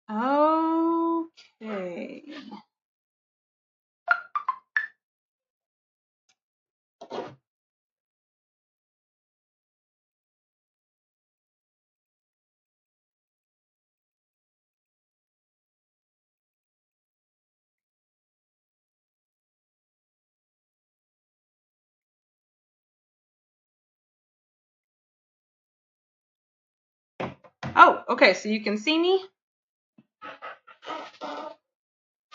Okay. Oh, okay, so you can see me?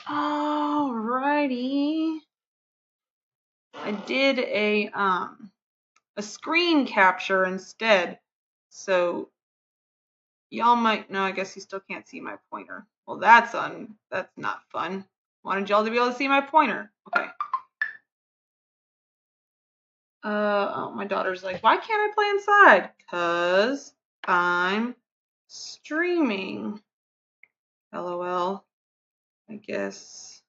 Alrighty. I did a screen capture instead. So y'all might know, I guess you still can't see my pointer. Well, that's not fun. Wanted y'all to be able to see my pointer. Okay. Oh, my daughter's like, why can't I play inside? 'Cause I'm streaming. LOL. I guess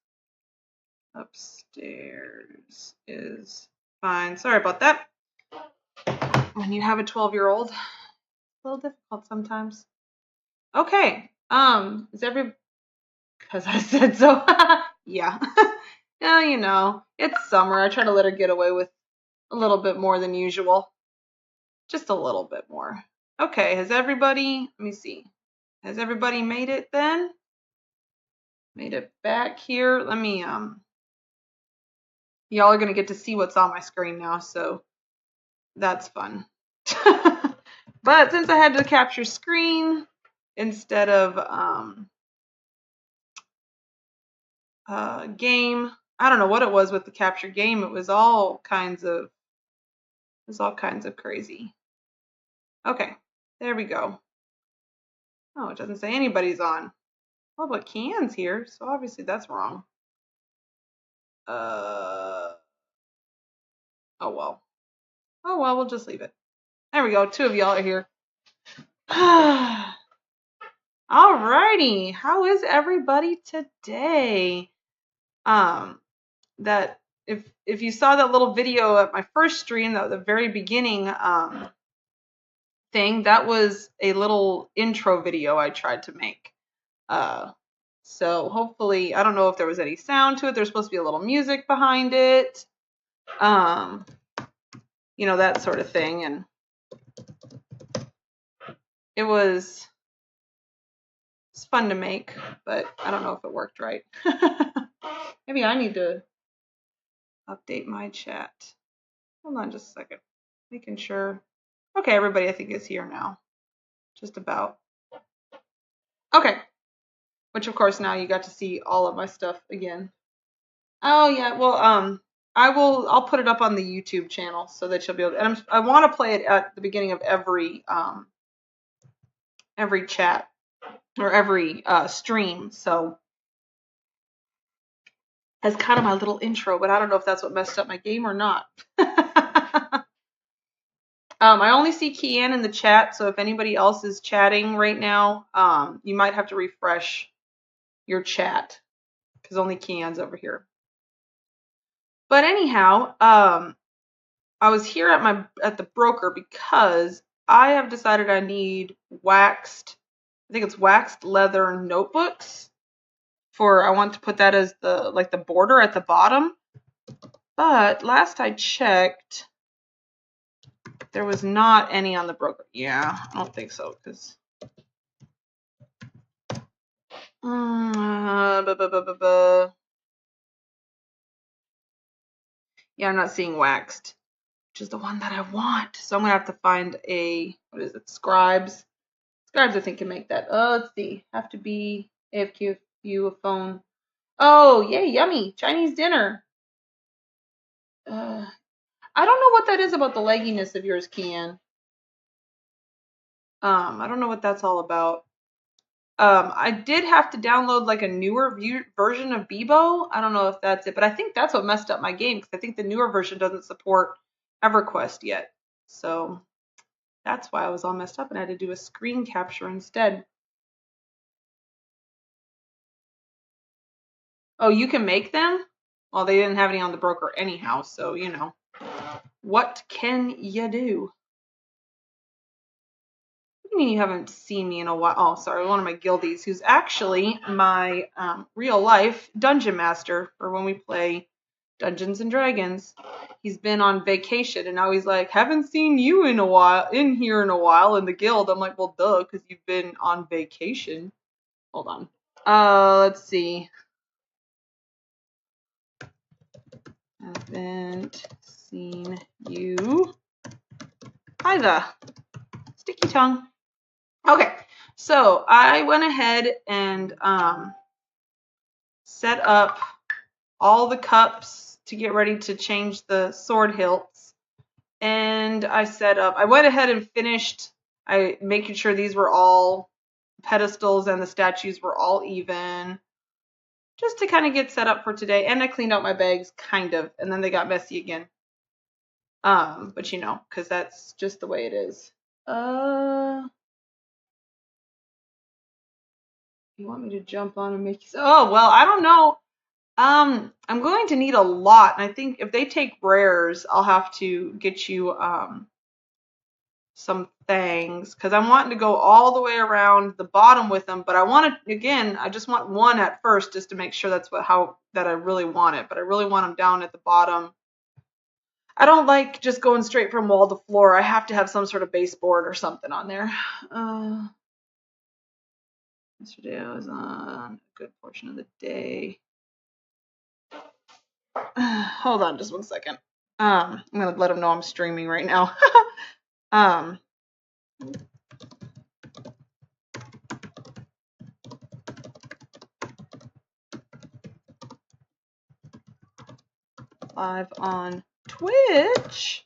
upstairs is fine. Sorry about that. When you have a 12-year-old, it's a little difficult sometimes. Okay. Is every because I said so. Yeah. Yeah, you know, it's summer. I try to let her get away with a little bit more than usual. Just a little bit more. Okay, has everybody, let me see. Has everybody made it then? Made it back here. Let me, y'all are gonna get to see what's on my screen now, so that's fun. But since I had to capture screen instead of game, I don't know what it was with the capture game. It was all kinds of crazy. Okay, there we go. Oh, it doesn't say anybody's on. Oh, but Kianne's here, so obviously that's wrong. Oh well. Oh well, we'll just leave it. There we go. 2 of y'all are here. Alrighty. How is everybody today? That if you saw that little video at my first stream, that the very beginning thing, that was a little intro video I tried to make. So hopefully, I don't know if there was any sound to it. There's supposed to be a little music behind it. You know, that sort of thing. And it's fun to make, but I don't know if it worked right. Maybe I need to update my chat. Hold on just a second. Making sure. Okay, everybody I think is here now. Just about. Okay. Which of course now you got to see all of my stuff again. Oh yeah, well I'll put it up on the YouTube channel so that you'll be able to, and I want to play it at the beginning of every chat or every stream, so as kind of my little intro, but I don't know if that's what messed up my game or not. I only see Kianne in the chat, so if anybody else is chatting right now, you might have to refresh your chat because only Kianne's over here. But anyhow, I was here at the broker because I have decided I need waxed leather notebooks I want to put that as the border at the bottom. But last I checked, there was not any on the broker. Yeah, I don't think so because yeah, I'm not seeing waxed, which is the one that I want. So I'm gonna have to find what is it? Scribes. Scribes, I think, can make that. Let's see. Have to be AFQ, a phone. Oh, yay, yummy. Chinese dinner. I don't know what that is about the legginess of yours, Kianne. I don't know what that's all about. I did have to download like a newer version of Bebo. I don't know if that's it, but I think that's what messed up my game because I think the newer version doesn't support EverQuest yet. So that's why I was all messed up and I had to do a screen capture instead. Oh, you can make them? Well, they didn't have any on the broker anyhow, so you know. What can you do? do you mean you haven't seen me in a while? Oh, sorry, one of my guildies, who's actually my real life dungeon master for when we play Dungeons and Dragons. He's been on vacation, and now he's like, haven't seen you in here in a while in the guild. I'm like, well, duh, because you've been on vacation. Hold on. Let's see. Haven't seen you either. Sticky tongue. Okay, so I went ahead and set up all the cups to get ready to change the sword hilts. And I went ahead and finished making sure these were all pedestals and the statues were all even, just to kind of get set up for today. And I cleaned out my bags, kind of, and then they got messy again. But you know, because that's just the way it is. You want me to jump on and make you? Oh, well, I don't know. I'm going to need a lot, and I think if they take rares, I'll have to get you some things, because I'm wanting to go all the way around the bottom with them. But I want to, again, I just want one at first, just to make sure that's that I really want it. But I really want them down at the bottom. I don't like just going straight from wall to floor. I have to have some sort of baseboard or something on there. Yesterday I was on a good portion of the day. Hold on just 1 second. I'm gonna let them know I'm streaming right now. Live on Twitch.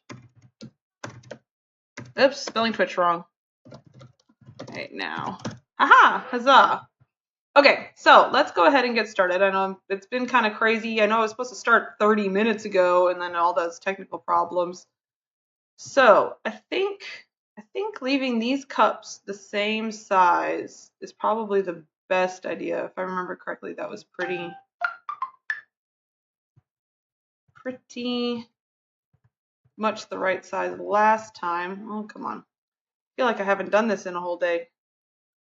Oops, spelling Twitch wrong. Right now. Haha, huzzah. Okay, so let's go ahead and get started. I know it's been kind of crazy. I know I was supposed to start 30 minutes ago, and then all those technical problems. So I think leaving these cups the same size is probably the best idea. If I remember correctly, that was pretty much the right size last time. Oh, come on. I feel like I haven't done this in a whole day.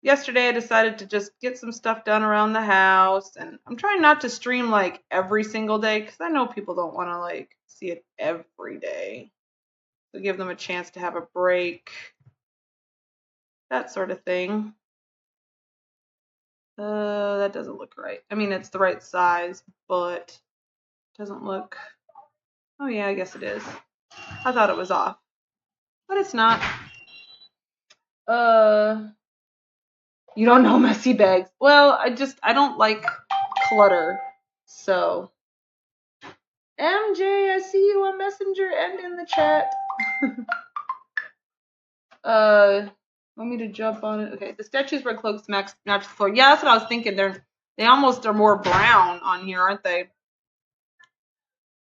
Yesterday I decided to just get some stuff done around the house, and I'm trying not to stream like every single day, because I know people don't want to like see it every day. So give them a chance to have a break, that sort of thing. That doesn't look right. I mean, it's the right size, but it doesn't look. Oh yeah, I guess it is. I thought it was off, but it's not. You don't know messy bags. Well, I don't like clutter. So, MJ, I see you on Messenger and in the chat. Want me to jump on it? Okay, the statues where cloaks match the floor. Yeah, that's what I was thinking. They almost are more brown on here, aren't they?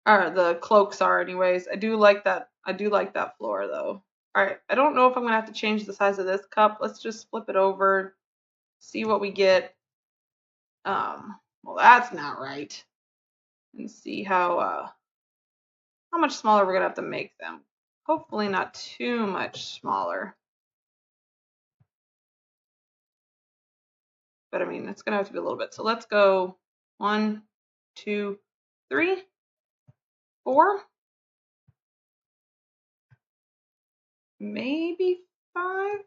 Or the cloaks are, anyways. I do like that. I do like that floor though. All right, I don't know if I'm gonna have to change the size of this cup. Let's just flip it over, see what we get. Well, that's not right. And see how much smaller we're gonna have to make them. Hopefully not too much smaller. But I mean, it's gonna have to be a little bit. So let's go 1, 2, 3, 4, maybe 5.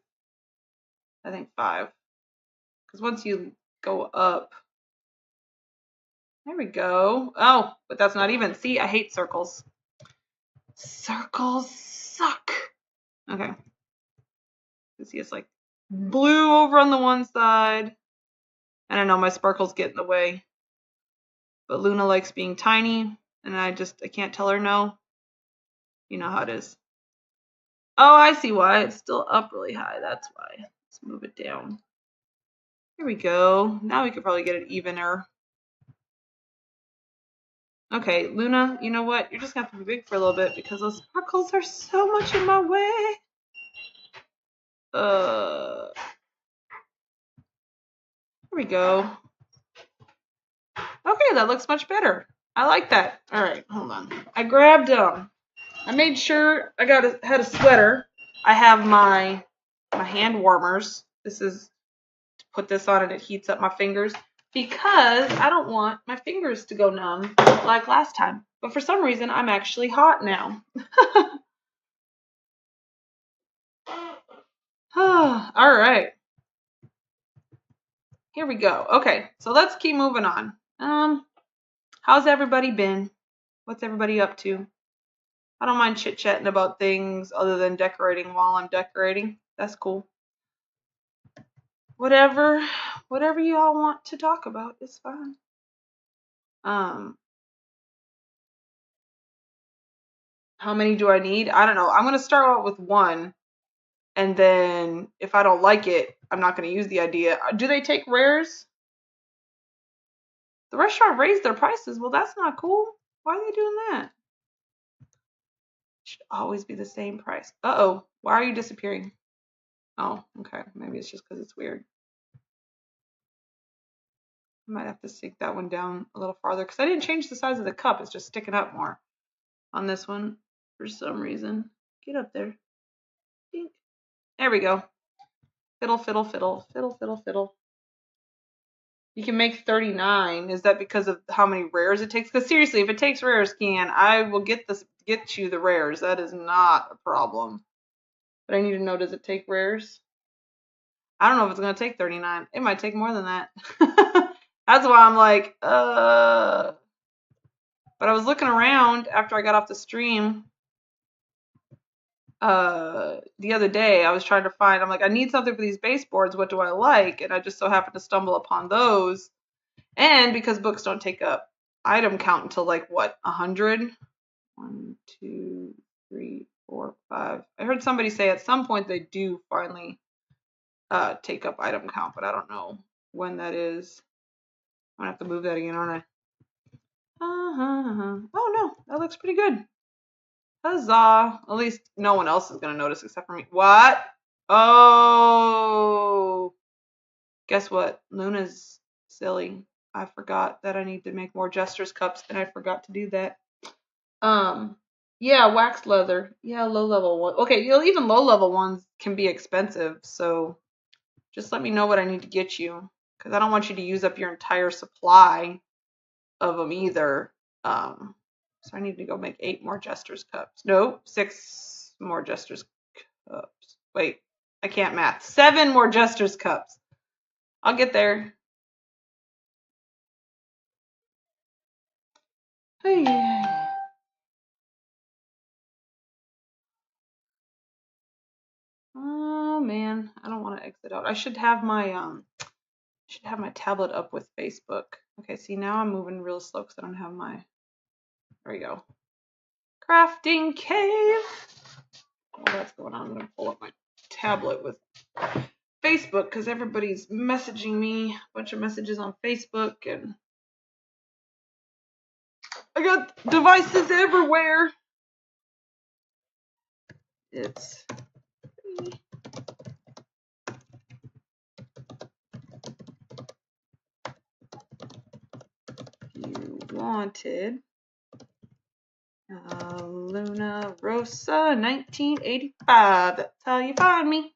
I think 5. Because once you go up, there we go. Oh, but that's not even. See, I hate circles. Circles suck. Okay. You see, it's like blue over on the one side. And I know my sparkles get in the way. But Luna likes being tiny, and I can't tell her no. You know how it is. Oh, I see why. It's still up really high. That's why. Let's move it down. Here we go. Now we could probably get it evener. Okay, Luna, you know what? You're just going to have to be big for a little bit because those sparkles are so much in my way. Here we go. Okay, that looks much better. I like that. All right, hold on. I grabbed I made sure I had a sweater. I have my my hand warmers. This is to put this on and it heats up my fingers because I don't want my fingers to go numb like last time. But for some reason, I'm actually hot now. All right. Here we go. Okay, so let's keep moving on. How's everybody been? What's everybody up to? I don't mind chit-chatting about things other than decorating while I'm decorating. That's cool. Whatever you all want to talk about is fine. How many do I need? I don't know. I'm going to start out with one, and then if I don't like it, I'm not going to use the idea. Do they take rares? The restaurant raised their prices. Well, that's not cool. Why are they doing that? Should always be the same price. Uh-oh. Why are you disappearing? Oh, okay. Maybe it's just because it's weird. I might have to sink that one down a little farther because I didn't change the size of the cup. It's just sticking up more on this one for some reason. Get up there. Dink. There we go. Fiddle, fiddle, fiddle, fiddle, fiddle, fiddle. You can make 39. Is that because of how many rares it takes? Because seriously, if it takes rares, Kianne, I will get you the rares. That is not a problem. But I need to know, does it take rares? I don't know if it's going to take 39. It might take more than that. That's why I'm like, But I was looking around after I got off the stream the other day. I was trying to find, I'm like, I need something for these baseboards. What do I like? And I just so happened to stumble upon those. And because books don't take up item count until like, what, 100? 1, 2, 3, 4, 5. I heard somebody say at some point they do finally take up item count, but I don't know when that is. I'm gonna have to move that again, aren't I? Oh no, that looks pretty good. Huzzah! At least no one else is gonna notice except for me. What? Oh, guess what? Luna's silly. I forgot that I need to make more Jester's cups, and I forgot to do that. Yeah, wax leather. Yeah, low level one. Okay, even low level ones can be expensive, so just let me know what I need to get you, because I don't want you to use up your entire supply of them either. So I need to go make 8 more Jester's cups. Nope, 6 more Jester's cups. Wait, I can't math. 7 more Jester's cups. I'll get there. Hey. Oh man, I don't want to exit out. I should have my tablet up with Facebook. Okay, see, now I'm moving real slow because I don't have my. There we go. Crafting cave. While that's going on, I'm gonna pull up my tablet with Facebook because everybody's messaging me a bunch of messages on Facebook, and I got devices everywhere. It's you wanted Luna Rosa 1985. That's how you find me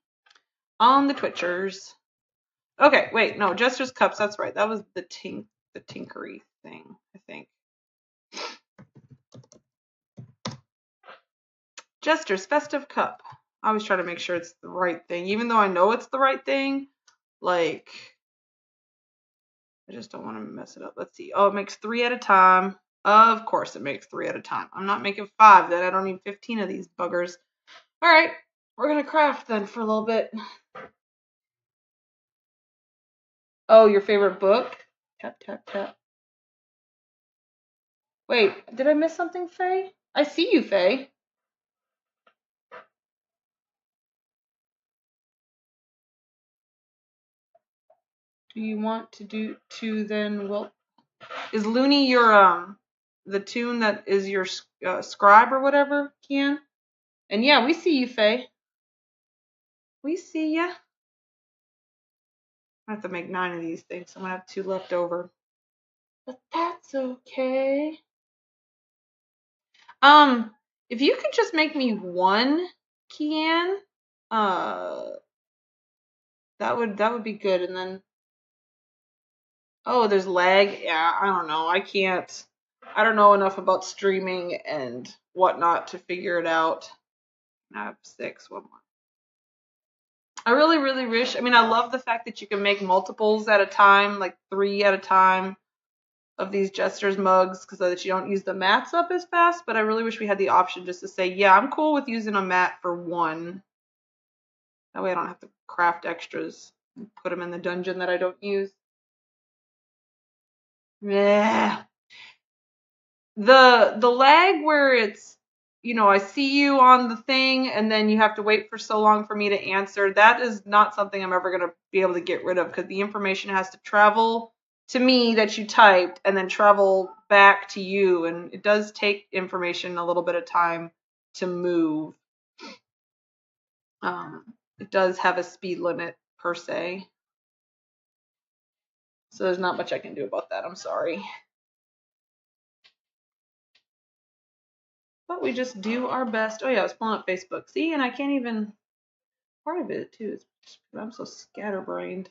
on the Twitchers. Okay, wait, no, Jester's Cups. That's right. That was the tinkery thing, I think. Jester's Festive Cup. I always try to make sure it's the right thing, even though I know it's the right thing. Like, I just don't want to mess it up. Let's see. Oh, it makes 3 at a time. Of course it makes 3 at a time. I'm not making 5 then. I don't need 15 of these buggers. All right, we're going to craft then for a little bit. Oh, your favorite book? Tap, tap, tap. Wait, did I miss something, Faye? I see you, Faye. Do you want to do then? Well, is Looney your the tune that is your scribe or whatever, Kianne? And yeah, we see you, Faye. We see ya. I have to make 9 of these things. I'm gonna have 2 left over, but that's okay. If you could just make me 1, Kianne, That would be good. And then, oh, there's lag. Yeah, I don't know. I don't know enough about streaming and whatnot to figure it out. I have 6. One more. I really, really wish. I mean, I love the fact that you can make multiples at a time, like 3 at a time of these Jester's mugs, because that you don't use the mats up as fast. But I really wish we had the option just to say, yeah, I'm cool with using a mat for 1. That way I don't have to craft extras and put them in the dungeon that I don't use. Yeah. The lag where it's, I see you on the thing and then you have to wait for so long for me to answer, that is not something I'm ever going to be able to get rid of, because the information has to travel to me that you typed and then travel back to you, and it does take information a little bit of time to move. It does have a speed limit per se, so there's not much I can do about that. I'm sorry. But we just do our best. Oh yeah, I was pulling up Facebook. See, and I can't even, part of it too is I'm so scatterbrained.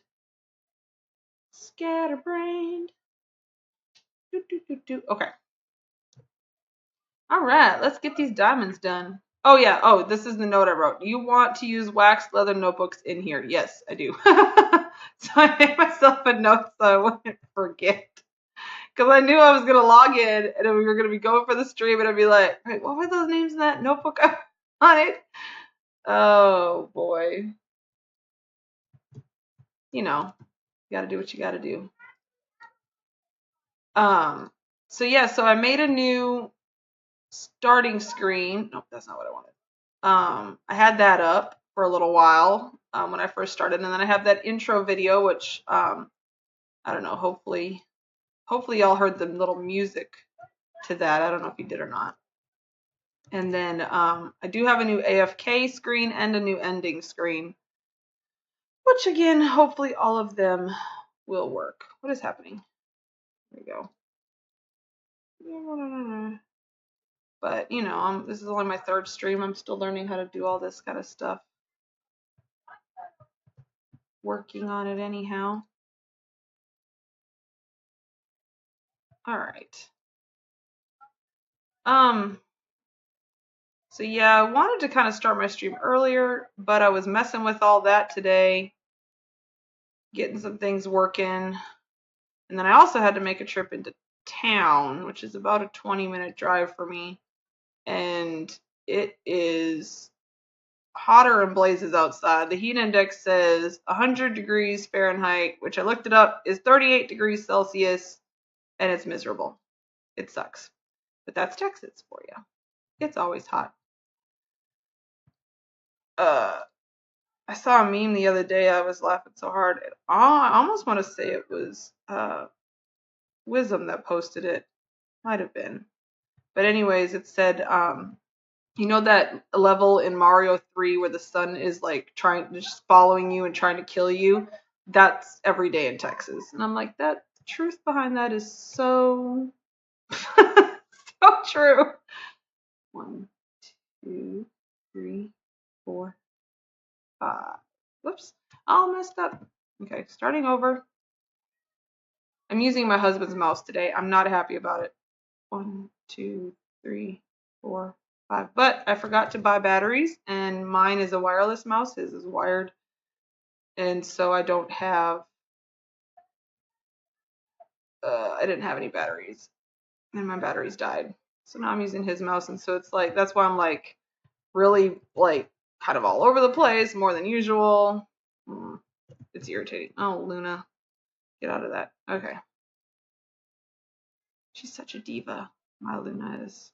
Scatterbrained. Okay. All right, let's get these diamonds done. Oh yeah, oh, this is the note I wrote. You want to use waxed leather notebooks in here? Yes, I do. So I made myself a note so I wouldn't forget. Because I knew I was going to log in and we were going to be going for the stream and I'd be like, wait, what were those names in that notebook on it? Oh boy. You got to do what you got to do. So yeah, so I made a new starting screen. Nope, that's not what I wanted. I had that up for a little while when I first started, and then I have that intro video, which I don't know. Hopefully y'all heard the little music to that. I don't know if you did or not. And then I do have a new AFK screen and a new ending screen, which again, hopefully all of them will work. What is happening? There we go. But this is only my 3rd stream. I'm still learning how to do all this kind of stuff. Working on it anyhow. All right. So yeah, I wanted to kind of start my stream earlier, but I was messing with all that today, getting some things working. And then I also had to make a trip into town, which is about a 20-minute drive for me. And it is hotter and blazes outside. The heat index says 100 degrees Fahrenheit, which I looked it up, is 38 degrees Celsius, and it's miserable. It sucks. But that's Texas for you. It's always hot. I saw a meme the other day. I was laughing so hard. I almost want to say it was Wisdom that posted it. Might have been. But anyways, it said, that level in Mario 3 where the sun is like just following you and trying to kill you? That's every day in Texas. And I'm like, the truth behind that is so, so true. 1, 2, 3, 4, 5. Whoops. All messed up. Okay, starting over. I'm using my husband's mouse today. I'm not happy about it. 1, 2, 3, 4, 5. But I forgot to buy batteries, and mine is a wireless mouse. His is wired. And so I don't have, I didn't have any batteries. And my batteries died. So now I'm using his mouse. And so it's like, that's why I'm like really like kind of all over the place more than usual. It's irritating. Oh, Luna. Get out of that. Okay. She's such a diva. My Luna is.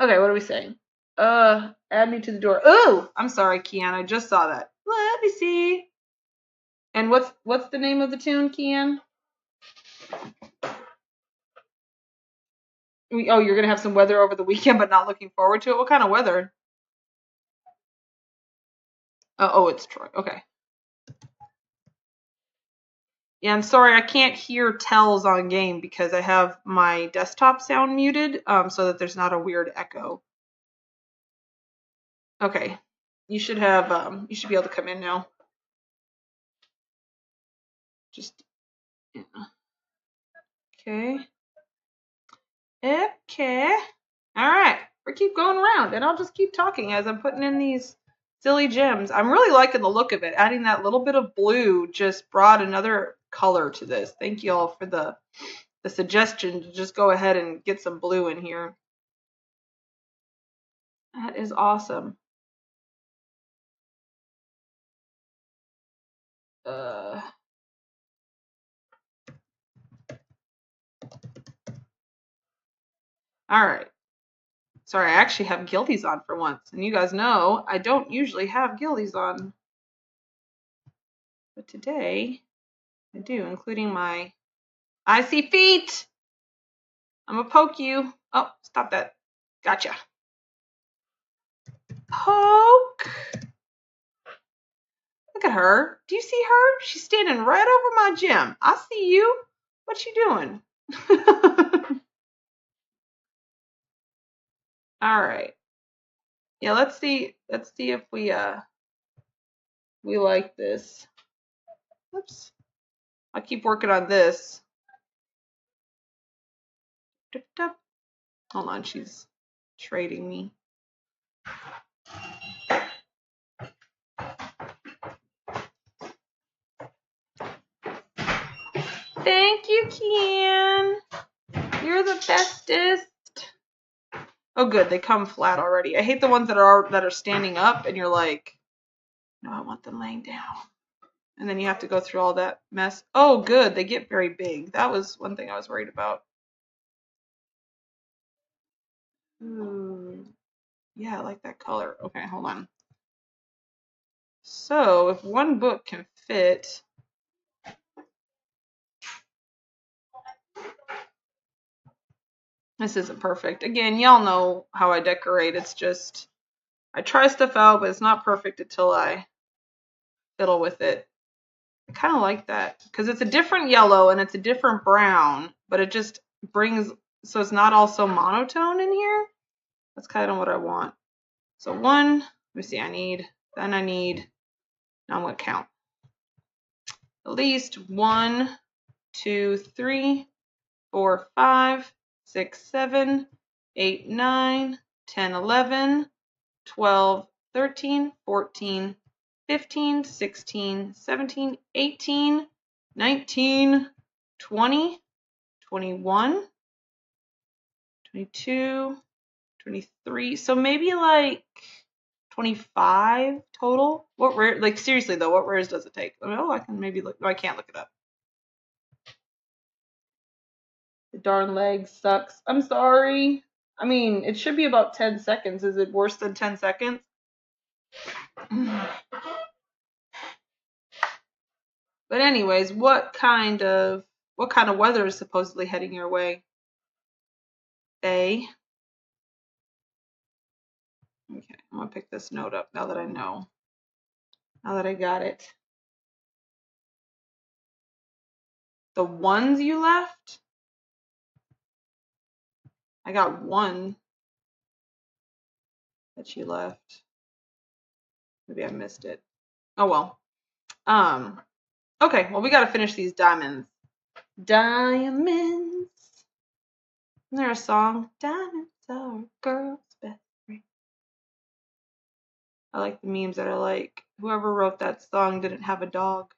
Okay, what are we saying? Add me to the door. Oh, I'm sorry, Kianne. I just saw that. Let me see. And what's the name of the tune, Kianne? Oh, you're gonna have some weather over the weekend, but not looking forward to it. What kind of weather? Oh, it's Troy. Okay. Yeah, I'm sorry, I can't hear tells on game because I have my desktop sound muted, so that there's not a weird echo. Okay, you should have, you should be able to come in now. Just, yeah. Okay. Okay. All right. We keep going around, and I'll just keep talking as I'm putting in these silly gems. I'm really liking the look of it. Adding that little bit of blue just brought another color to this. Thank you all for the suggestion to just go ahead and get some blue in here. That is awesome. All right. Sorry, I actually have gildies on for once, and you guys know I don't usually have gildies on, but today I do, including my icy feet. I'm gonna poke you. Oh, stop that. Gotcha. Poke. Look at her. Do you see her? She's standing right over my gem. I see you. What you doing? All right. Yeah, let's see if we like this. Oops. I'll keep working on this. Hold on, she's trading me. Thank you, Kianne. You're the bestest. Oh, good. They come flat already. I hate the ones that are standing up, and you're like, no, I want them laying down. And then you have to go through all that mess. Oh, good. They get very big. That was one thing I was worried about. Ooh. Yeah, I like that color. Okay, hold on. So, if one book can fit... This isn't perfect. Again, y'all know how I decorate. It's just, I try stuff out, but it's not perfect until I fiddle with it. I kind of like that because it's a different yellow and it's a different brown, but it just brings, so it's not all so monotone in here. That's kind of what I want. So one, let me see, now I'm going to count. At least 1, 2, 3, 4, 5, 6, 7, 8, 9, 10, 11, 12, 13, 14, 15, 16, 17, 18, 19, 20, 21, 22, 23. So maybe like 25 total. What rare, like seriously though, what rares does it take? Oh, I can maybe look. No, I can't look it up. The darn leg sucks. I'm sorry. I mean, it should be about 10 seconds. Is it worse than 10 seconds? But anyways, what kind of weather is supposedly heading your way? A. Okay, I'm gonna pick this note up now that I know. Now that I got it. The ones you left? I got one that you left. Maybe I missed it. Oh well. Okay, well we gotta finish these diamonds. Diamonds. Isn't there a song? Diamonds are a girl's best friend. I like the memes that are like, whoever wrote that song didn't have a dog.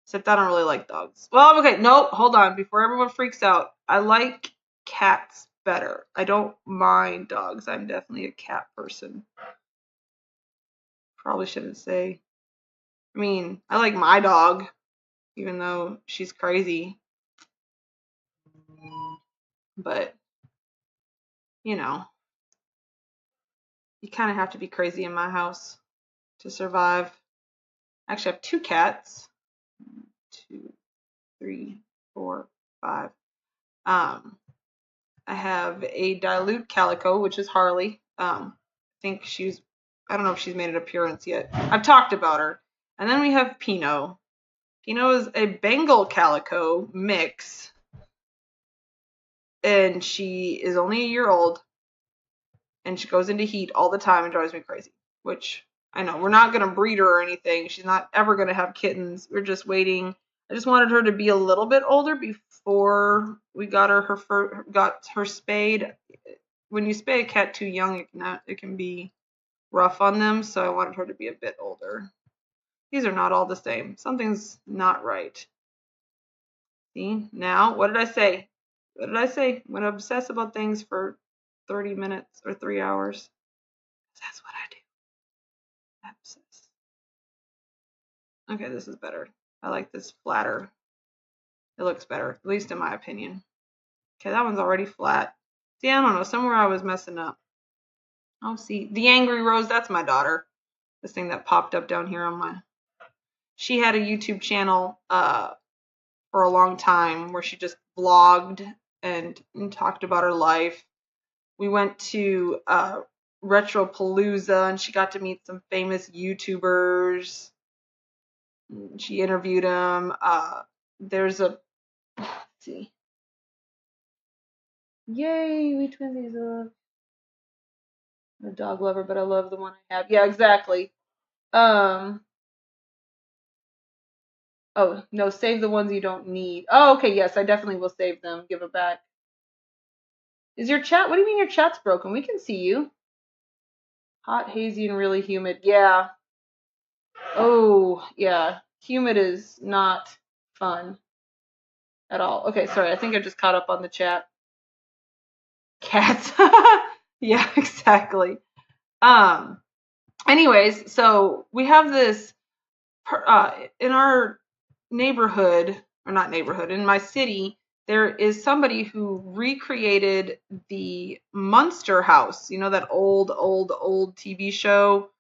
Except I don't really like dogs. Well, okay, no, hold on. Before everyone freaks out, I like cats better. I don't mind dogs. I'm definitely a cat person. Probably shouldn't say. I mean, I like my dog, even though she's crazy. But, you know, you kind of have to be crazy in my house to survive. I actually have 2 cats. 2, 3, 4, 5. I have a dilute calico, which is Harley. I think I don't know if she's made an appearance yet. I've talked about her. And then we have Pinot. Pinot is a Bengal calico mix. And she is only a year old. And she goes into heat all the time and drives me crazy. Which I know we're not gonna breed her or anything. She's not ever gonna have kittens. We're just waiting. I just wanted her to be a little bit older before we got her spayed. When you spay a cat too young, it can be rough on them. So I wanted her to be a bit older. These are not all the same. Something's not right. See, now, what did I say? What did I say? I'm going to obsess about things for 30 minutes or 3 hours. That's what I do. I obsess. Okay, this is better. I like this flatter. It looks better, at least in my opinion. Okay, that one's already flat. See, I don't know. Somewhere I was messing up. Oh, see. The Angry Rose, that's my daughter. This thing that popped up down here on my... She had a YouTube channel for a long time where she just vlogged and talked about her life. We went to Retropalooza and she got to meet some famous YouTubers. She interviewed them. There's a... Let's see. Yay, we twinsies. I'm a dog lover, but I love the one I have. Yeah, exactly. Oh, no, save the ones you don't need. Oh, okay, yes, I definitely will save them. Give it back. Is your chat... What do you mean your chat's broken? We can see you. Hot, hazy, and really humid. Yeah. Oh, yeah. Humid is not fun at all. Okay, sorry. I think I just caught up on the chat. Cats. Yeah, exactly. Anyways, so we have this in our neighborhood, or not neighborhood, in my city, there is somebody who recreated the Munster House. You know, that old TV show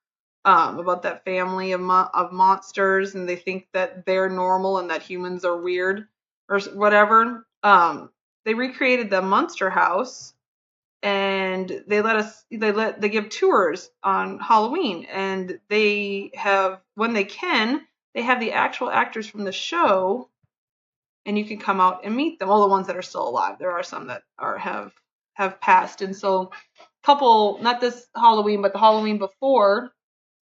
about that family of monsters, and they think that they're normal and that humans are weird or whatever. They recreated the Munster House, and they give tours on Halloween, and they have, when they can, they have the actual actors from the show, and you can come out and meet them. All the ones that are still alive. There are some that have passed, and so couple, not this Halloween, but the Halloween before,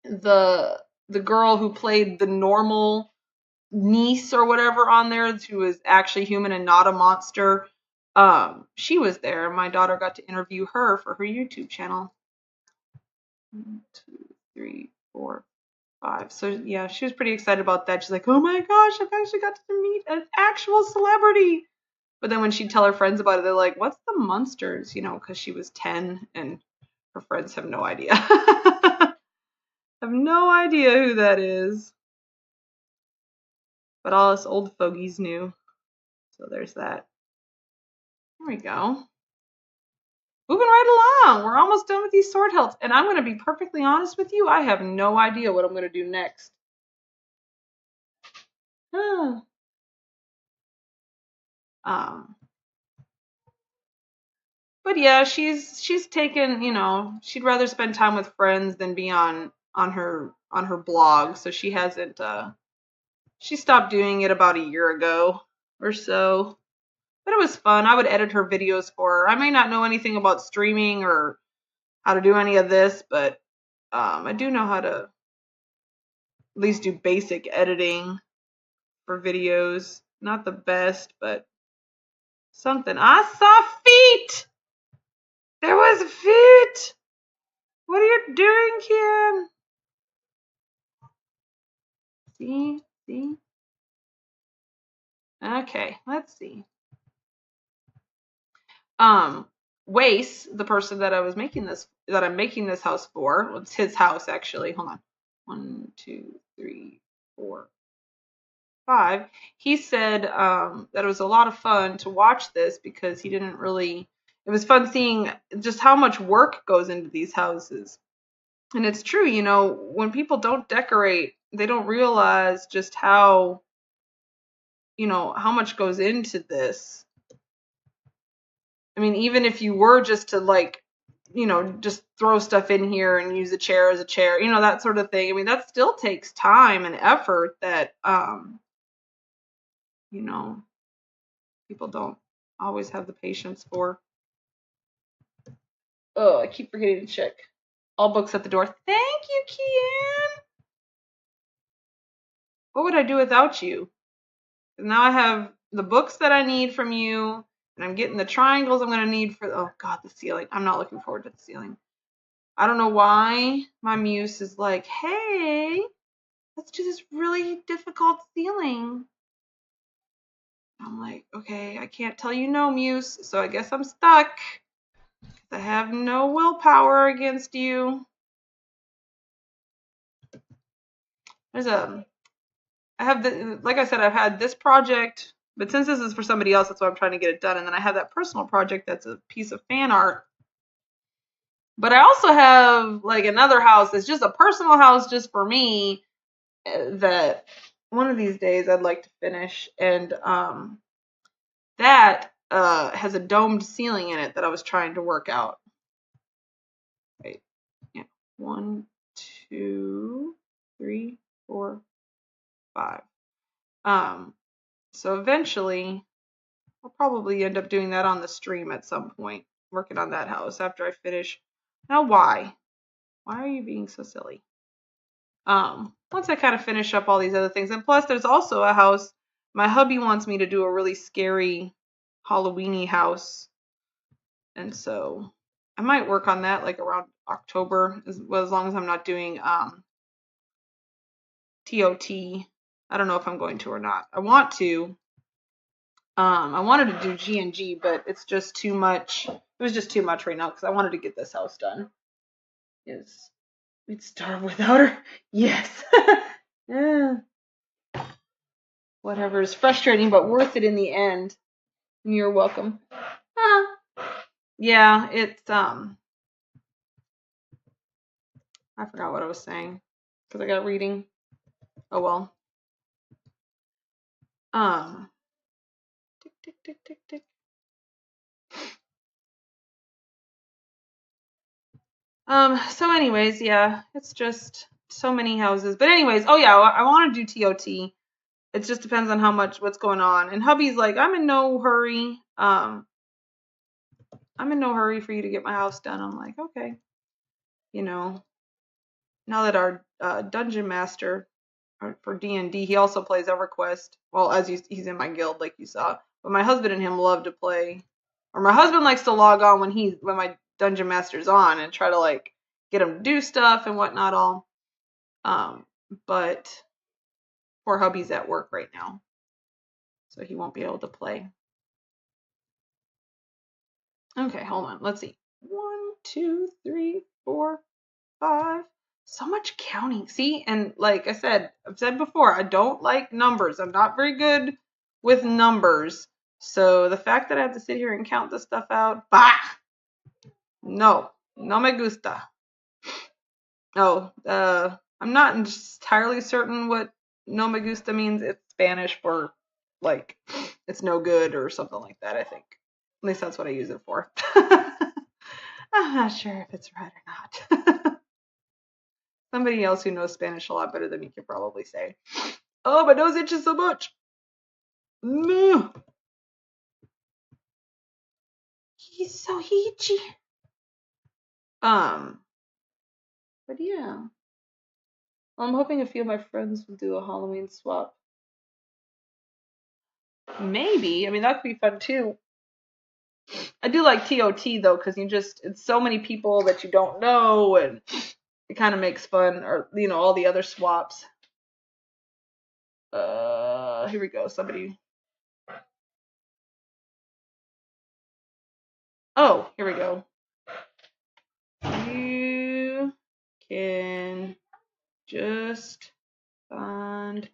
the girl who played the normal niece or whatever on there, who was actually human and not a monster, she was there. My daughter got to interview her for her YouTube channel. 1, 2, 3, 4, 5. So yeah, she was pretty excited about that. She's like, oh my gosh, I've actually got to meet an actual celebrity. But then when she'd tell her friends about it, they're like, what's the Munsters? You know, because she was 10 and her friends have no idea. Have no idea who that is. But all us old fogies knew. So there's that. There we go. Moving right along. We're almost done with these sword hilts. And I'm going to be perfectly honest with you. I have no idea what I'm going to do next. But yeah, she's taken, you know, she'd rather spend time with friends than be on her blog. So she hasn't she stopped doing it about a year ago or so. But it was fun. I would edit her videos for her. I may not know anything about streaming or how to do any of this, but I do know how to at least do basic editing for videos. Not the best, but something. I saw feet! There was feet! What are you doing, Kianne? See? Okay, let's see. Wace, the person that I'm making this house for, well, it's his house actually. Hold on. 1, 2, 3, 4, 5. He said that it was a lot of fun to watch this because he didn't really. It was fun seeing just how much work goes into these houses. And it's true, you know, when people don't decorate, they don't realize just how, you know, how much goes into this. I mean, even if you were just to, like, you know, just throw stuff in here and use a chair as a chair, you know, that sort of thing. I mean, that still takes time and effort that, you know, people don't always have the patience for. Oh, I keep forgetting to check All books at the door. Thank you, Kianne. What would I do without you? Now I have the books that I need from you, and I'm getting the triangles I'm going to need for, oh God, the ceiling. I'm not looking forward to the ceiling. I don't know why my muse is like, hey, let's do this really difficult ceiling. I'm like, okay, I can't tell you no, muse, so I guess I'm stuck. I have no willpower against you. I have like I said, I've had this project, but since this is for somebody else, that's why I'm trying to get it done. And then I have that personal project that's a piece of fan art. But I also have like another house that's just a personal house just for me that one of these days I'd like to finish. And that has a domed ceiling in it that I was trying to work out. Right. Yeah. 1, 2, 3, 4, 5. So eventually I'll probably end up doing that on the stream at some point, working on that house after I finish. Now, why? Why are you being so silly? Once I kind of finish up all these other things, and plus there's also a house, my hubby wants me to do a really scary Halloween-y house, and so I might work on that like around October, as long as I'm not doing TOT. I don't know if I'm going to or not. I want to. I wanted to do G&G, but it's just too much. It was just too much right now because I wanted to get this house done. Yes, we'd starve without her. Yes. Yeah. Whatever is frustrating, but worth it in the end. You're welcome. Yeah, it's I forgot what I was saying because I got reading. Oh well. Tick tick tick tick tick. So anyways, yeah, it's just so many houses. But anyways, oh yeah, I want to do TOT. It just depends on what's going on. And hubby's like, I'm in no hurry. I'm in no hurry for you to get my house done. I'm like, okay. You know, now that our dungeon master for D&D, he also plays EverQuest. Well, as he's in my guild, like you saw. But my husband and him love to play, or my husband likes to log on when my dungeon master's on and try to like get him to do stuff and whatnot all. But poor hubby's at work right now, so he won't be able to play. Okay, hold on. Let's see. 1, 2, 3, 4, 5. So much counting. See, and like I've said before, I don't like numbers. I'm not very good with numbers. So the fact that I have to sit here and count this stuff out, bah! No me gusta. Oh, I'm not entirely certain what no me gusta means. It's Spanish for like it's no good or something like that, I think. At least that's what I use it for. I'm not sure if it's right or not. Somebody else who knows Spanish a lot better than me could probably say. Oh, my nose itches so much. No. He's so itchy. But yeah. Well, I'm hoping a few of my friends will do a Halloween swap. Maybe. I mean, that could be fun too. I do like TOT though, because it's so many people that you don't know, and it kind of makes fun, or all the other swaps. Here we go. Somebody. Oh, here we go. You can just find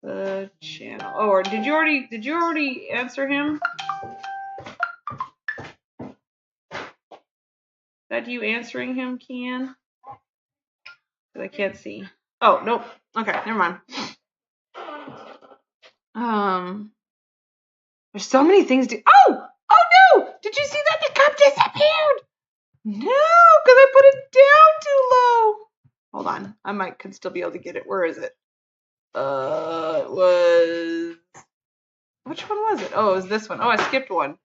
the channel. Oh, or did you already answer him? Is that you answering him, Kianne? Because I can't see. Oh, nope. Okay, never mind. There's so many things to. Oh no! Did you see that the cup disappeared? No, because I put it down too low. Hold on, could still be able to get it. Where is it? It was. Which one was it? Oh, it was this one. Oh, I skipped one.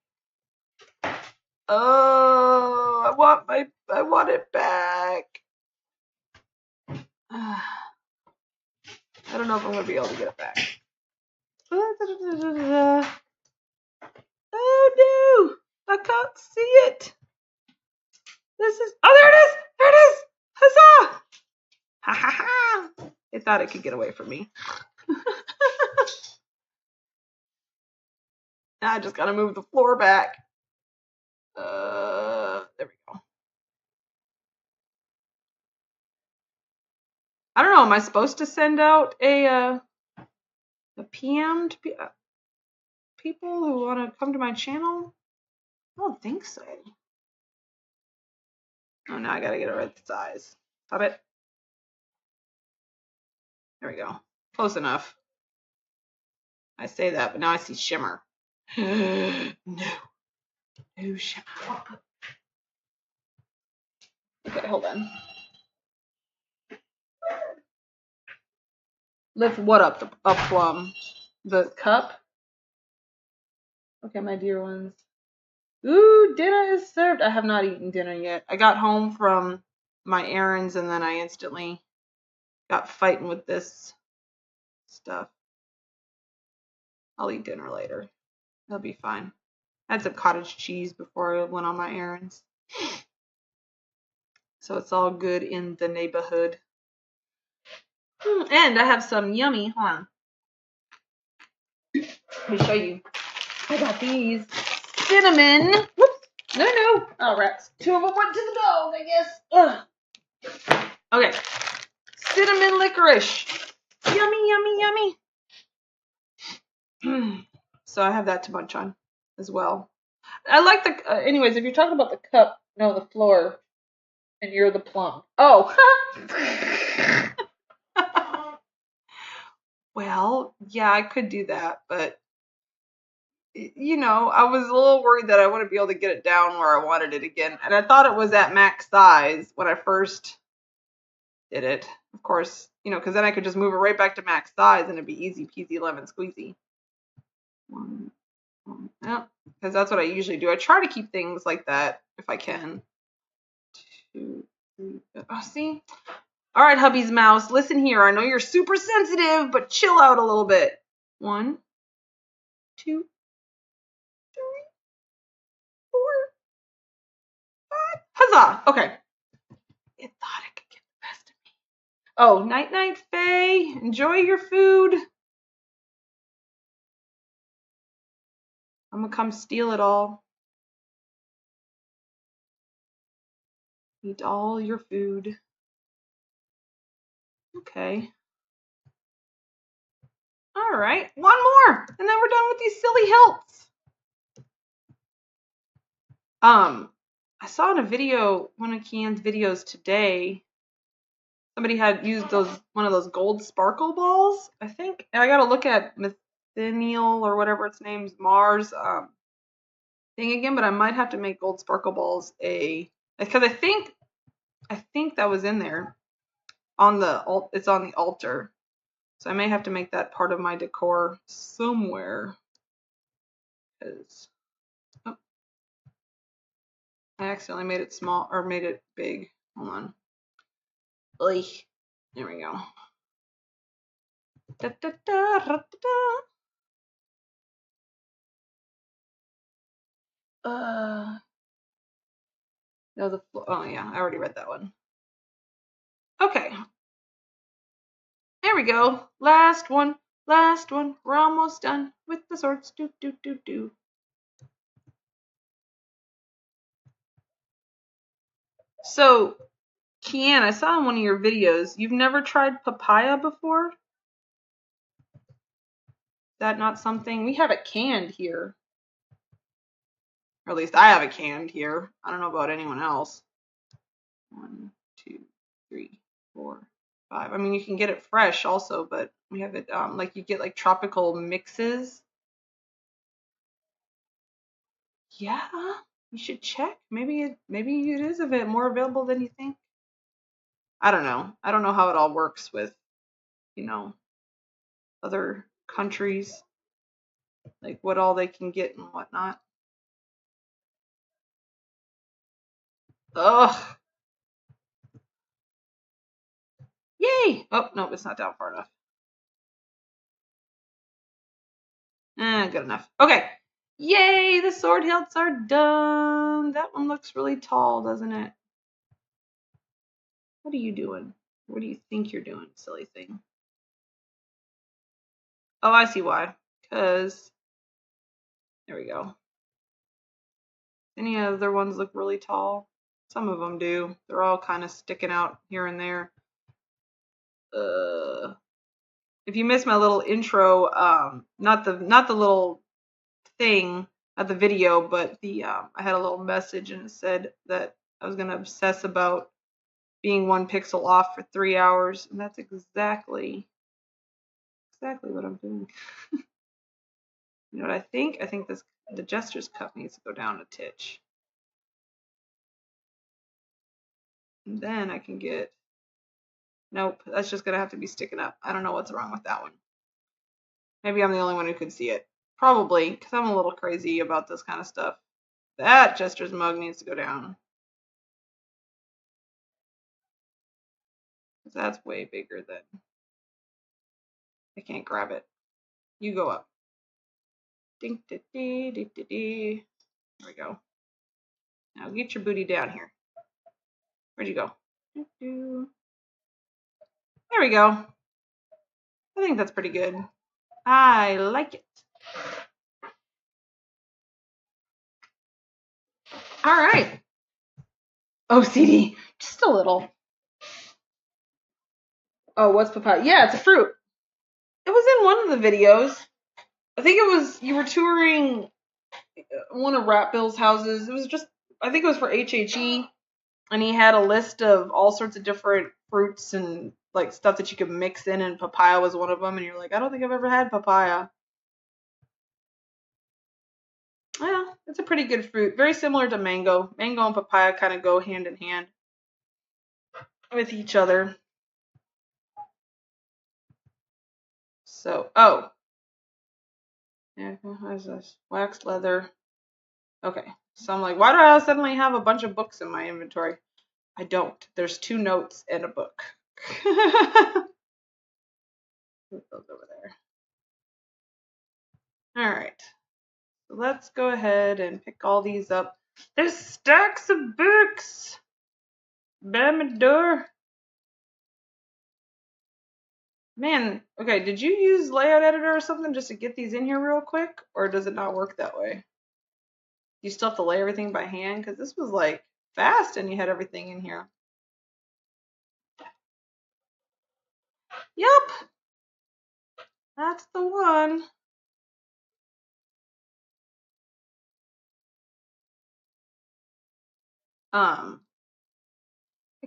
Oh. I want it back. I don't know if I'm gonna be able to get it back. Oh no! I can't see it. This is. Oh, there it is! There it is! Huzzah! Ha ha ha! It thought it could get away from me. Now I just gotta move the floor back. There we go. I don't know. Am I supposed to send out a PM to people who want to come to my channel? I don't think so. Oh, now I gotta get it right size. Stop it. There we go. Close enough. I say that, but now I see shimmer. No. No shimmer. Okay, hold on. Lift what up? The plum. The cup? Okay, my dear ones. Ooh, dinner is served. I have not eaten dinner yet. I got home from my errands and then I instantly got fighting with this stuff. I'll eat dinner later. That'll be fine. I had some cottage cheese before I went on my errands. So it's all good in the neighborhood. And I have some yummy, hold on. Let me show you. I got these cinnamon. Whoops. No. Oh, rats. 2 of them went to the dog, I guess. Ugh. Okay. Cinnamon licorice. Yummy. So I have that to munch on as well. I like the, anyways, if you're talking about the cup, no, the floor, and you're the plum. Oh. Well, yeah, I could do that, but you know, I was a little worried that I wouldn't be able to get it down where I wanted it again. And I thought it was at max size when I first did it. Of course, you know, because then I could just move it right back to max size and it'd be easy peasy lemon squeezy. Yeah, because that's what I usually do. I try to keep things like that if I can. 2, 3, oh, see? All right, hubby's mouse, listen here. I know you're super sensitive, but chill out a little bit. 1, 2, 3, 4, 5. Huzzah! Okay. It thought it could get the best of me. Oh, night, Faye. Enjoy your food. I'm gonna come steal it all. Eat all your food. Okay. All right, one more, and then we're done with these silly hilts. I saw in a video, one of Kianne's videos today, somebody had used one of those gold sparkle balls, I think. And I gotta look at Metheniel or whatever its name's Mars thing again, but I might have to make gold sparkle balls because I think that was in there on it's on the altar. So I may have to make that part of my decor somewhere. Because I accidentally made it small or made it big. Hold on. Oy. There we go. Da, da, da, da, da. No, oh yeah, I already read that one. Okay. There we go. Last one. We're almost done with the swords. Do. So, Kianne, I saw in one of your videos, you've never tried papaya before? Is that not something? We have it canned here. Or at least I have it canned here. I don't know about anyone else. 1, 2, 3, 4, 5. I mean, you can get it fresh also, but we have it like you get like tropical mixes. Yeah, you should check. Maybe it is a bit more available than you think. I don't know. I don't know how it all works with, you know, other countries, like what all they can get and whatnot. Ugh. Yay! Oh, no, it's not down far enough. Good enough. Okay. Yay, the sword hilts are done. That one looks really tall, doesn't it? What are you doing? What do you think you're doing, silly thing? Oh, I see why. Because, there we go. Any other ones look really tall? Some of them do. They're all kind of sticking out here and there. If you missed my little intro, not the little thing, not the video, but the I had a little message and it said that I was gonna obsess about being 1 pixel off for 3 hours, and that's exactly what I'm doing. You know what I think? I think the Jester's cup needs to go down a titch. And then I can get, nope, that's just gonna have to be sticking up. I don't know what's wrong with that one. Maybe I'm the only one who could see it. Probably, because I'm a little crazy about this kind of stuff. That Jester's mug needs to go down. That's way bigger than, I can't grab it. You go up. Ding, dee, dee, dee, dee, dee. There we go. Now get your booty down here. Where'd you go? There we go. I think that's pretty good. I like it. All right. OCD, just a little. Oh, what's papaya? Yeah, it's a fruit. It was in one of the videos. I think it was, you were touring one of Rat Bill's houses. It was just, I think it was for HHE, and he had a list of all sorts of different fruits and like stuff that you could mix in, and papaya was one of them. And you're like, I don't think I've ever had papaya. Well, it's a pretty good fruit. Very similar to mango. Mango and papaya kind of go hand in hand with each other. So, oh. Yeah, what is this? Wax leather. Okay. So I'm like, why do I suddenly have a bunch of books in my inventory? I don't. There's 2 notes and a book. Put those over there. All right. So let's go ahead and pick all these up. There's stacks of books. Bamidor. Man, okay, did you use layout editor or something just to get these in here real quick? Or does it not work that way? You still have to lay everything by hand? Because this was like fast and you had everything in here. Yep. That's the one. I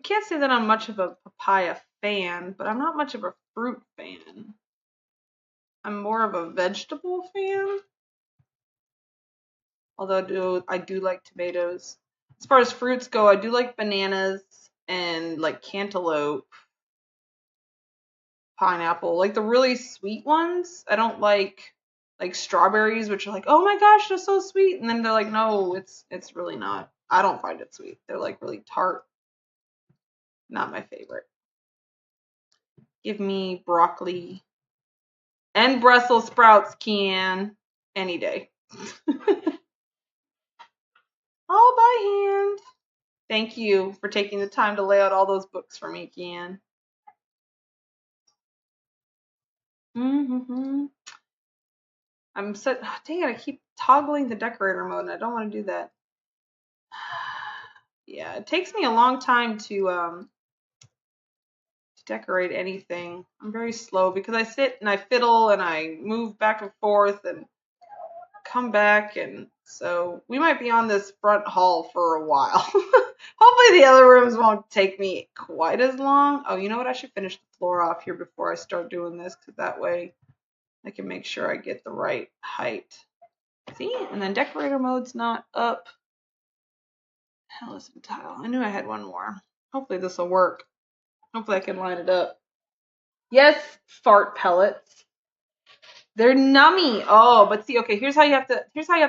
can't say that I'm much of a papaya fan, but I'm not much of a fruit fan. I'm more of a vegetable fan. Although I do like tomatoes. As far as fruits go, I do like bananas and like cantaloupe, pineapple, like the really sweet ones. I don't like strawberries, which are like, oh my gosh, they're so sweet, and then they're like, no, it's really not. I don't find it sweet. They're like really tart. Not my favorite. Give me broccoli and Brussels sprouts, Kianne, any day. All by hand. Thank you for taking the time to lay out all those books for me, Kianne. I'm so, dang it, I keep toggling the decorator mode and I don't want to do that. Yeah, it takes me a long time to decorate anything. I'm very slow because I sit and I fiddle and I move back and forth and come back, and so we might be on this front hall for a while. Hopefully the other rooms won't take me quite as long. Oh, you know what? I should finish the floor off here before I start doing this, because that way I can make sure I get the right height. See? And then decorator mode's not up. Hell is a tile. I knew I had one more. Hopefully this will work. Hopefully I can line it up. Yes, fart pellets. They're nummy. Oh, but see, okay, here's how you have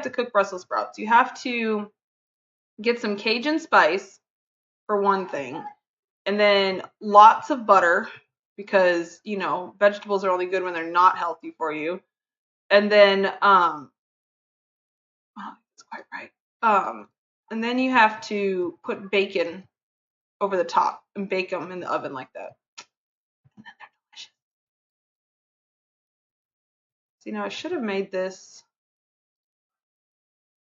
to cook Brussels sprouts. You have to get some Cajun spice. for one thing. And then lots of butter, because, you know, vegetables are only good when they're not healthy for you. And then, oh, that's quite right. And then you have to put bacon over the top and bake them in the oven like that. And then they're delicious. See, now I should have made this.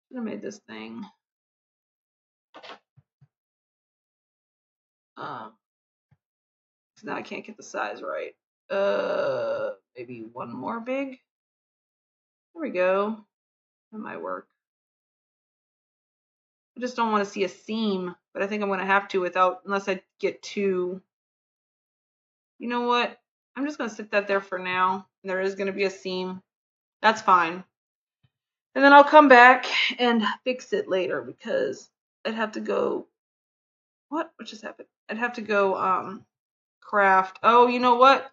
Should have made this thing. So now I can't get the size right. Maybe one more big. There we go. That might work. I just don't want to see a seam, but I think I'm going to have to unless I get too. You know what? I'm just going to stick that there for now. There is going to be a seam. That's fine. And then I'll come back and fix it later, because I'd have to go. What just happened? I'd have to go craft. Oh, you know what?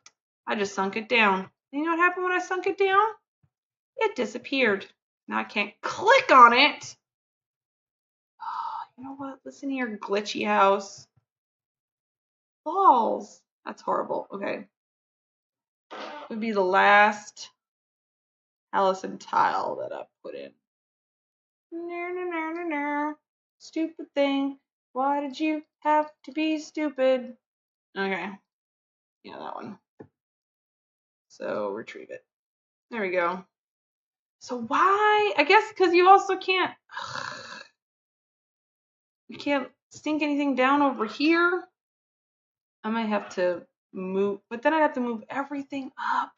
I just sunk it down. You know what happened when I sunk it down? It disappeared. Now I can't click on it. Oh, you know what? Listen here, glitchy house. Balls. That's horrible. Okay. It would be the last Allison tile that I put in. Stupid thing. Why did you have to be stupid? Okay. Yeah, that one. So retrieve it. There we go. So why? I guess because you also can't. You can't sink anything down over here. I might have to move, but then I have to move everything up.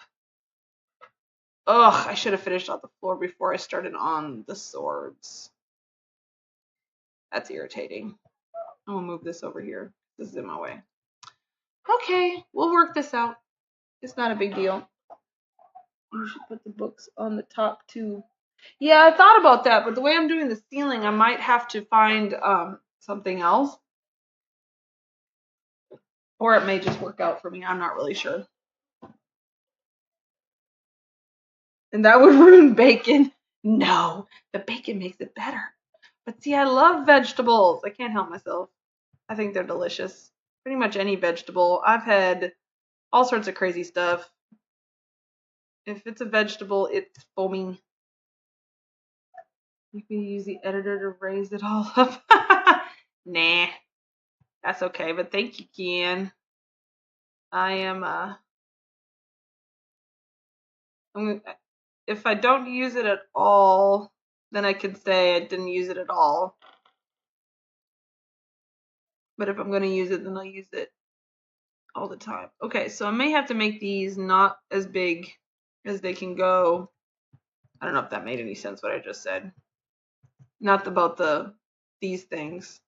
Ugh, I should have finished off the floor before I started on the swords. That's irritating. I'm gonna move this over here. This is in my way. Okay, we'll work this out. It's not a big deal. You should put the books on the top too. Yeah, I thought about that, but the way I'm doing the ceiling, I might have to find something else. Or it may just work out for me. I'm not really sure. And that would ruin bacon. No, the bacon makes it better. But see, I love vegetables. I can't help myself. I think they're delicious. Pretty much any vegetable. I've had all sorts of crazy stuff. If it's a vegetable, it's foaming. You can use the editor to raise it all up. Nah, that's okay. But thank you, Kianne. I am, if I don't use it at all, then I could say I didn't use it at all. But if I'm going to use it, then I'll use it all the time. Okay, so I may have to make these not as big as they can go. I don't know if that made any sense what I just said. Not about these things.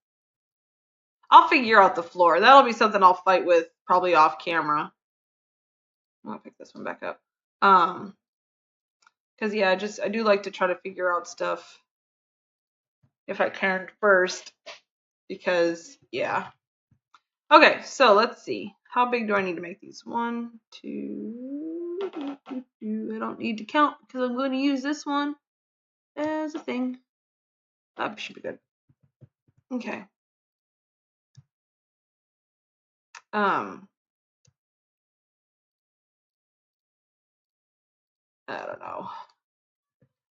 I'll figure out the floor. That'll be something I'll fight with probably off camera. I'll pick this one back up. Because yeah, I do like to try to figure out stuff if I can first. Because yeah. Okay, so let's see. How big do I need to make these? 1, 2, I don't need to count because I'm going to use this one as a thing. That should be good. Okay. I don't know.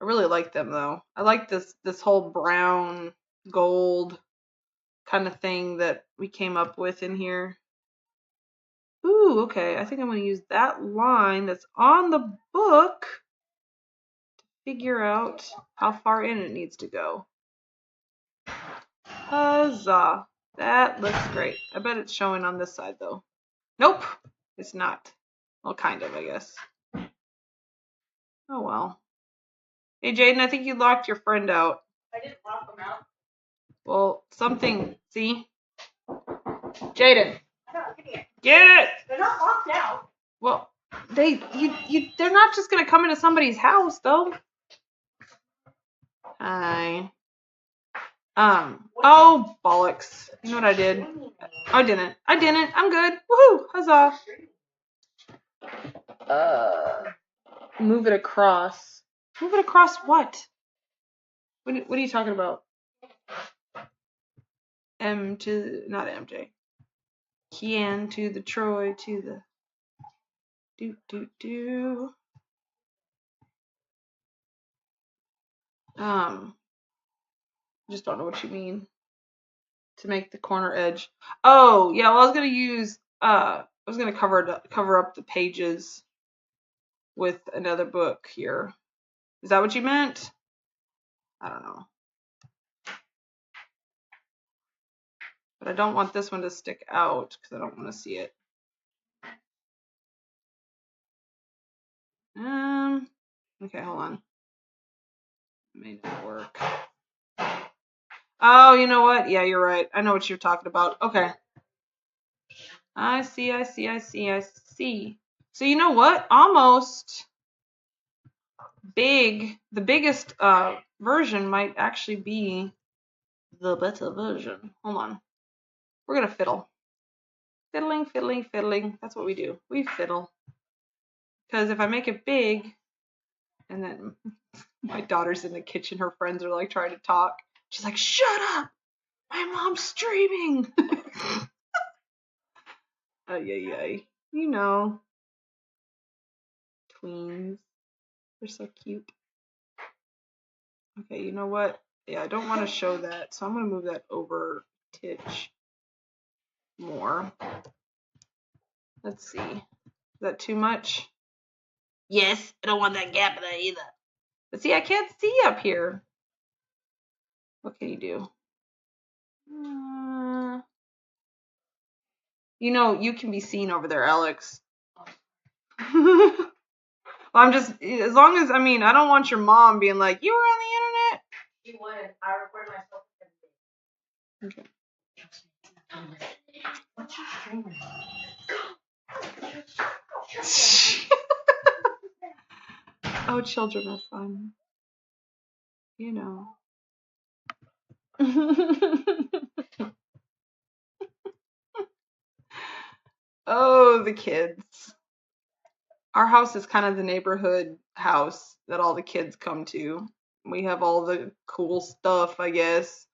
I really like them though. I like this whole brown gold kind of thing that we came up with in here. Ooh, okay. I think I'm going to use that line that's on the book to figure out how far in it needs to go. Huzzah. That looks great. I bet it's showing on this side though. Nope, it's not. Well, kind of, I guess. Oh well. Hey, Jaden, I think you locked your friend out. I didn't lock them out. Well, something. See? Jaden. Get it! They're not locked out. Well, they're not just gonna come into somebody's house though. Hi. Oh bollocks. You know what I did? I didn't. I'm good. Woohoo! Huzzah! Move it across. Move it across what? What are you talking about? M to, not MJ. Kianne to the Troy to the do. Just don't know what you mean. To make the corner edge. Oh, yeah, well I was gonna use I was gonna cover up the pages with another book here. Is that what you meant? I don't know. But I don't want this one to stick out because I don't want to see it. Okay, hold on. It may not work. Oh, you know what? Yeah, you're right. I know what you're talking about. Okay. I see. So you know what? Almost big. The biggest version might actually be the better version. Hold on. We're gonna fiddle. Fiddling. That's what we do. We fiddle. Because if I make it big, and then my daughter's in the kitchen, her friends are like trying to talk. She's like, "Shut up! My mom's streaming." Ay. You know, tweens. They're so cute. Okay, you know what? Yeah, I don't want to show that, so I'm gonna move that over titch more. Let's see. Is that too much? Yes, I don't want that gap in there either. But see, I can't see up here. What can you do? You know, you can be seen over there, Alex. Well, I'm just, as long as, I mean, I don't want your mom being like, you were on the internet. She would. I record myself. Okay. What's your streamer? Oh, children are fun. You know. Oh, the kids. Our house is kind of the neighborhood house that all the kids come to. We have all the cool stuff, I guess.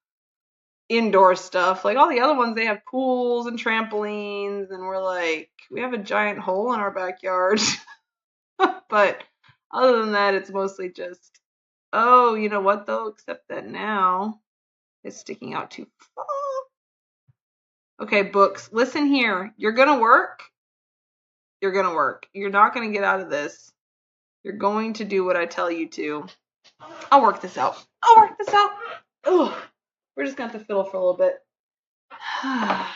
Indoor stuff. Like all the other ones, they have pools and trampolines, and we're like, we have a giant hole in our backyard. But other than that, it's mostly just, oh, you know what though? Except that now it's sticking out too far. Okay, books. Listen here. You're gonna work. You're gonna work. You're not gonna get out of this. You're going to do what I tell you to. I'll work this out. Ugh. We're just gonna have to fiddle for a little bit. I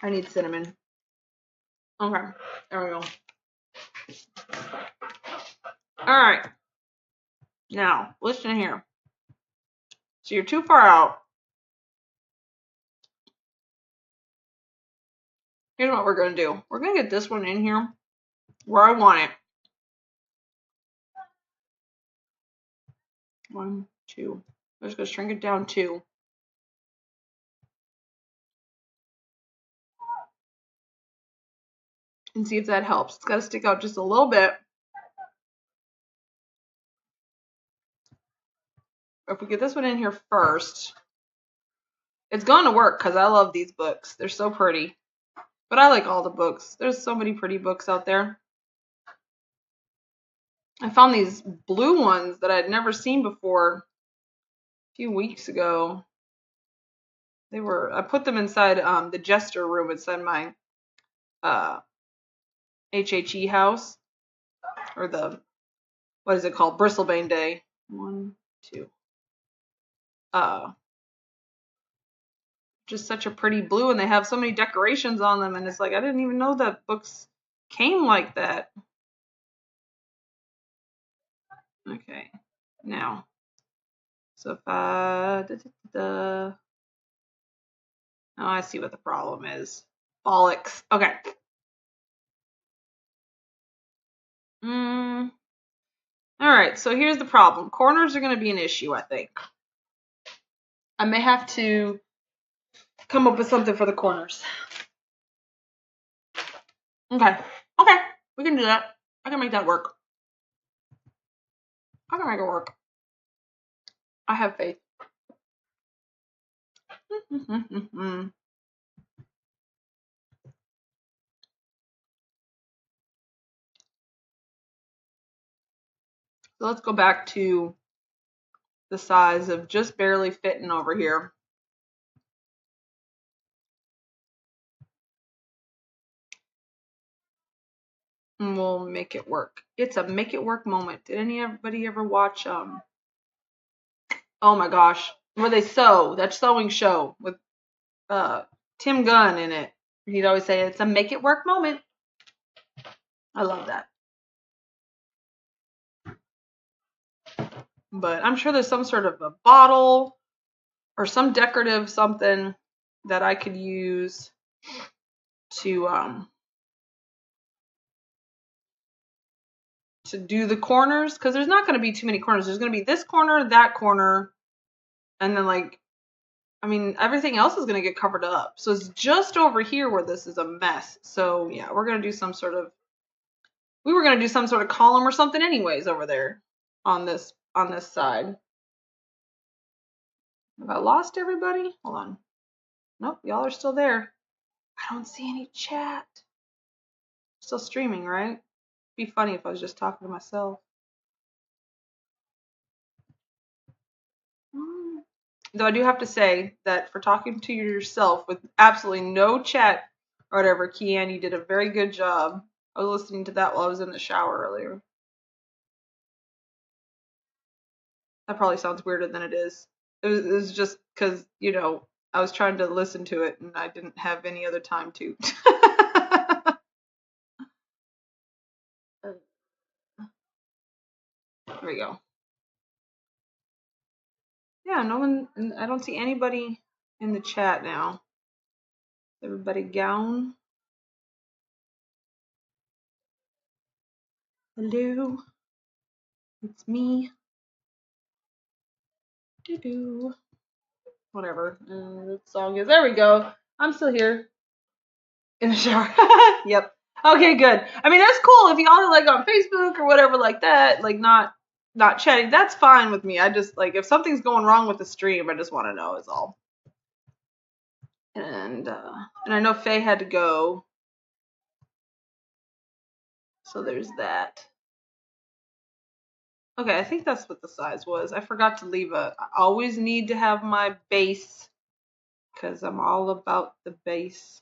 need cinnamon. Okay, there we go. Alright. Now, listen here. So you're too far out. Here's what we're going to do. We're going to get this one in here where I want it. 1, 2. I'm just going to shrink it down 2. And see if that helps. It's got to stick out just a little bit. If we get this one in here first, it's going to work because I love these books. They're so pretty. But I like all the books. There's so many pretty books out there. I found these blue ones that I'd never seen before a few weeks ago. I put them inside the jester room inside my HHE house. Or what is it called? Bristlebane Day. 1, 2. Just such a pretty blue, and they have so many decorations on them, and it's like I didn't even know that books came like that. Okay, now, so if oh, I see what the problem is. Bollocks. Okay. All right, so here's the problem. Corners are going to be an issue, I think. I may have to come up with something for the corners. Okay, we can do that. I can make that work. I can make it work. I have faith. So let's go back to the size of just barely fitting over here. And we'll make it work. It's a make it work moment. Did anybody ever watch oh my gosh, where they sew, that sewing show with Tim Gunn in it? He'd always say it's a make it work moment. I love that. But I'm sure there's some sort of a bottle or some decorative something that I could use to do the corners, because there's not going to be too many corners. There's going to be this corner, that corner, and then like, I mean, everything else is going to get covered up. So it's just over here where this is a mess. So yeah, we're going to do some sort of, we were going to do some sort of column or something anyways over there on this side. Have I lost everybody? Hold on. Nope, y'all are still there. I don't see any chat. Still streaming, right? It'd be funny if I was just talking to myself. Though I do have to say that for talking to yourself with absolutely no chat or whatever, Kianne, you did a very good job. I was listening to that while I was in the shower earlier. That probably sounds weirder than it is. It was just because, you know, I was trying to listen to it and I didn't have any other time to. There we go. Yeah, no one, I don't see anybody in the chat now. Everybody gone? Hello, it's me. Doo-doo. Whatever that song is. There we go. I'm still here in the shower. Yep. Okay, good. I mean, that's cool if y'all are like on Facebook or whatever like that, like not chatting. That's fine with me. I just like if something's going wrong with the stream, I just want to know is all. And I know Faye had to go, so there's that. Okay, I think that's what the size was. I forgot to leave I always need to have my base because I'm all about the base.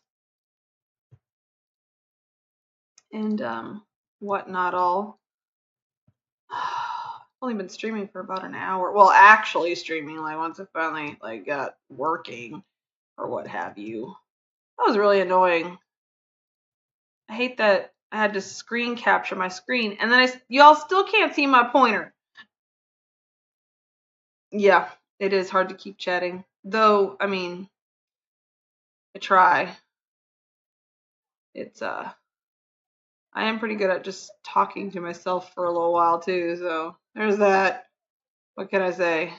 And whatnot all. I've only been streaming for about an hour. Well, actually streaming, like once I finally like got working or what have you. That was really annoying. I hate that I had to screen capture my screen and then y'all still can't see my pointer. Yeah, it is hard to keep chatting. Though, I mean, I try. It's I am pretty good at just talking to myself for a little while too, so there's that. What can I say?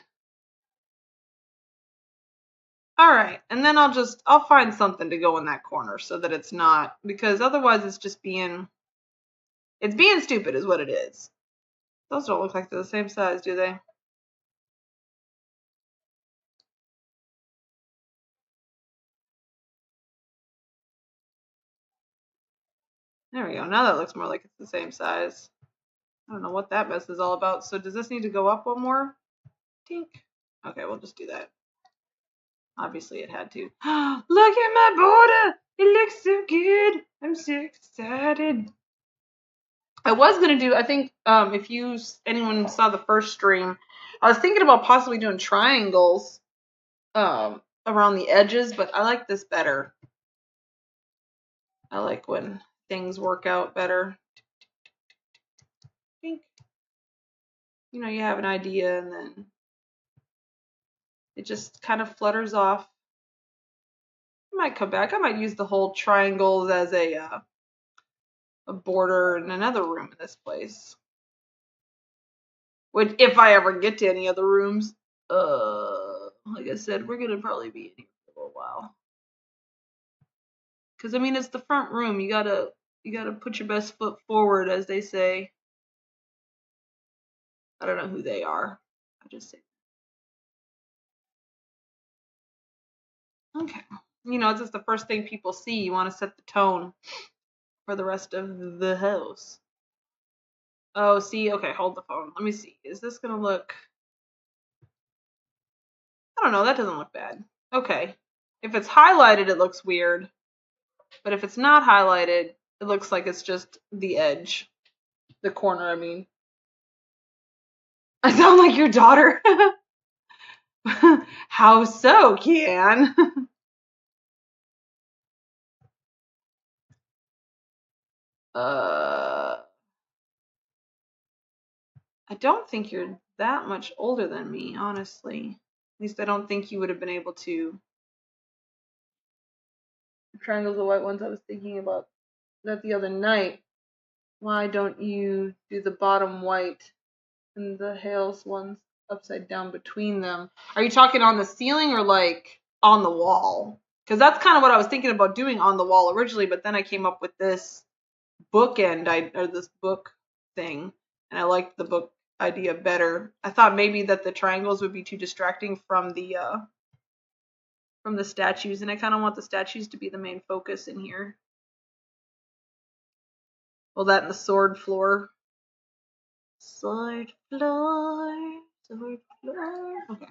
All right, and then I'll find something to go in that corner so that it's not, because otherwise it's just being stupid is what it is. Those don't look like they're the same size, do they? There we go. Now that looks more like it's the same size. I don't know what that mess is all about. So does this need to go up one more? Tink. Okay, we'll just do that. Obviously it had to. Look at my border! It looks so good! I'm so excited. I was gonna do, I think if anyone saw the first stream, I was thinking about possibly doing triangles around the edges, but I like this better. I like when things work out better. I think, you know, you have an idea and then it just kind of flutters off. I might come back. I might use the whole triangles as a border in another room in this place. Which, if I ever get to any other rooms, like I said, we're gonna probably be in here for a little while. Cause I mean, it's the front room. You gotta put your best foot forward, as they say. I don't know who they are. I just say. Okay. You know, it's just the first thing people see. You want to set the tone for the rest of the house. Oh, see, okay, hold the phone. Let me see. Is this gonna look... I don't know, that doesn't look bad. Okay. If it's highlighted, it looks weird. But if it's not highlighted, it looks like it's just the edge. The corner, I mean. I sound like your daughter. How so, Kianne? I don't think you're that much older than me, honestly. At least I don't think you would have been able to. The triangles, the white ones, I was thinking about that the other night. Why don't you do the bottom white and the hilts ones upside down between them? Are you talking on the ceiling or like on the wall? Because that's kind of what I was thinking about doing on the wall originally, but then I came up with this bookend or this book thing, and I liked the book idea better. I thought maybe that the triangles would be too distracting from the statues, and I kind of want the statues to be the main focus in here. Well, that and the sword floor. Sword floor. Sword floor. Okay.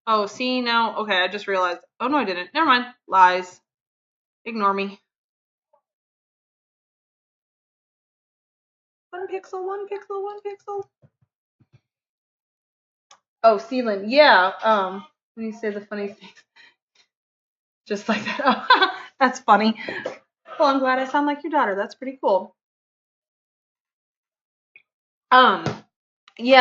Oh, see now. Okay, I just realized. Oh no, I didn't. Never mind. Lies. Ignore me. 1 pixel. 1 pixel. 1 pixel. Oh, ceiling. Yeah. When you say the funny things, just like that. Oh, that's funny. Well, I'm glad I sound like your daughter. That's pretty cool. Yeah,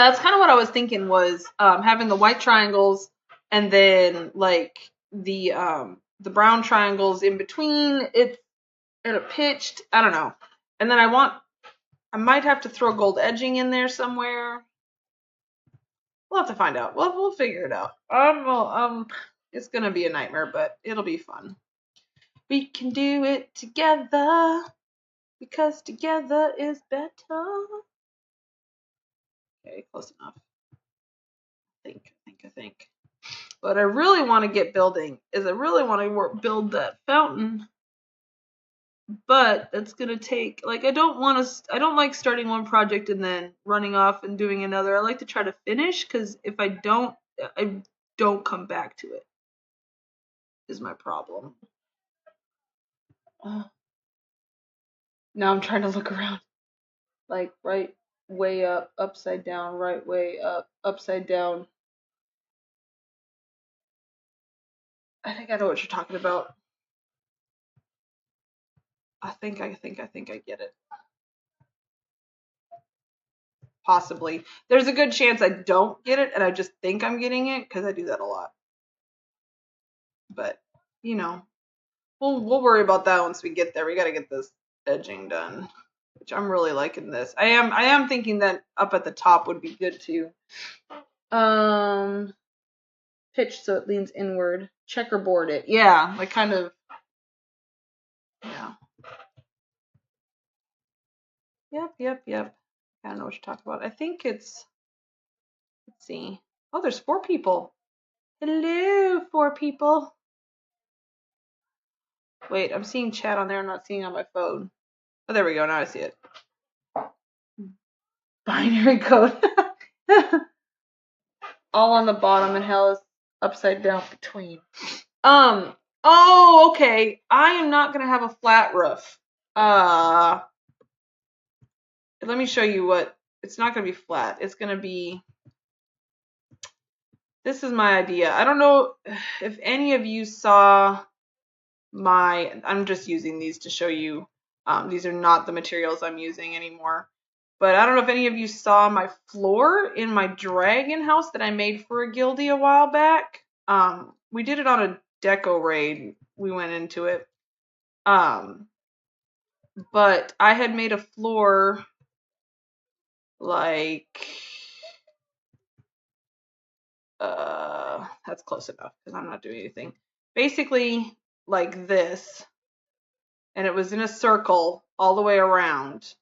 that's kind of what I was thinking was having the white triangles and then like the brown triangles in between. It's at a pitched. I don't know. And then I might have to throw gold edging in there somewhere. We'll have to find out. We'll figure it out. It's gonna be a nightmare, but it'll be fun. We can do it together because together is better. Okay, close enough. I think. What I really want to get building is I really want to build that fountain. But that's gonna take, like, I don't like starting one project and then running off and doing another. I like to try to finish, because if I don't come back to it, is my problem. Now I'm trying to look around. Like, right way up, upside down, right way up, upside down. I think I know what you're talking about. I think I get it. Possibly. There's a good chance I don't get it and I just think I'm getting it, because I do that a lot. But, you know, we'll worry about that once we get there. We got to get this edging done, which I'm really liking this. I am thinking that up at the top would be good too. Pitch so it leans inward. Checkerboard it. Yeah, like kind of. Yeah. Yep. I don't know what you're talking about. I think it's. Let's see. Oh, there's 4 people. Hello, 4 people. Wait, I'm seeing chat on there. I'm not seeing it on my phone. Oh, there we go. Now I see it. Binary code. All on the bottom and hell is upside down between. Oh, okay. I am not gonna have a flat roof. Let me show you what. It's not gonna be flat. It's gonna be. This is my idea. I don't know if any of you saw my. I'm just using these to show you. These are not the materials I'm using anymore. But I don't know if any of you saw my floor in my dragon house that I made for a guildie a while back. We did it on a deco raid. We went into it. But I had made a floor like that's close enough because I'm not doing anything. Basically like this, and it was in a circle all the way around.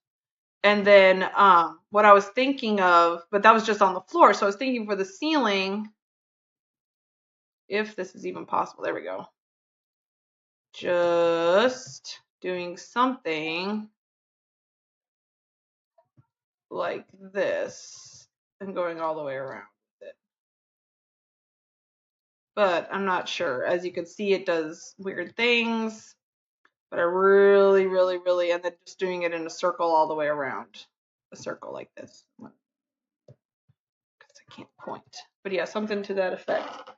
And then what I was thinking of, but that was just on the floor. So I was thinking for the ceiling, if this is even possible. There we go. Just doing something like this and going all the way around with it. But I'm not sure. As you can see, it does weird things. But I really, and then just doing it in a circle all the way around. A circle like this. Because I can't point. But yeah, something to that effect.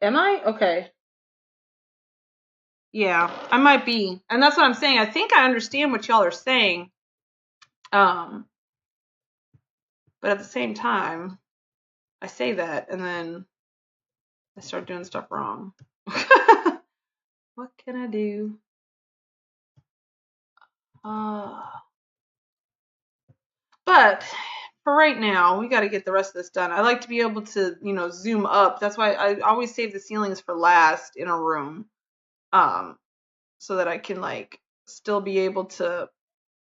Am I? Okay. Yeah, I might be. And that's what I'm saying. I think I understand what y'all are saying. But at the same time, I say that and then I start doing stuff wrong. What can I do? But for right now, we got to get the rest of this done. I like to be able to, you know, zoom up. That's why I always save the ceilings for last in a room, so that I can like still be able to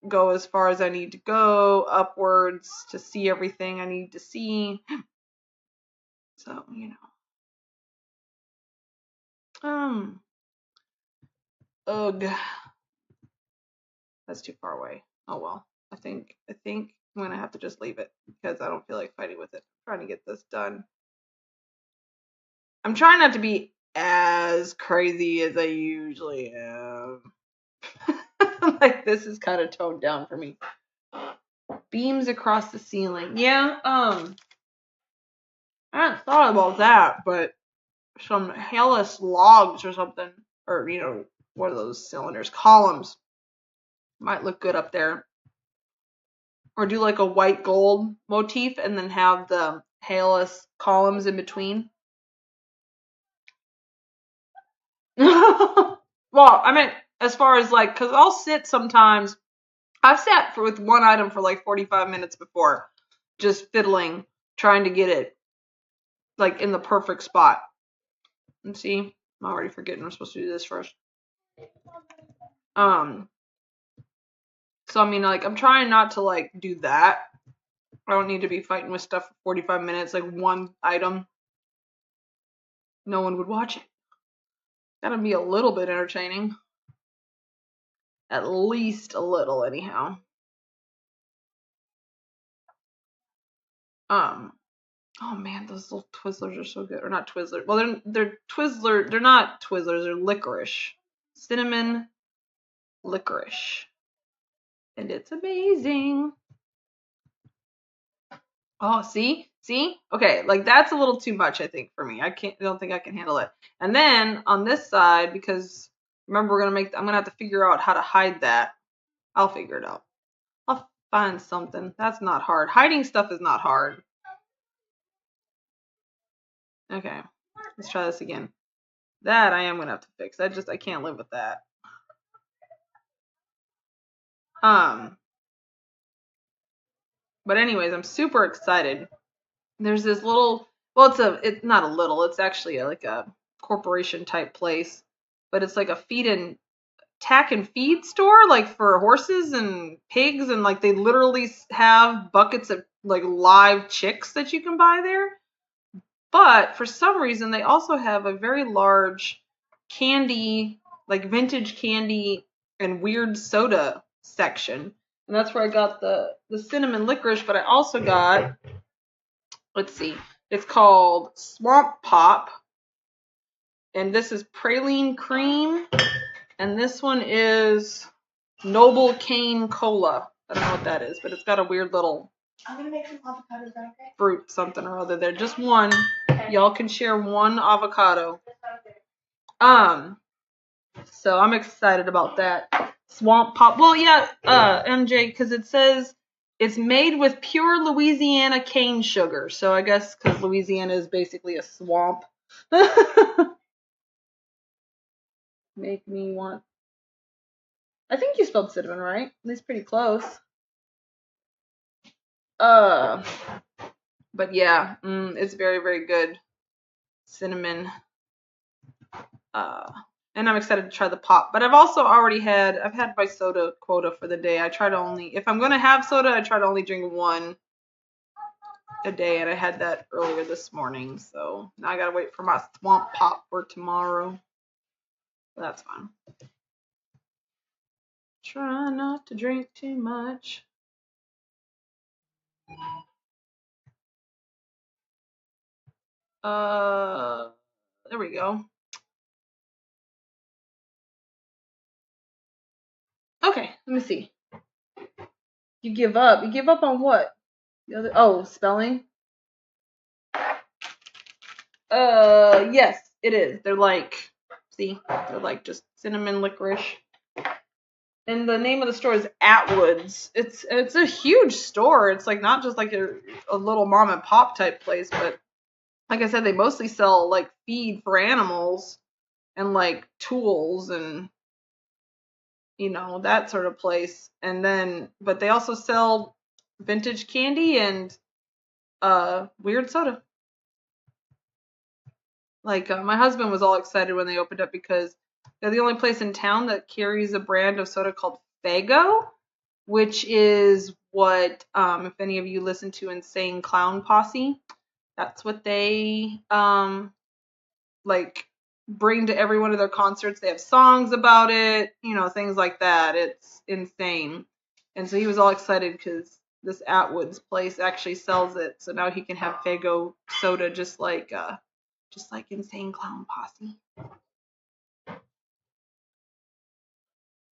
go as far as I need to go upwards to see everything I need to see. So, you know, ugh, that's too far away. Oh well. I think I'm gonna have to just leave it because I don't feel like fighting with it. I'm trying to get this done. I'm trying not to be as crazy as I usually am. Like this is kind of toned down for me. Beams across the ceiling. Yeah, I hadn't thought about that, but some hellish logs or something, or you know, what are those cylinders? Columns might look good up there. Or do like a white gold motif and then have the hailless columns in between. Well, I mean, as far as like, because I'll sit sometimes. I've sat with one item for like 45 minutes before, just fiddling, trying to get it like in the perfect spot. And see, I'm already forgetting I'm supposed to do this first. So I mean, like, I'm trying not to like do that. I don't need to be fighting with stuff for 45 minutes, like one item. No one would watch it. Gotta be a little bit entertaining. At least a little, anyhow. Oh man, those little Twizzlers are so good. Or not Twizzlers. Well, they're Twizzler. They're not Twizzlers. They're licorice, cinnamon licorice, and it's amazing. Oh, see. Okay, like that's a little too much, I think, for me. I don't think I can handle it. And then on this side, because remember I'm gonna have to figure out how to hide that. I'll figure it out. I'll find something. That's not hard. Hiding stuff is not hard. Okay, let's try this again. That I am gonna have to fix. I can't live with that. But anyways, I'm super excited. There's this little, well, it's not a little, it's actually like a corporation type place, but it's like a tack and feed store, like for horses and pigs, and like they literally have buckets of like live chicks that you can buy there. But for some reason, they also have a very large candy, like vintage candy and weird soda section. And that's where I got the cinnamon licorice, but I also got, let's see, it's called Swamp Pop. And this is praline cream. And this one is Noble Cane Cola. I don't know what that is, but it's got a weird little I'm gonna make some avocados, is that okay? fruit something or other there. Just one. Okay. Y'all can share one avocado. So I'm excited about that. Swamp Pop. Well, yeah, MJ, because it says it's made with pure Louisiana cane sugar. So I guess because Louisiana is basically a swamp. Make me want. I think you spelled cinnamon right. At least pretty close. But yeah, it's very, very good. Cinnamon. And I'm excited to try the pop. But I've had my soda quota for the day. I try to only, if I'm going to have soda, I try to only drink one. a day, and I had that earlier this morning, so now I gotta wait for my swamp pop for tomorrow. That's fine. Try not to drink too much. There we go. Okay, let me see. You give up. You give up on what? The other, oh, spelling? Yes, it is. They're like, see, they're like just cinnamon licorice. And the name of the store is Atwood's. It's a huge store. It's like not just like a little mom and pop type place, but like I said, they mostly sell like feed for animals and like tools and that sort of place. And then, but they also sell vintage candy and weird soda. Like my husband was all excited when they opened up because they're the only place in town that carries a brand of soda called Faygo, which is what if any of you listen to Insane Clown Posse, that's what they like bring to every one of their concerts. They have songs about it, things like that. It's insane. And so he was all excited because this Atwood's place actually sells it, so now he can have Faygo soda just like Insane Clown Posse.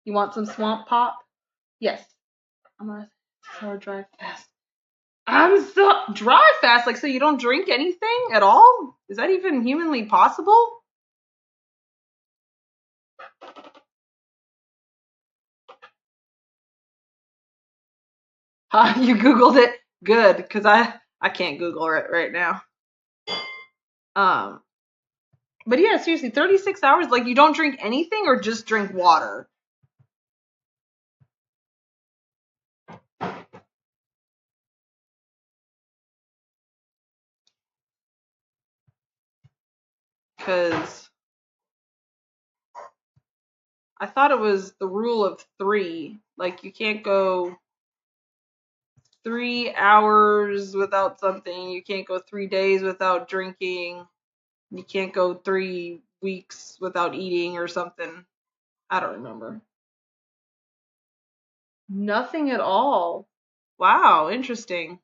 You want some swamp pop? Yes. I'm gonna sour dry fast. I'm so dry fast, like so you don't drink anything at all? Is that even humanly possible? You Googled it? Good, because I can't Google it right now. But yeah, seriously, 36 hours, like you don't drink anything or just drink water? Because I thought it was the rule of 3. Like you can't go 3 hours without something. You can't go 3 days without drinking. You can't go 3 weeks without eating or something. I don't remember. Nothing at all. Wow, interesting.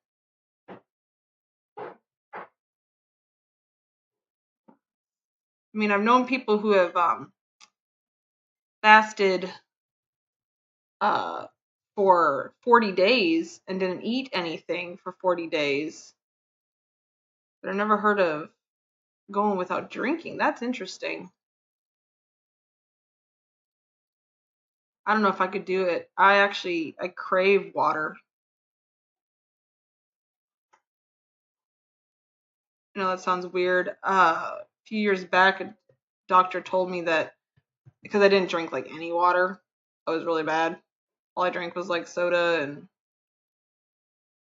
I mean, I've known people who have fasted for 40 days and didn't eat anything for 40 days. But I've never heard of going without drinking. That's interesting. I don't know if I could do it. I crave water. That sounds weird. A few years back, a doctor told me that because I didn't drink like any water, I was really bad. All I drank was like soda and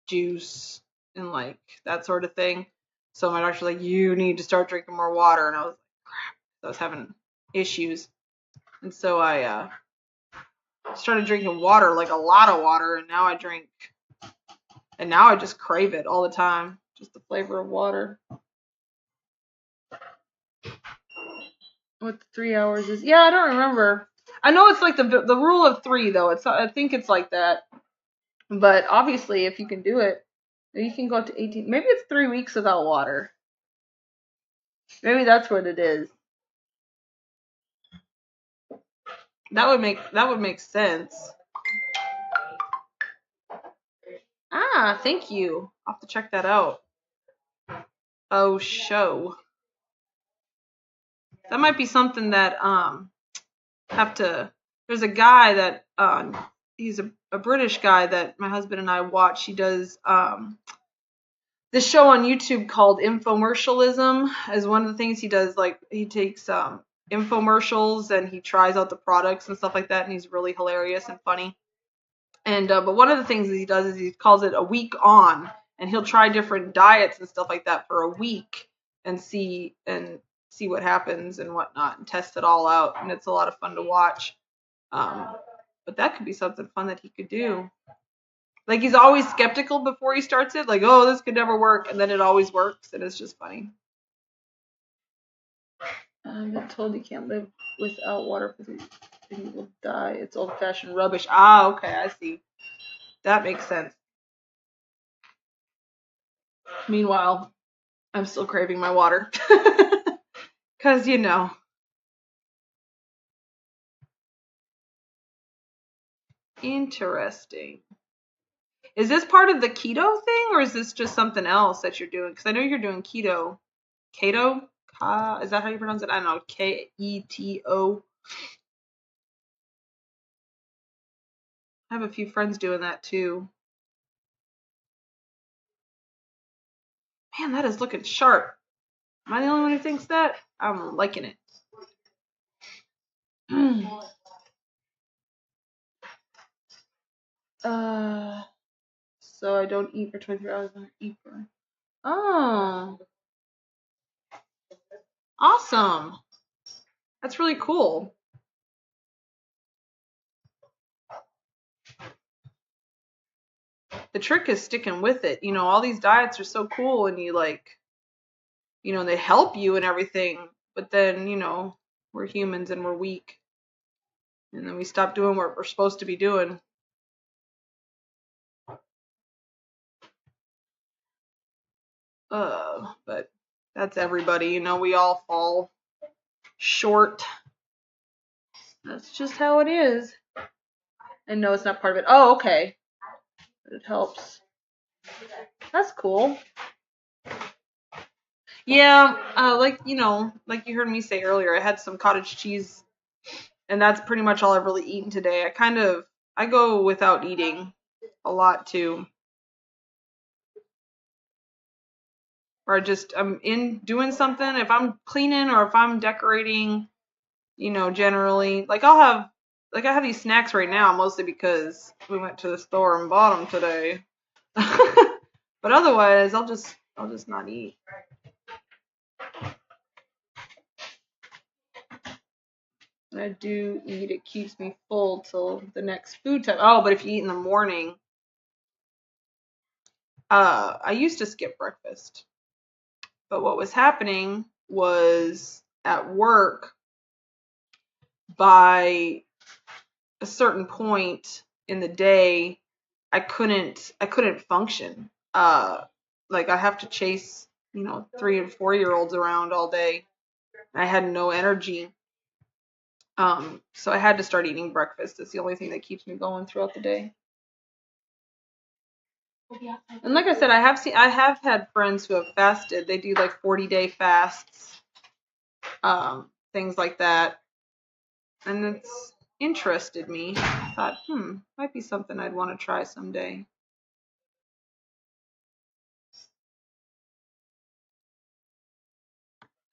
juice and like that sort of thing. So my doctor's like, you need to start drinking more water. And I was like, crap. I was having issues. And so I started drinking water, like a lot of water. And now I just crave it all the time. Just the flavor of water. What the 3 hours is? Yeah, I don't remember. I know it's like the rule of 3 though. I think it's like that. But obviously, if you can do it, you can go up to 18. Maybe it's 3 weeks without water. Maybe that's what it is. That would make sense. Ah, thank you. I'll have to check that out. Oh, show. That might be something that there's a guy that he's a British guy that my husband and I watch. He does this show on YouTube called Infomercialism is one of the things he does. Like he takes infomercials and he tries out the products and stuff like that, and he's really hilarious and funny. And but one of the things that he does is he calls it a week on, and he'll try different diets and stuff like that for a week and see what happens and whatnot and test it all out, and it's a lot of fun to watch. But that could be something fun that he could do. Like he's always skeptical before he starts it, like, oh, this could never work, and then it always works, and it's just funny. I've been told you can't live without water for 3 days, you will die. It's old-fashioned rubbish. Ah, okay, I see. That makes sense. Meanwhile, I'm still craving my water. Because, you know. Interesting. Is this part of the keto thing, or is this just something else that you're doing? Because I know you're doing keto. Keto? Is that how you pronounce it? I don't know. Keto. I have a few friends doing that too. Man, that is looking sharp. Am I the only one who thinks that? I'm liking it. So I don't eat for 23 hours. I eat for. Oh, awesome. That's really cool. The trick is sticking with it. You know, all these diets are so cool, and you like, you know, they help you and everything, but then, you know, we're humans and we're weak. And then we stop doing what we're supposed to be doing. But that's everybody, you know, we all fall short. That's just how it is. And no, it's not part of it. Oh, okay. But it helps. That's cool. Yeah, like, you know, like you heard me say earlier, I had some cottage cheese, and that's pretty much all I've really eaten today. I go without eating a lot too. Or I'm in doing something, if I'm cleaning or if I'm decorating, you know, generally, like I have these snacks right now mostly because we went to the store and bought them today. But otherwise, I'll just not eat. When I do eat, it keeps me full till the next food time. Oh, but if you eat in the morning, I used to skip breakfast. But what was happening was at work, by a certain point in the day, I couldn't function. Like I have to chase, you know, 3 and 4-year-olds around all day. I had no energy. So I had to start eating breakfast. It's the only thing that keeps me going throughout the day. And like I said, I have had friends who have fasted. They do like 40-day fasts, things like that. And it's interested me. I thought, might be something I'd want to try someday.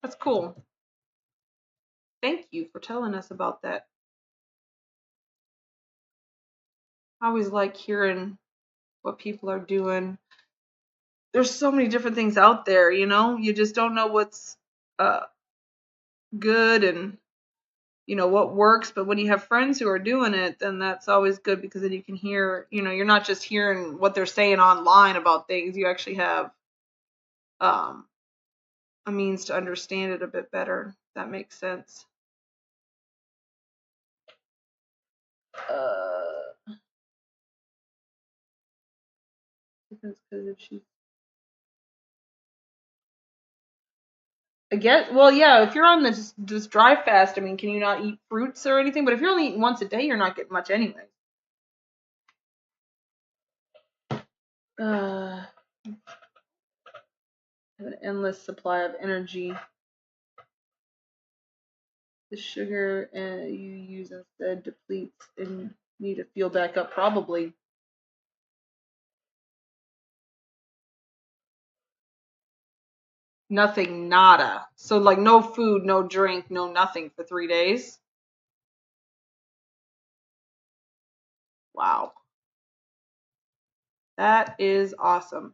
That's cool. Thank you for telling us about that. I always like hearing what people are doing. There's so many different things out there, you know? You just don't know what's good and, you know, what works. But when you have friends who are doing it, then that's always good, because then you can hear, you know, you're not just hearing what they're saying online about things. You actually have a means to understand it a bit better. That makes sense. Because if she's well, yeah, if you're on this dry fast, I mean, can you not eat fruits or anything? But if you're only eating once a day, you're not getting much anyway. Have an endless supply of energy. The sugar you use instead depletes and need to fuel back up, probably. Nothing, nada. So like no food, no drink, no nothing for 3 days. Wow. That is awesome.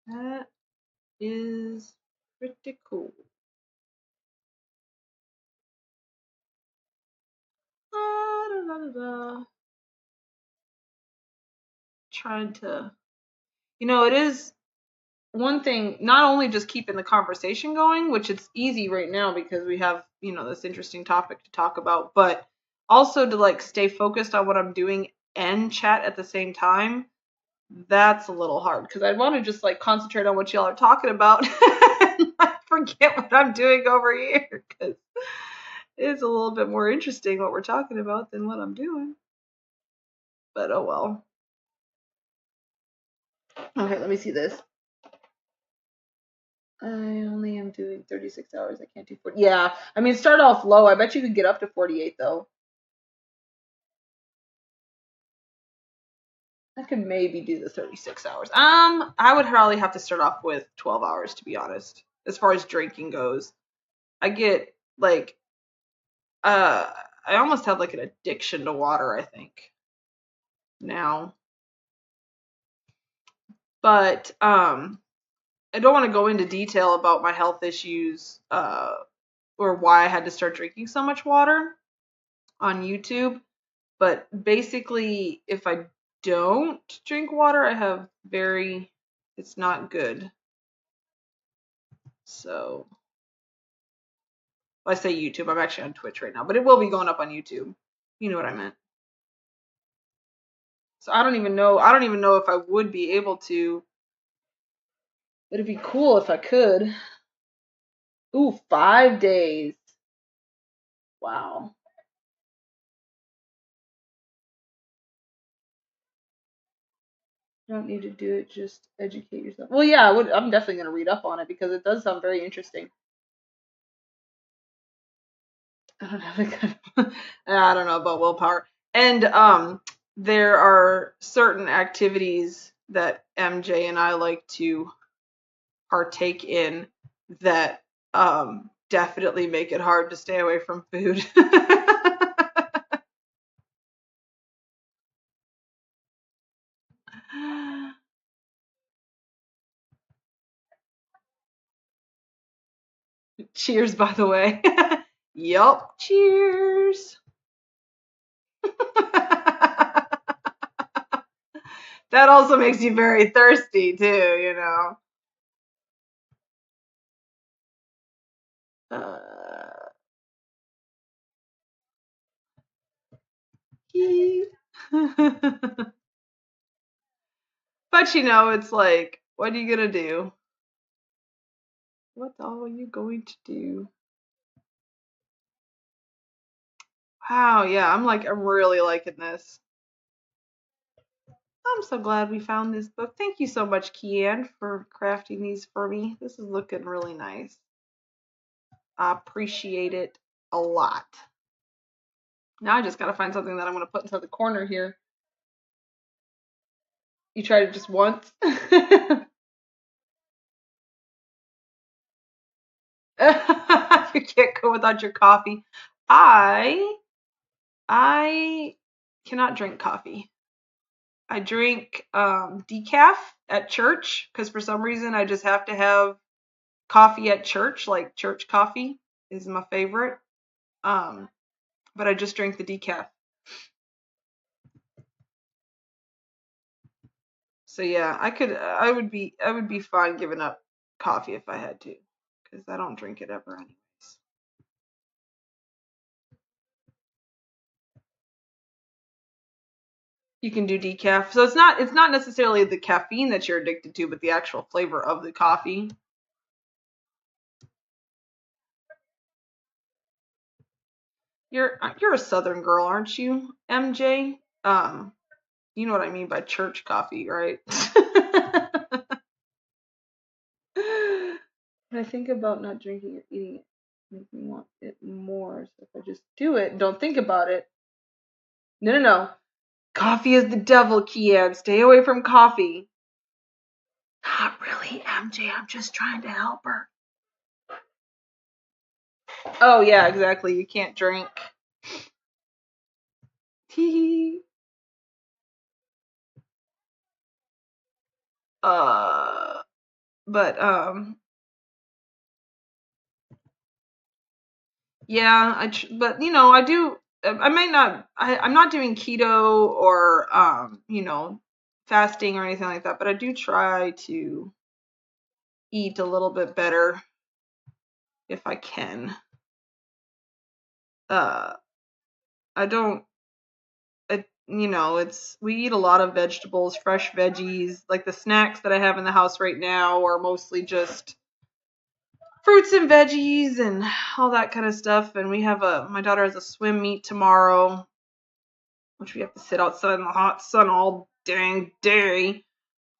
That is pretty cool. Trying to, it is one thing, not only just keeping the conversation going, which it's easy right now because we have, this interesting topic to talk about, but also to like stay focused on what I'm doing and chat at the same time. That's a little hard because I'd want to just like concentrate on what y'all are talking about and not forget what I'm doing over here because it's a little bit more interesting what we're talking about than what I'm doing. But oh well. Okay, let me see this. I only am doing 36 hours. I can't do 40. Yeah, I mean, start off low. I bet you could get up to 48 though. I could maybe do the 36 hours. I would probably have to start off with 12 hours to be honest. As far as drinking goes, I get like, I almost have like an addiction to water, I think now. But I don't want to go into detail about my health issues, or why I had to start drinking so much water on YouTube. But basically, if I don't drink water, it's not good. So, I say YouTube, I'm actually on Twitch right now, but it will be going up on YouTube. You know what I meant. So I don't even know if I would be able to. It'd be cool if I could. Ooh, 5 days. Wow. You don't need to do it, just educate yourself. Well, yeah, I'm definitely going to read up on it because it does sound very interesting. I don't have I don't know about willpower. And there are certain activities that MJ and I like to partake in that definitely make it hard to stay away from food. Cheers, by the way. Yup, cheers. That also makes you very thirsty too, But it's like, what are you gonna do? What are you going to do? Wow, yeah, I'm really liking this. I'm so glad we found this book. Thank you so much, Kianne, for crafting these for me. This is looking really nice. I appreciate it a lot. Now I just gotta find something that I'm gonna put inside the corner here. You tried it just once? You can't go without your coffee. I cannot drink coffee. I drink decaf at church because for some reason I just have to have coffee at church. Like church coffee is my favorite. But I just drink the decaf. So yeah, I would be fine giving up coffee if I had to, because I don't drink it ever anyways. You can do decaf. So it's not necessarily the caffeine that you're addicted to, but the actual flavor of the coffee. You're a Southern girl, aren't you, MJ? You know what I mean by church coffee, right? When I think about not drinking or eating it, makes me want it more. So if I just do it, don't think about it. No. Coffee is the devil, Kianne. Stay away from coffee. Not really, MJ. I'm just trying to help her. Oh, yeah, exactly. You can't drink. Hee. But yeah, but I do I might not, I'm not doing keto or, you know, fasting or anything like that, but I do try to eat a little bit better if I can. I don't, you know, we eat a lot of vegetables, fresh veggies. Like the snacks that I have in the house right now are mostly just fruits and veggies and all that kind of stuff. And my daughter has a swim meet tomorrow, which we have to sit outside in the hot sun all dang day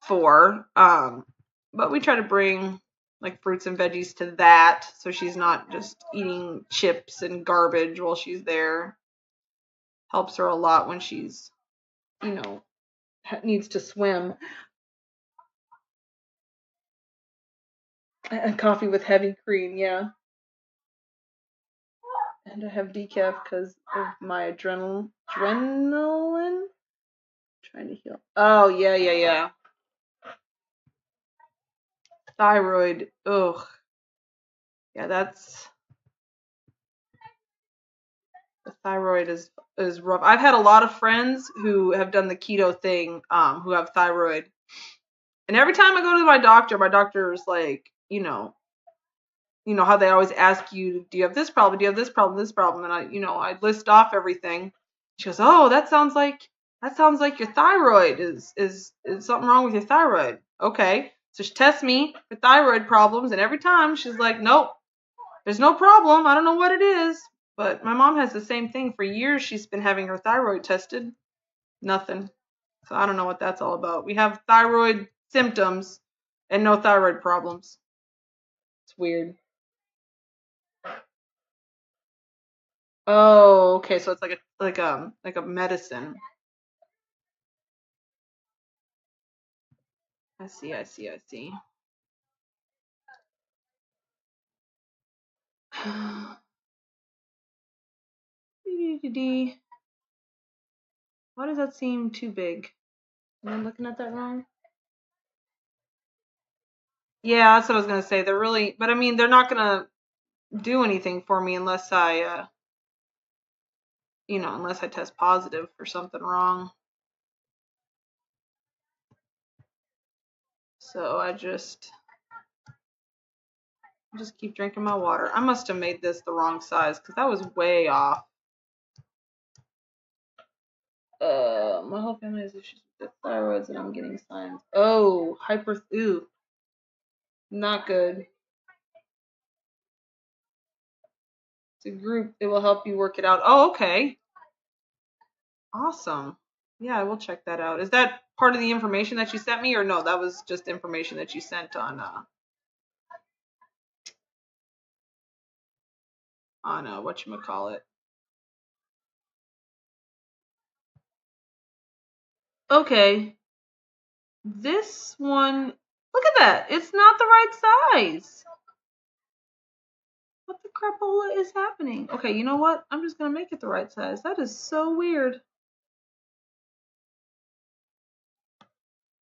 for. But we try to bring like fruits and veggies to that, so she's not just eating chips and garbage while she's there. Helps her a lot when she's, you know, needs to swim. And coffee with heavy cream, yeah. And I have decaf because of my adrenaline. Trying to heal. Oh, yeah. Thyroid. Ugh. Yeah, the thyroid is rough. I've had a lot of friends who have done the keto thing, who have thyroid. And every time I go to my doctor's like, you know how they always ask you, do you have this problem? Do you have this problem? This problem? And I list off everything. She goes, oh, that sounds like your thyroid is something wrong with your thyroid. Okay. So she tests me for thyroid problems, and every time she's like, nope, there's no problem. I don't know what it is. But my mom has the same thing. For years she's been having her thyroid tested. Nothing. So I don't know what that's all about. We have thyroid symptoms and no thyroid problems. It's weird. Oh, okay. So it's like a medicine. I see. Why does that seem too big? Am I looking at that wrong? Yeah, that's what I was gonna say. But I mean, they're not gonna do anything for me unless unless I test positive for something wrong. So I just keep drinking my water. I must have made this the wrong size because that was way off. My whole family has issues with the thyroids and I'm getting signs. Oh, ooh, not good. It's a group. It will help you work it out. Oh, okay. Awesome. Yeah, I will check that out. Is that part of the information that you sent me, or no? That was just information that you sent on whatchamacallit. Okay. This one, look at that. It's not the right size. What the crapola is happening? Okay, you know what? I'm just gonna make it the right size. That is so weird.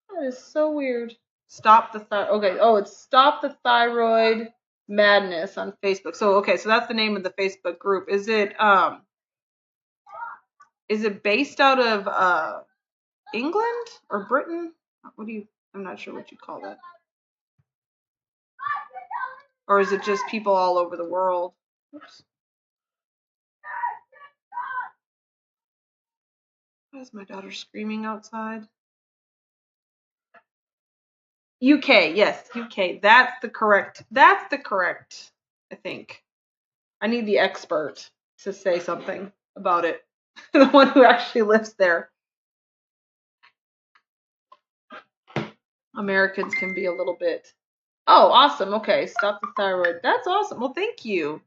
That is so weird. Stop the thyroid. Okay. Oh, it's Stop the Thyroid Madness on Facebook. So okay, so that's the name of the Facebook group. Is it based out of England or Britain? I'm not sure what you call that. Or is it just people all over the world? Oops. Why is my daughter screaming outside? UK, yes, UK. That's the correct, I think. I need the expert to say something about it. The one who actually lives there. Americans can be a little bit. Oh, awesome. Okay, Stop the Thyroid. That's awesome. Well, thank you.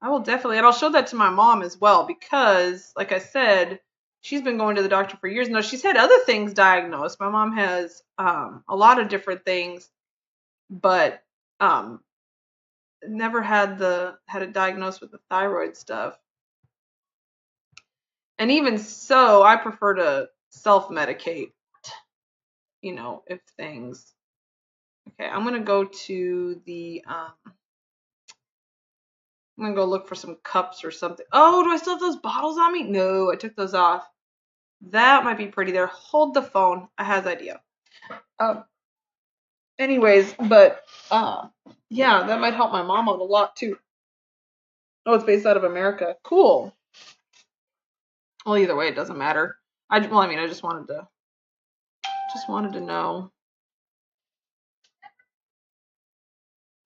I will definitely, and I'll show that to my mom as well because, like I said, she's been going to the doctor for years. No, she's had other things diagnosed. My mom has a lot of different things, but never had it diagnosed with the thyroid stuff. And even so, I prefer to self-medicate, if things. Okay, I'm gonna go to the I'm gonna go look for some cups or something. Oh, do I still have those bottles on me? No, I took those off. That might be pretty there. Hold the phone. I has idea. Anyways, but yeah, that might help my mom out a lot too. Oh, it's based out of America. Cool. Well, either way, it doesn't matter. I just wanted to know.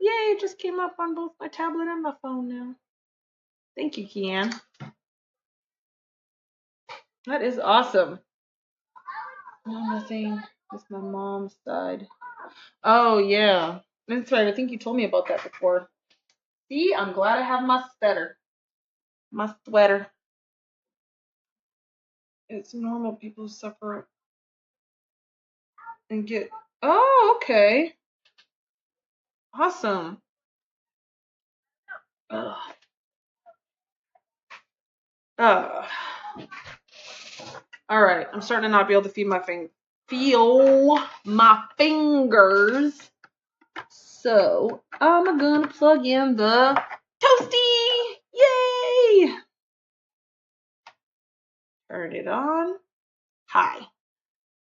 Yay, it just came up on both my tablet and my phone now. Thank you, Kianne. That is awesome. Oh, nothing. It's my mom's side. Oh, yeah. That's right. I think you told me about that before. See, I'm glad I have my sweater. My sweater. It's normal people suffer and get. Oh, okay. Awesome. Ugh. Ugh. All right. I'm starting to not be able to feel my fingers. So I'm gonna plug in the toasty. Yay! Turn it on. Hi.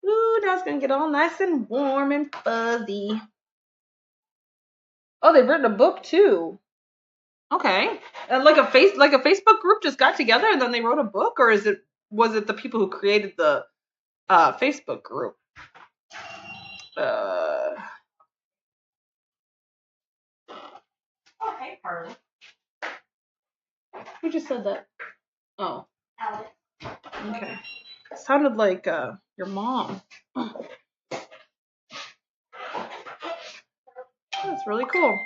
Ooh, now it's gonna get all nice and warm and fuzzy. Oh, they've written a book too. Okay, like a Facebook group just got together and then they wrote a book, or was it the people who created the Facebook group? Oh, hey, Carly. Who just said that? Oh, Alex. okay. It sounded like your mom. That's really cool.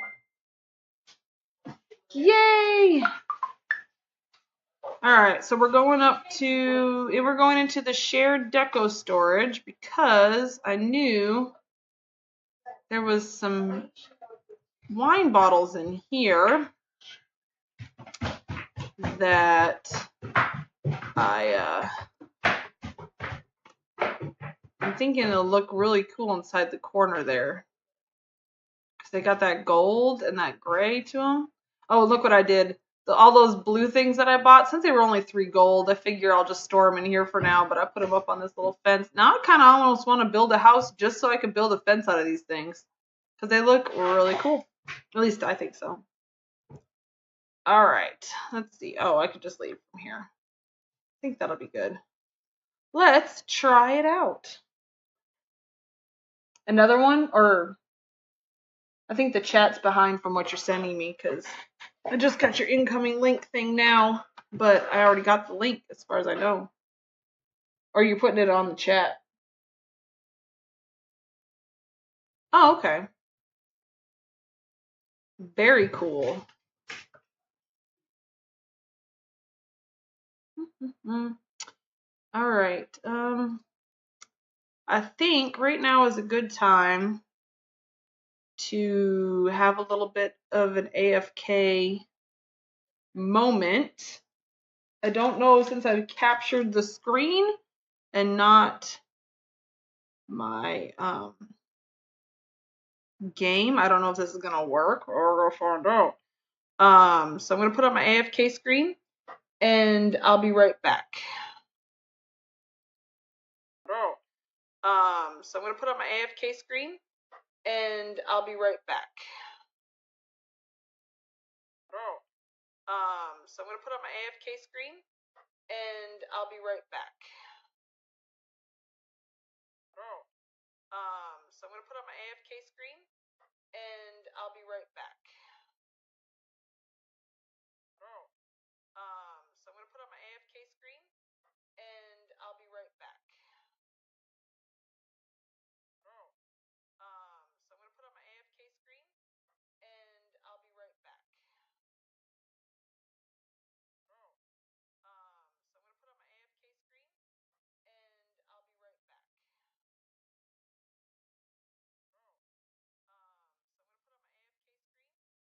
Yay! All right, so we're going into the shared deco storage because I knew there was some wine bottles in here that I'm thinking it'll look really cool inside the corner there. Because they got that gold and that gray to them. Oh, look what I did. All those blue things that I bought, since they were only 3 gold, I figure I'll just store them in here for now, but I put them up on this little fence. Now I kind of almost want to build a house just so I can build a fence out of these things. Because they look really cool. At least I think so. All right, let's see. Oh, I could just leave from here. I think that'll be good. Let's try it out. Another one, or I think the chat's behind from what you're sending me because I just got your incoming link thing now, but I already got the link as far as I know. Or you're putting it on the chat. Oh, okay. Very cool. All right. I think right now is a good time to have a little bit of an AFK moment. I don't know, since I've captured the screen and not my game, I don't know if this is gonna work, or we'll find out. So I'm gonna put up my AFK screen and I'll be right back. So I'm gonna put up my AFK screen and I'll be right back. So I'm gonna put up my AFK screen and I'll be right back. So I'm gonna put up my AFK screen and I'll be right back. So I'm gonna put up my AFK screen and I'll be right back. So I'm gonna put up my AFK screen and I'll be right back. So I'm gonna put up my AFK screen and I'll be right back. So I'm gonna put up my AFK screen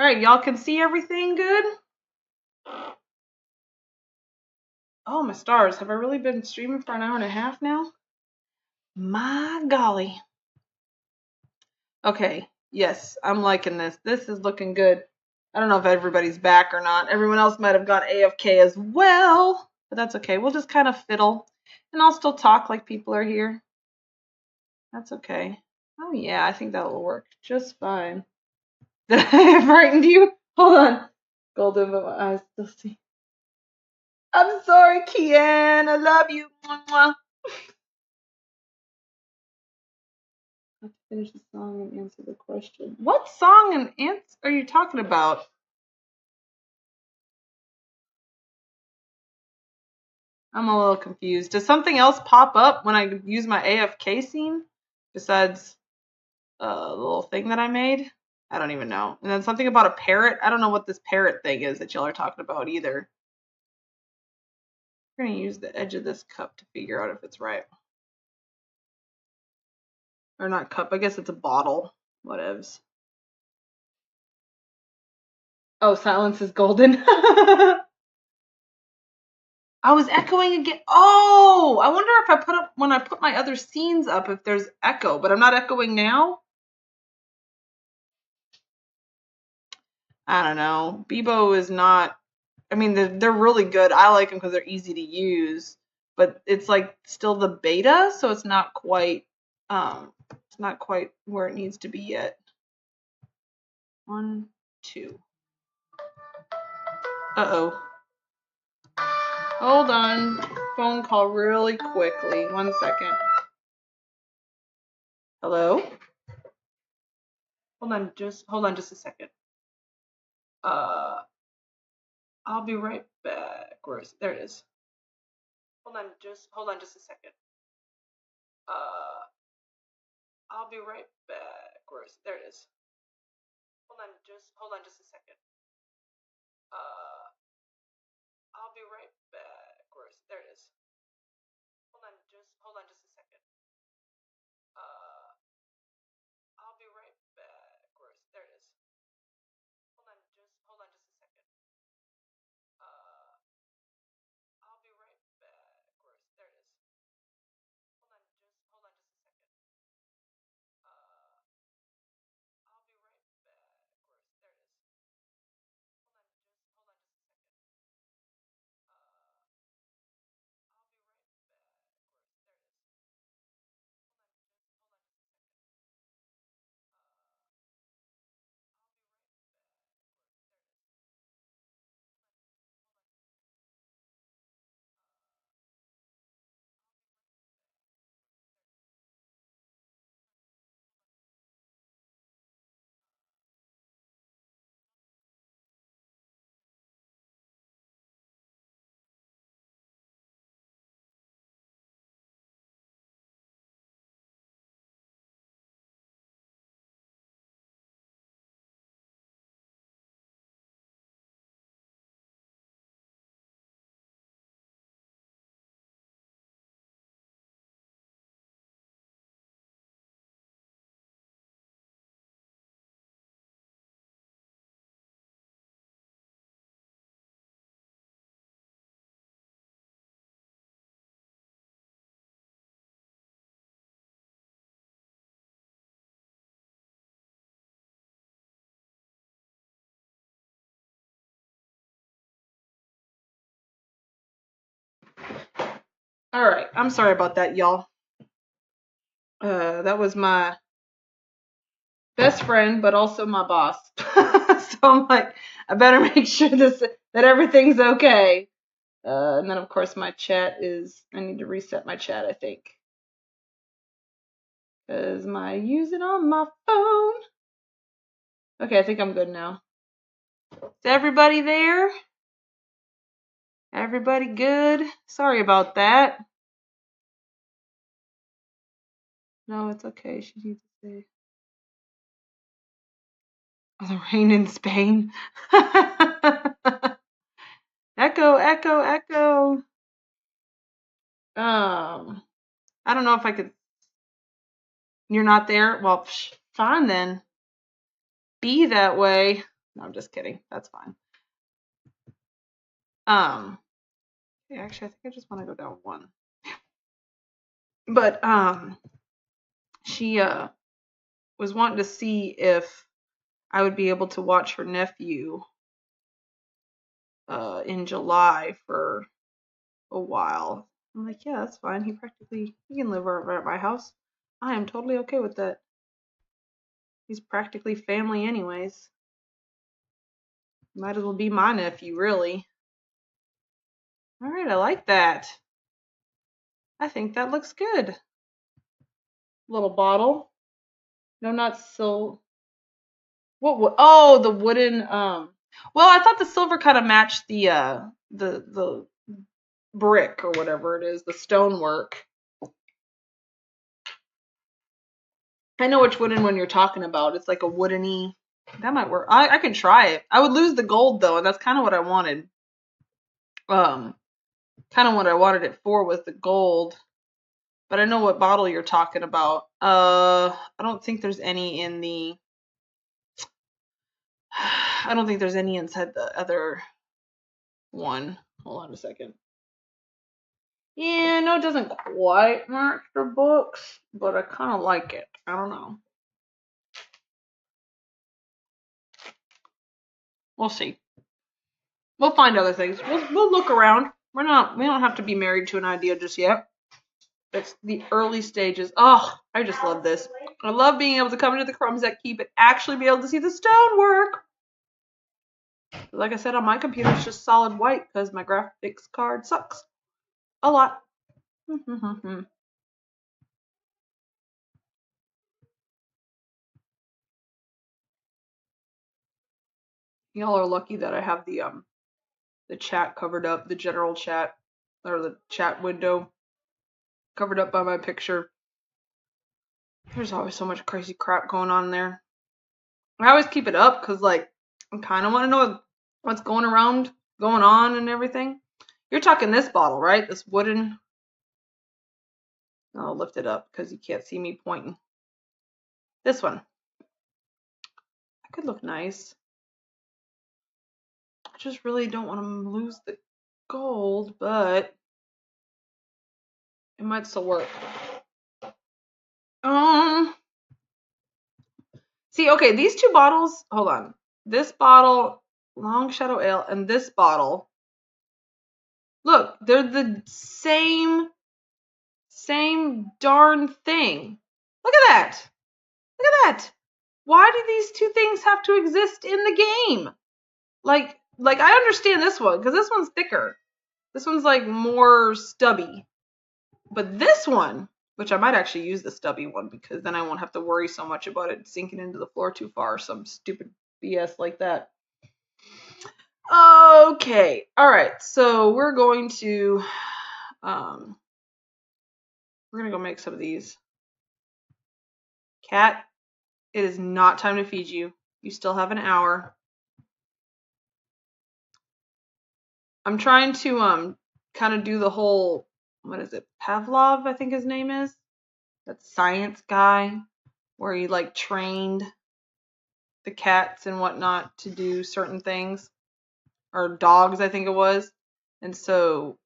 All right, y'all can see everything good? Oh, my stars. Have I really been streaming for an hour and a half now? My golly. Okay, yes, I'm liking this. This is looking good. I don't know if everybody's back or not. Everyone else might have gone AFK as well, but that's okay. We'll just kind of fiddle, and I'll still talk like people are here. That's okay. Oh yeah, I think that will work just fine. Did I frightened you? Hold on. Golden, but my eyes still see. I'm sorry, Kianne. I love you. Mwah. I have to finish the song and answer the question. What song and answer are you talking about? I'm a little confused. Does something else pop up when I use my AFK scene besides the little thing that I made? I don't even know. And then something about a parrot. I don't know what this parrot thing is that y'all are talking about either. I'm going to use the edge of this cup to figure out if it's right. Or not cup. I guess it's a bottle. Whatevs. Oh, silence is golden. I was echoing again. Oh, I wonder if I put up when I put my other scenes up if there's echo, but I'm not echoing now. I don't know. Bebo is not. I mean, they're really good. I like them because they're easy to use, but it's like still the beta, so it's not quite where it needs to be yet. 1, 2. Uh-oh. Hold on. Phone call really quickly. 1 second. Hello? Hold on just a second. I'll be right back. Where is it? There it is. Hold on just a second. I'll be right back. Where is it? There it is. Hold on just a second. I'll be right back. Where is it? There it is. Hold on just a second. I'll be right back. Where is it? There it is. Hold on just a second. I'll be right back. Where is it? There it is. Hold on just a second. I'll be right back. Where is it? There it is. Hold on just a second. I'll be right back. Where is it? There it is. Hold on just a second. I'll be right back. Where is it? There it is. Hold on just a second. I'll be right back. Where is it? There it is. All right, I'm sorry about that, y'all. That was my best friend, but also my boss. So I'm like, I better make sure that everything's okay. And then of course my chat is. I need to reset my chat, I think, because I use it on my phone. Okay, I think I'm good now. Is everybody there? Everybody good? Sorry about that. No, it's okay. She needs to say. Oh, the rain in Spain. Echo, echo, echo. I don't know if I could. You're not there? Well, fine then. Be that way. No, I'm just kidding. That's fine. Yeah, actually, I think I just want to go down one. But she was wanting to see if I would be able to watch her nephew in July for a while. I'm like, yeah, that's fine. He can live over at my house. I am totally okay with that. He's practically family anyways. Might as well be my nephew, really. Alright, I like that. I think that looks good. Little bottle. No, not so. What? Oh, the wooden. Well, I thought the silver kind of matched the brick or whatever it is, the stonework. I know which wooden one you're talking about. It's like a woodeny. That might work. I can try it. I would lose the gold though, and that's kind of what I wanted. Kind of what I wanted it for was the gold. But I know what bottle you're talking about. I don't think there's any in the. I don't think there's any inside the other one. Hold on a second. Yeah, no, it doesn't quite match the books, but I kind of like it. I don't know. We'll see. We'll find other things. We'll look around. We don't have to be married to an idea just yet. It's the early stages. Oh, I just love this. I love being able to come into the Crumbs that keep it, actually be able to see the stonework. Like I said, on my computer, it's just solid white because my graphics card sucks a lot. Y'all are lucky that I have the chat covered up, the general chat or the chat window covered up by my picture. There's always so much crazy crap going on there. I always keep it up because like I kind of want to know what's going on and everything. You're talking this bottle, right? This wooden. I'll lift it up because you can't see me pointing. This one. That could look nice. I just really don't want to lose the gold, but it might still work. See, okay, these two bottles, hold on. This bottle, Long Shadow Ale, and this bottle, look, they're the same darn thing. Look at that. Look at that. Why do these two things have to exist in the game? Like I understand this one, because this one's thicker. This one's like more stubby. But this one, which I might actually use the stubby one, because then I won't have to worry so much about it sinking into the floor too far, some stupid BS like that. Okay, alright, so we're going to go make some of these. Cat, it is not time to feed you. You still have an hour. I'm trying to kind of do the whole, what is it, Pavlov, I think his name is? That science guy, where he like trained the cats and whatnot to do certain things. Or dogs, I think it was. And so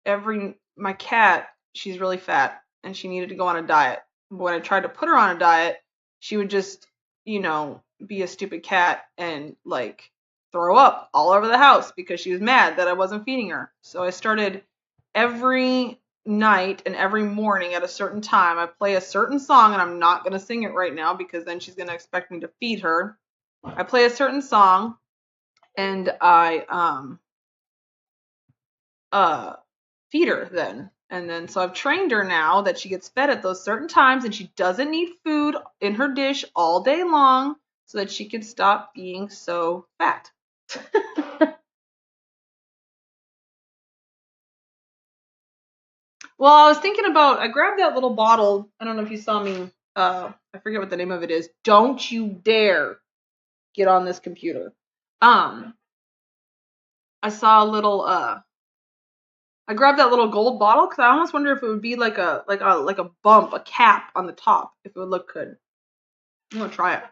my cat, she's really fat and she needed to go on a diet. When I tried to put her on a diet, she would just, be a stupid cat and like throw up all over the house because she was mad that I wasn't feeding her. So I started every night and every morning at a certain time, I play a certain song, and I'm not going to sing it right now because then she's going to expect me to feed her. I play a certain song and I feed her then. And then so I've trained her now that she gets fed at those certain times and she doesn't need food in her dish all day long so that she can stop being so fat. Well, I was thinking about, I grabbed that little bottle. I don't know if you saw me. I forget what the name of it is. Don't you dare get on this computer. I saw a little, I grabbed that little gold bottle because I almost wonder if it would be like a bump, a cap on the top, if it would look good. I'm gonna try it.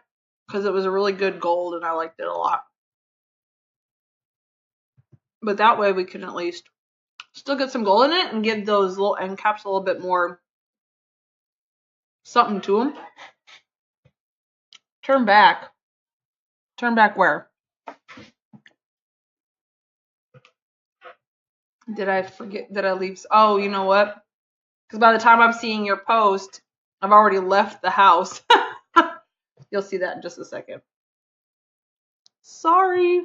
because it was a really good gold and I liked it a lot. But that way we can at least still get some gold in it and give those little end caps a little bit more something to them. Turn back. Turn back where? Did I forget? Did I leave? Oh, you know what? Because by the time I'm seeing your post, I've already left the house. You'll see that in just a second. Sorry.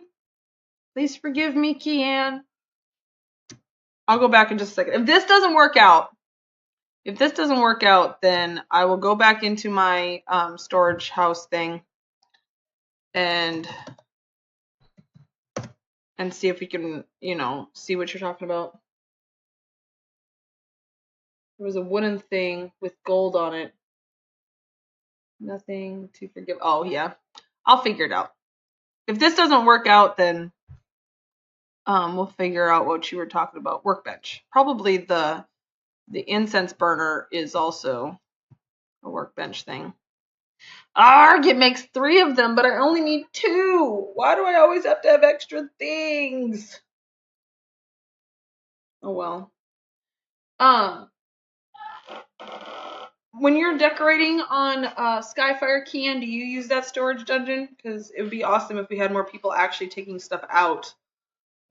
Please forgive me, Kianne. I'll go back in just a second. If this doesn't work out, then I will go back into my storage house thing and see if we can, see what you're talking about. There was a wooden thing with gold on it. Nothing to forgive. Oh, yeah. I'll figure it out. If this doesn't work out, then we'll figure out what you were talking about. Workbench. Probably the incense burner is also a workbench thing. Arg, it makes 3 of them, but I only need 2. Why do I always have to have extra things? Oh well. When you're decorating on Skyfire, Kianne, do you use that storage dungeon? Because it would be awesome if we had more people actually taking stuff out.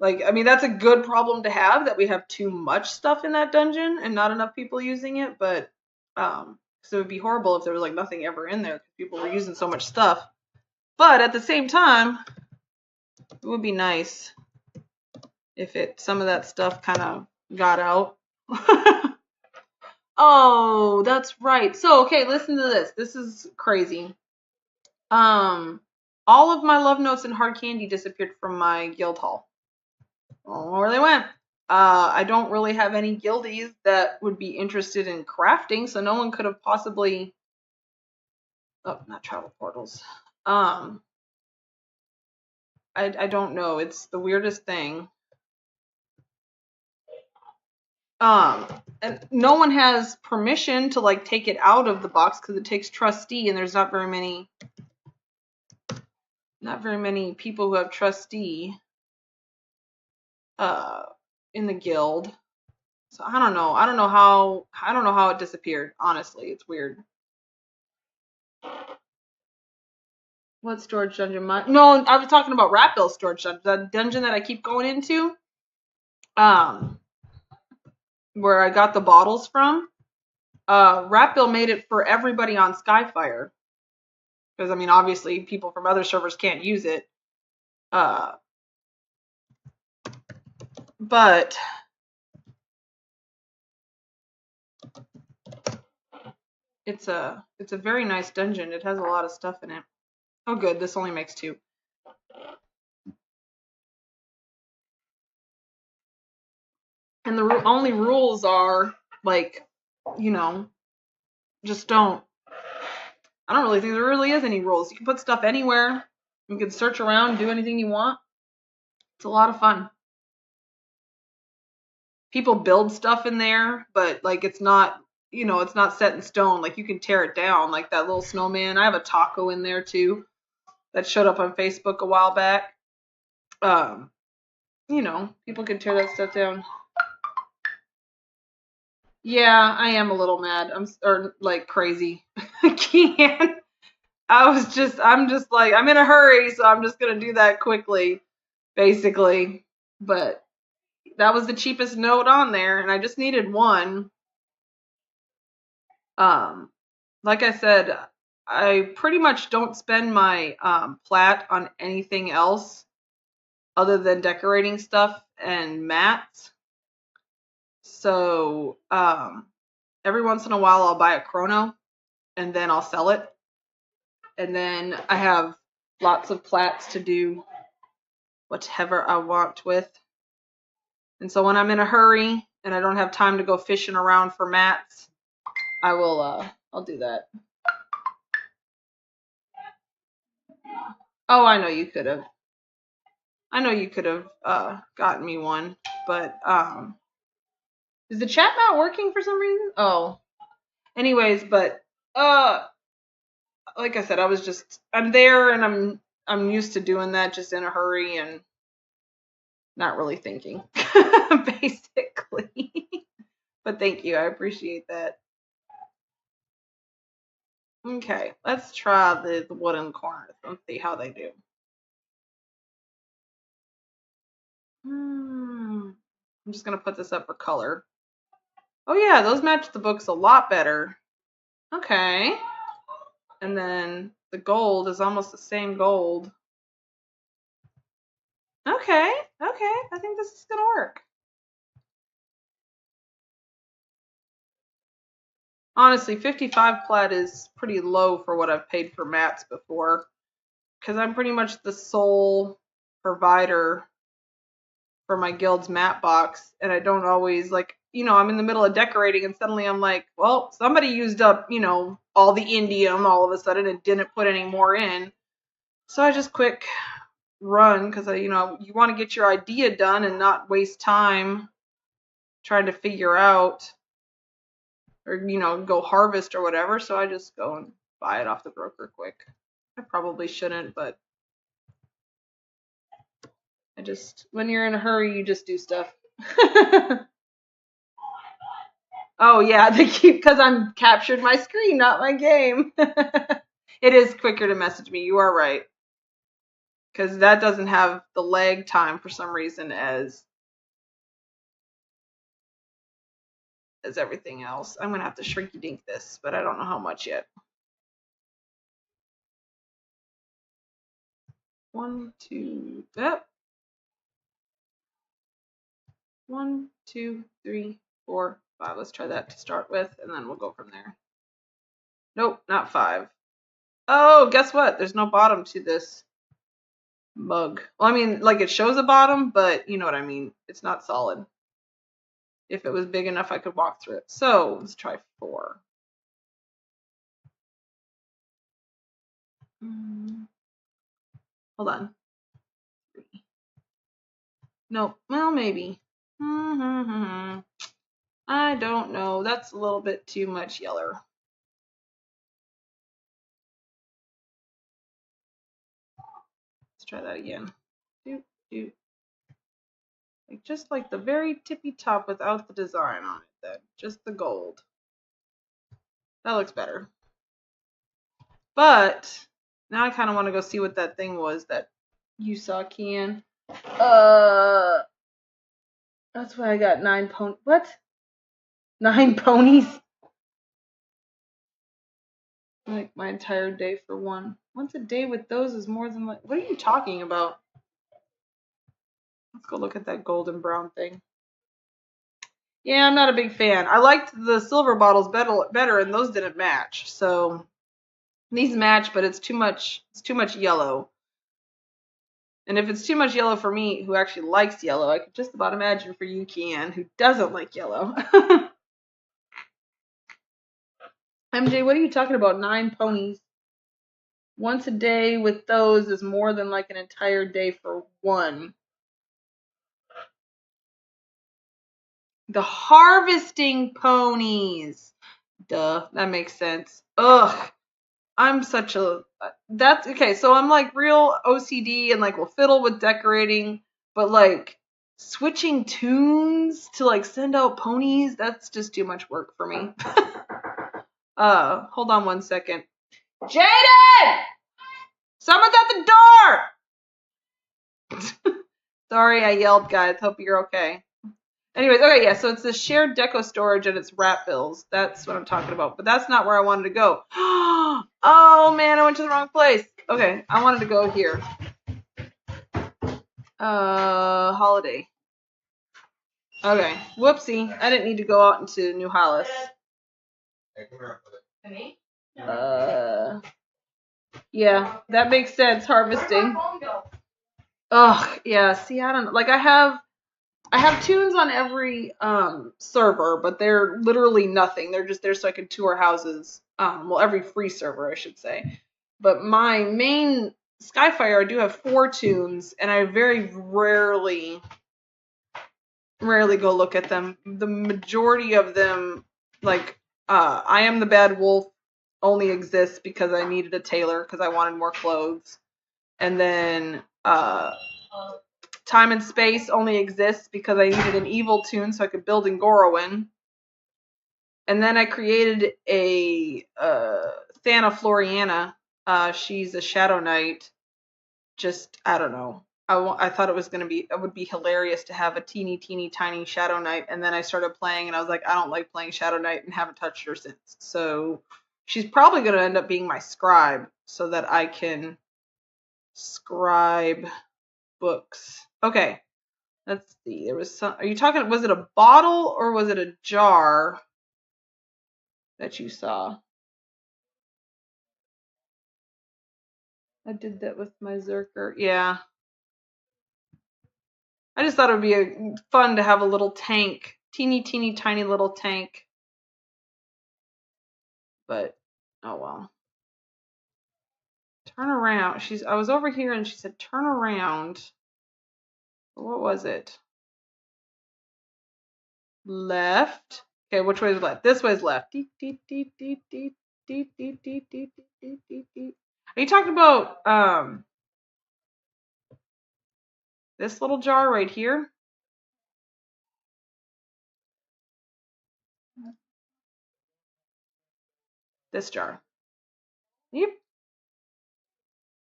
Like, I mean, that's a good problem to have, that we have too much stuff in that dungeon and not enough people using it, but so it would be horrible if there was like nothing ever in there because people were using so much stuff. But at the same time, it would be nice if some of that stuff kind of got out. Oh, that's right. So, okay, listen to this. This is crazy. All of my love notes and hard candy disappeared from my guild hall. I don't know where they went. I don't really have any guildies that would be interested in crafting, so no one could have possibly. Oh, not travel portals. I don't know. It's the weirdest thing. And no one has permission to like take it out of the box because it takes trustee, and there's not very many people who have trustee in the guild. So I don't know. I don't know how it disappeared. Honestly, it's weird. What storage dungeon? No, I was talking about Rapbill's storage dungeon. The dungeon that I keep going into. Where I got the bottles from. Rapbill made it for everybody on Skyfire. Because, I mean, obviously people from other servers can't use it. But it's a very nice dungeon. It has a lot of stuff in it. Oh, good. This only makes 2. And the only rules are, like, just don't. I don't really think there really is any rules. You can put stuff anywhere. You can search around, do anything you want. It's a lot of fun. People build stuff in there, but, like, it's not, it's not set in stone. Like, you can tear it down, like that little snowman. I have a taco in there, too, that showed up on Facebook a while back. People can tear that stuff down. Yeah, I am a little mad. I'm crazy. Kianne. I'm just like, I'm in a hurry, so I'm just going to do that quickly, basically. But that was the cheapest note on there, and I just needed 1. Like I said, I pretty much don't spend my plat on anything else other than decorating stuff and mats. So every once in a while I'll buy a chrono and then I'll sell it. And then I have lots of plats to do whatever I want with. And so when I'm in a hurry and I don't have time to go fishing around for mats, I'll do that. Oh, I know you could have. Gotten me one, but is the chat not working for some reason? Oh. Anyways, but like I said, I'm there and I'm used to doing that, just in a hurry and not really thinking, basically. But thank you, I appreciate that. Okay, let's try the wooden corners and see how they do. I'm just gonna put this up for color. Oh yeah, those match the books a lot better. Okay. And then the gold is almost the same gold. Okay, I think this is gonna work. Honestly, 55 plat is pretty low for what I've paid for mats before, because I'm pretty much the sole provider for my guild's mat box, and I don't always, like, I'm in the middle of decorating and suddenly I'm like, well, somebody used up, all the indium all of a sudden and didn't put any more in. So I just quick run, because you want to get your idea done and not waste time trying to figure out, or go harvest or whatever. So I just go and buy it off the broker quick. I probably shouldn't, but when you're in a hurry, you just do stuff. Oh yeah, because I'm captured my screen, not my game. It is quicker to message me. You are right, because that doesn't have the lag time for some reason as everything else. I'm gonna have to shrinky dink this, but I don't know how much yet. 1, 2, yep. 1, 2, 3, 4, 5. Let's try that to start with, and then we'll go from there. Nope, not 5. Oh, guess what? There's no bottom to this mug. Well, I mean, like, it shows a bottom, but you know what I mean. It's not solid. If it was big enough, I could walk through it. So let's try 4. Hold on. 3. Nope. Well, maybe. I don't know. That's a little bit too much yellow. Let's try that again. Like, just like the very tippy top without the design on it then. Just the gold. That looks better. But now I kind of want to go see what that thing was that you saw, Kianne. That's why I got 9 ponies. What? 9 ponies? Like my entire day for one. Once a day with those is more than like. What are you talking about? Let's go look at that golden brown thing. Yeah, I'm not a big fan. I liked the silver bottles better, and those didn't match. So these match, but it's too much. It's too much yellow. And if it's too much yellow for me, who actually likes yellow, I could just about imagine for you, Kianne, who doesn't like yellow. MJ, what are you talking about? 9 ponies. Once a day with those is more than like an entire day for one. The harvesting ponies. Duh, that makes sense. Ugh. I'm such a, that's, okay, so I'm like real OCD and like will fiddle with decorating, but like switching tunes to like send out ponies, that's just too much work for me. Hold on 1 second. Jaden! Someone's at the door! Sorry, I yelled, guys. Hope you're okay. Anyways, okay, yeah, so it's the shared deco storage and it's rat bills. That's what I'm talking about. But that's not where I wanted to go. Oh, man, I went to the wrong place. Okay, I wanted to go here. Holiday. Okay, whoopsie. I didn't need to go out into New Hollis. Yeah, that makes sense. Harvesting. Ugh, yeah, see, I don't know. Like, I have tunes on every server, but they're literally nothing. They're just there so I can tour houses. Well, every free server, I should say. But my main Skyfire, I do have 4 tunes, and I very rarely go look at them. The majority of them, like I Am the Bad Wolf, only exists because I needed a tailor because I wanted more clothes. And then Time and Space only exists because I needed an evil tune so I could build in Gorowin. And then I created a Thana Floriana. She's a Shadow Knight. Just, I don't know. I thought it would be hilarious to have a teeny tiny Shadow Knight, and then I started playing and I was like, I don't like playing Shadow Knight and haven't touched her since. So she's probably going to end up being my scribe so that I can scribe books. Okay, let's see. There was some. Are you talking? Was it a bottle or was it a jar that you saw? I did that with my Zerker. Yeah. I just thought it would be fun to have a little tank, teeny tiny little tank. But oh well. Turn around. I was over here and she said turn around. What was it? Left. Okay, which way is left? This way is left. Are you talking about this little jar right here? This jar. Yep.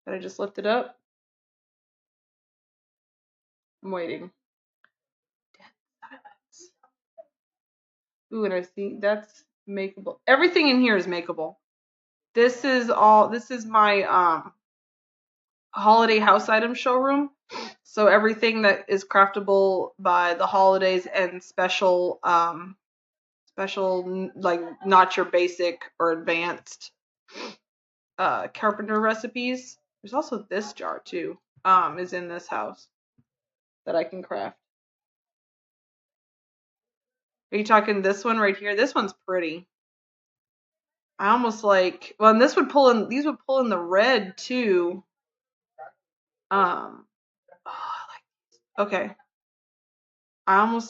Did I just lift it up? I'm waiting. Silence. Ooh, and I see that's makeable. Everything in here is makeable. This is my holiday house item showroom. So everything that is craftable by the holidays and special like not your basic or advanced carpenter recipes. There's also this jar too, is in this house that I can craft. Are you talking this one right here? This one's pretty. I almost like, well, and these would pull in the red too. Oh, okay. I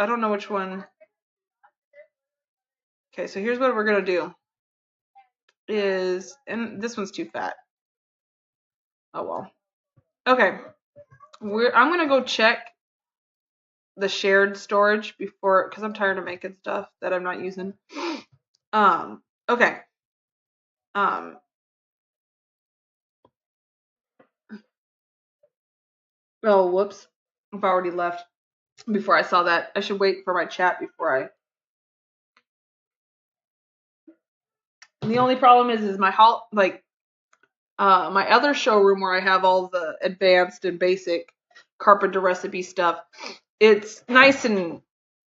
don't know which one. Okay, so here's what we're gonna do. And this one's too fat. Oh well. Okay. I'm gonna go check the shared storage before, because I'm tired of making stuff that I'm not using. Okay. Oh, whoops. I've already left before I saw that. I should wait for my chat before I. And the only problem is my my other showroom where I have all the advanced and basic carpenter recipe stuff. It's nice and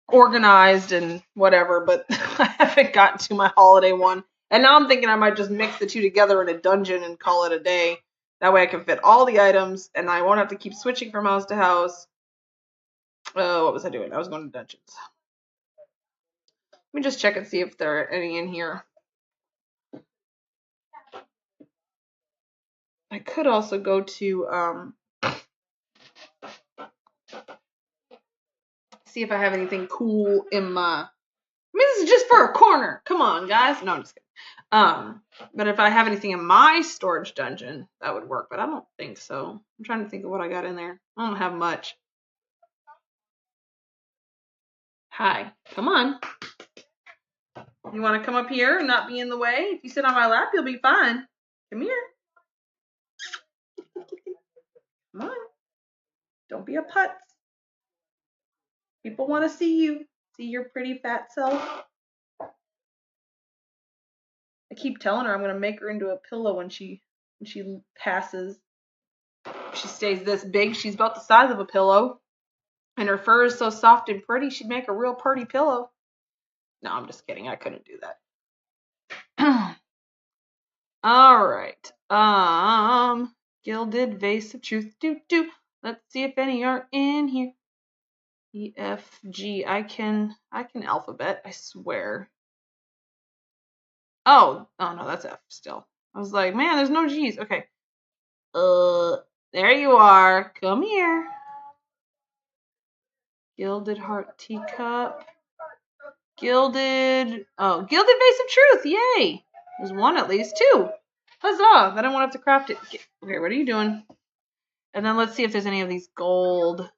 organized and whatever, but I haven't gotten to my holiday one. And now I'm thinking I might just mix the two together in a dungeon and call it a day. That way I can fit all the items and I won't have to keep switching from house to house. What was I doing? I was going to dungeons. Let me just check and see if there are any in here. I could also go to see if I have anything cool in my. I mean, this is just for a corner. Come on, guys. No, I'm just kidding. But if I have anything in my storage dungeon, that would work. But I don't think so. I'm trying to think of what I got in there. I don't have much. Hi. Come on. You want to come up here and not be in the way? If you sit on my lap, you'll be fine. Come here. Come on. Don't be a putz. People want to see you. See your pretty fat self. I keep telling her I'm going to make her into a pillow when she passes. If she stays this big, she's about the size of a pillow. And her fur is so soft and pretty, she'd make a real pretty pillow. No, I'm just kidding. I couldn't do that. All right. Gilded Vase of Truth. Let's see if any are in here. E, F, G. I can alphabet, I swear. Oh no, that's F still. I was like, man, there's no G's. Okay. There you are. Come here. Gilded Heart Teacup. Gilded Vase of Truth. Yay. There's one at least. 2. Huzzah! Then I won't have to craft it. Okay, what are you doing? And then let's see if there's any of these gold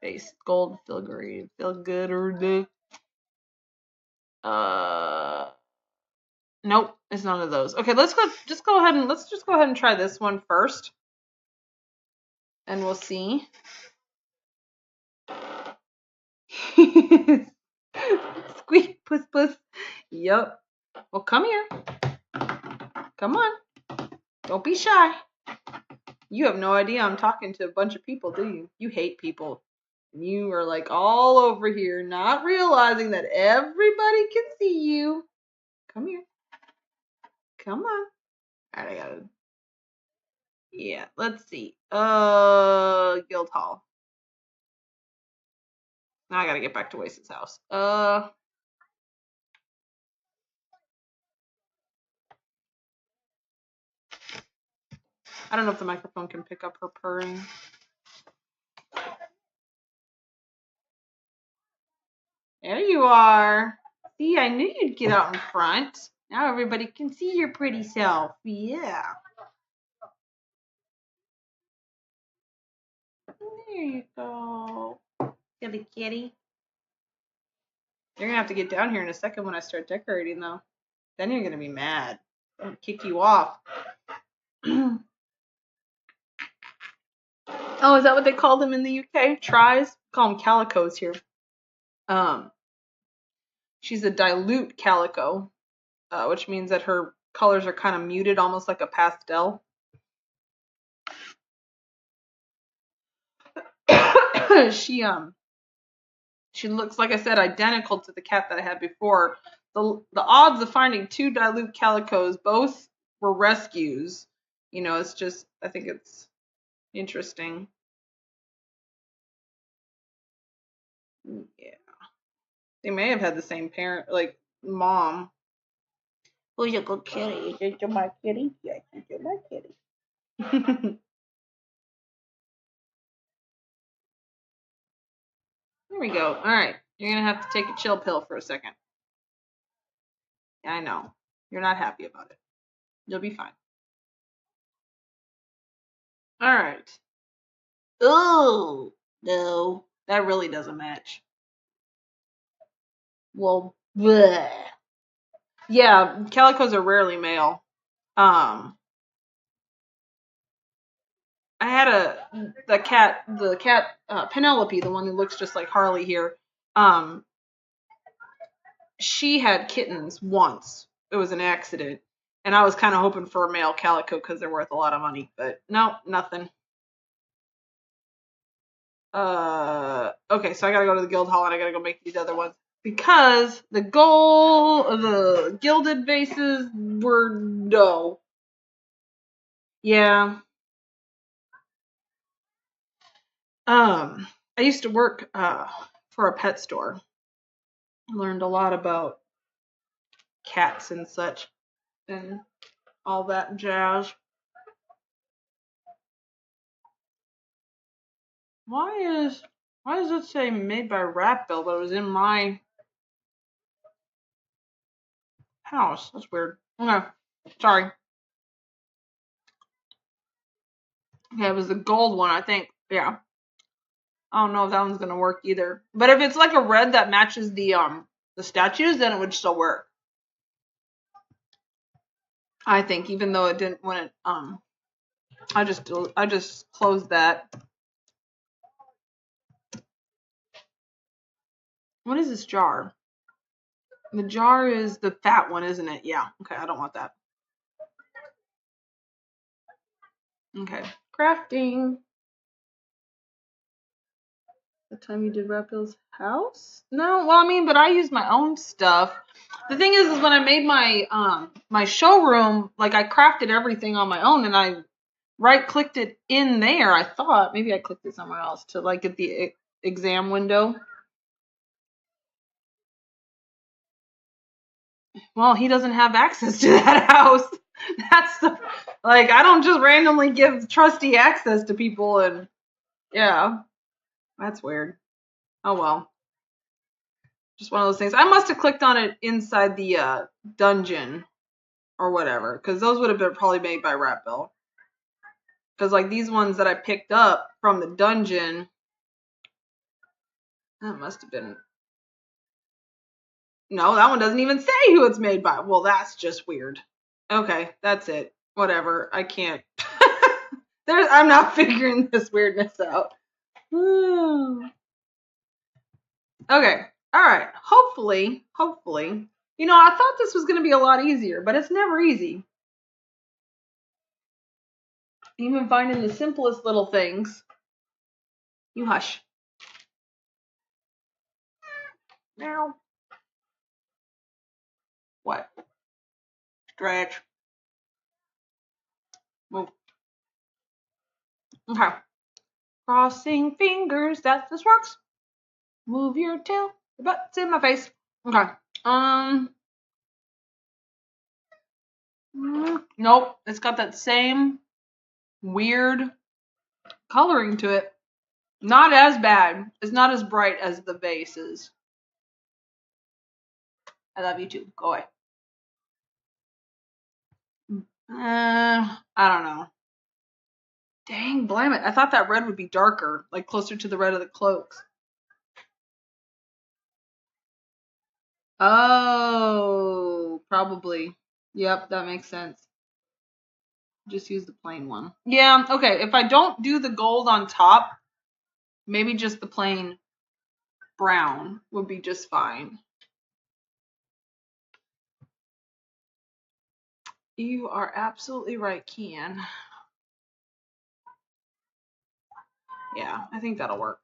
base. Gold filigree. Feel good or the nope, it's none of those. Okay, let's go ahead and try this one first. And we'll see. Squeak, puss, puss. Yup. Well, come here. Come on. Don't be shy. You have no idea I'm talking to a bunch of people, do you? You hate people. And you are like all over here, not realizing that everybody can see you. Come here. Come on. All right, I got it. Yeah, let's see. Guild Hall. Now I gotta get back to Wace's house. I don't know if the microphone can pick up her purring. There you are. See, I knew you'd get out in front. Now everybody can see your pretty self. Yeah. There you go. Kitty kitty. You're gonna have to get down here in a second when I start decorating though. Then you're gonna be mad. I'll kick you off. Oh, is that what they call them in the UK? Tries? Call them calicos here. She's a dilute calico, which means that her colors are kind of muted, almost like a pastel. She looks, like I said, identical to the cat that I had before. The odds of finding 2 dilute calicos, both were rescues. You know, it's just, I think it's interesting. Yeah. They may have had the same parent, like mom. Who's your good kitty? Is it my kitty? Yes, it's my kitty. There we go. All right. You're going to have to take a chill pill for a second. Yeah, I know. You're not happy about it. You'll be fine. All right. Oh, no. That really doesn't match. Well, bleh. Yeah, calicos are rarely male. I had the cat Penelope, the one who looks just like Harley here. She had kittens once. It was an accident, and I was kind of hoping for a male calico because they're worth a lot of money, but no, nothing. Okay, so I gotta go to the guild hall and I gotta go make these other ones because the goal of the gilded vases were no. Yeah. I used to work for a pet store. I learned a lot about cats and such and all that jazz. Why does it say made by Rat Bill, but it was in my house? That's weird. Okay, sorry. Okay, it was the gold one, I think. Yeah. I don't know if that one's gonna work either. But if it's like a red that matches the statues, then it would still work. I think, even though it didn't when it I just closed that. What is this jar? The jar is the fat one, isn't it? Yeah. Okay, I don't want that. Okay. Crafting. The time you did Rat Bill's house? No, well, I mean, but I used my own stuff. The thing is when I made my my showroom, like I crafted everything on my own, and I right-clicked it in there. I thought maybe I clicked it somewhere else to like get the exam window. Well, he doesn't have access to that house. That's the, like, I don't just randomly give trusty access to people, and yeah, that's weird. Oh well. Just one of those things. I must have clicked on it inside the dungeon. or whatever, because those would have been probably made by Ratbill. Because like these ones that I picked up from the dungeon, that must have been. No, that one doesn't even say who it's made by. Well, that's just weird. Okay, that's it. Whatever. I can't. I'm not figuring this weirdness out. Okay. All right. Hopefully. You know, I thought this was going to be a lot easier, but it's never easy. Even finding the simplest little things. You hush. Now. What? Stretch. Move. Okay. Crossing fingers that this works. Move your tail. Your butt's in my face. Okay. Nope. It's got that same weird coloring to it. Not as bad. It's not as bright as the vase is. I love you too. Go away. I don't know. Dang, blame it. I thought that red would be darker, like closer to the red of the cloaks. Oh, probably. Yep, that makes sense. Just use the plain one. Yeah, okay. If I don't do the gold on top, maybe just the plain brown would be just fine. You are absolutely right, Kianne. Yeah, I think that'll work.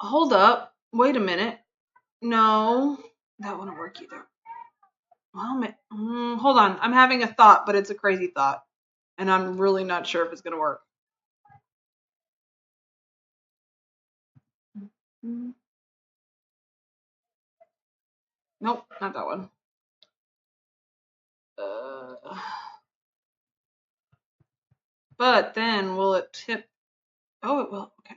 Hold up. Wait a minute. No, that wouldn't work either. Well, hold on. I'm having a thought, but it's a crazy thought. And I'm really not sure if it's going to work. Nope, not that one. But then will it tip? Oh, it will. Okay.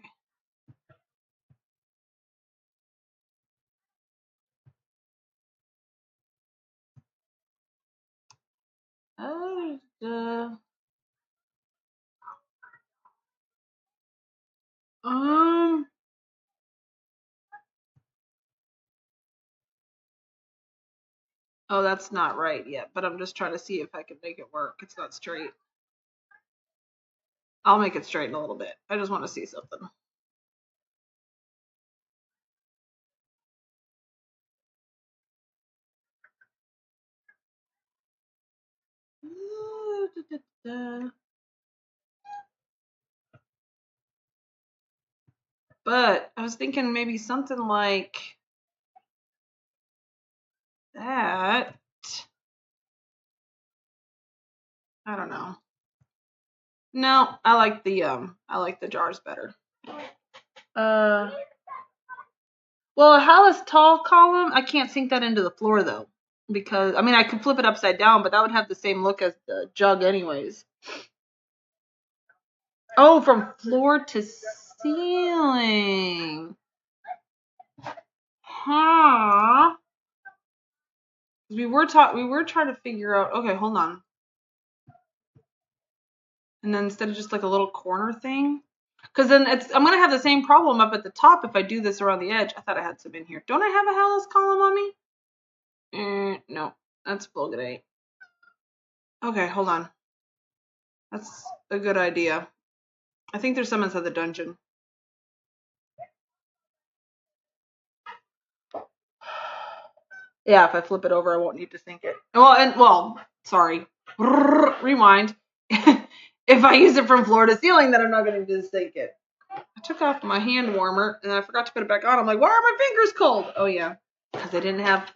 Oh, that's not right yet, but I'm just trying to see if I can make it work. It's not straight. I'll make it straight in a little bit. I just want to see something. But I was thinking maybe something like that. I don't know. No, I like the jars better. Well, a Hallis tall column, I can't sink that into the floor though, because I mean I could flip it upside down, but that would have the same look as the jug anyways. Oh, from floor to ceiling. Huh? We were trying to figure out. Okay, hold on. And then instead of just like a little corner thing, because then I'm gonna have the same problem up at the top if I do this around the edge. I thought I had some in here. Don't I have a Hallis column on me? No, that's Fulgurate. Okay, hold on. That's a good idea. I think there's some inside the dungeon. Yeah, if I flip it over, I won't need to sink it. Well, sorry. Rewind. If I use it from floor to ceiling, then I'm not going to need to sink it. I took off my hand warmer, and I forgot to put it back on. I'm like, why are my fingers cold? Oh, yeah, because I didn't have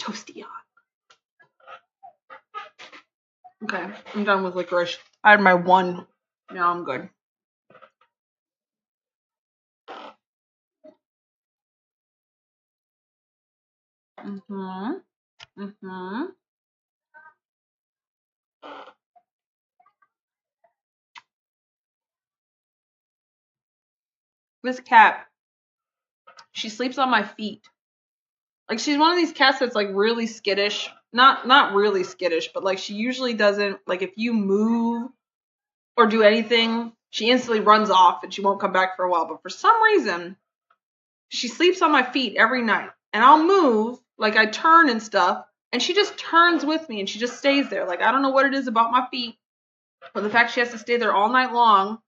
toasty on. Okay, I'm done with licorice. I had my one. Now I'm good. This cat, she sleeps on my feet. Like, she's one of these cats that's like really skittish not really skittish, but like she usually doesn't, like if you move or do anything, she instantly runs off and she won't come back for a while. But for some reason, she sleeps on my feet every night, and I'll move, like I turn and stuff, and she just turns with me and she just stays there. Like I don't know what it is about my feet, but the fact she has to stay there all night long,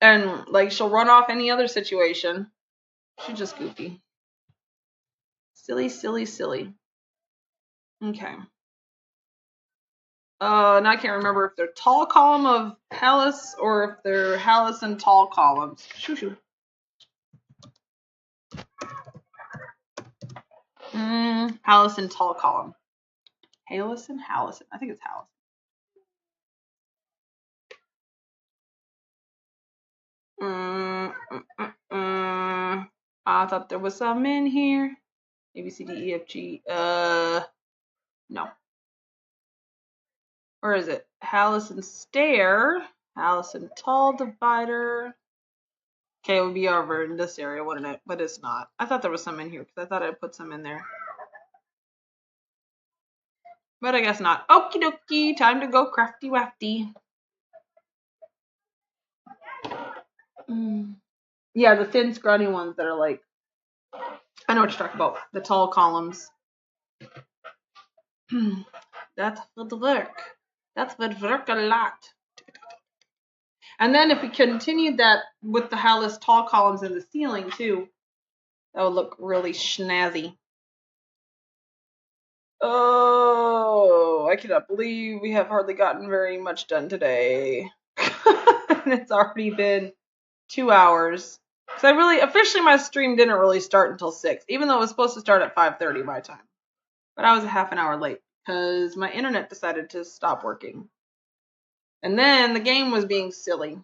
and like she'll run off any other situation. She's just goofy. Silly, silly, silly. Okay. And I can't remember if they're tall column of Hallis or if they're Hallis and tall columns. Shoo shoo. Hallis and tall column. Hallis and Hallison. I think it's Hallis. I thought there was some in here. A, B, C, D, E, F, G. No. Where is it? Hallison stair. Hallison tall divider. Okay, it would be over in this area, wouldn't it? But it's not. I thought there was some in here because I thought I'd put some in there. But I guess not. Okie dokie, time to go crafty wafty. Yeah, the thin, scrawny ones that are like, I know what you're talking about. The tall columns. That would work. That would work a lot. And then if we continued that with the Hallis tall columns in the ceiling too, that would look really snazzy. Oh, I cannot believe we have hardly gotten very much done today. And it's already been 2 hours. Because officially my stream didn't really start until 6, even though it was supposed to start at 5:30 my time. But I was a half an hour late because my internet decided to stop working. And then the game was being silly.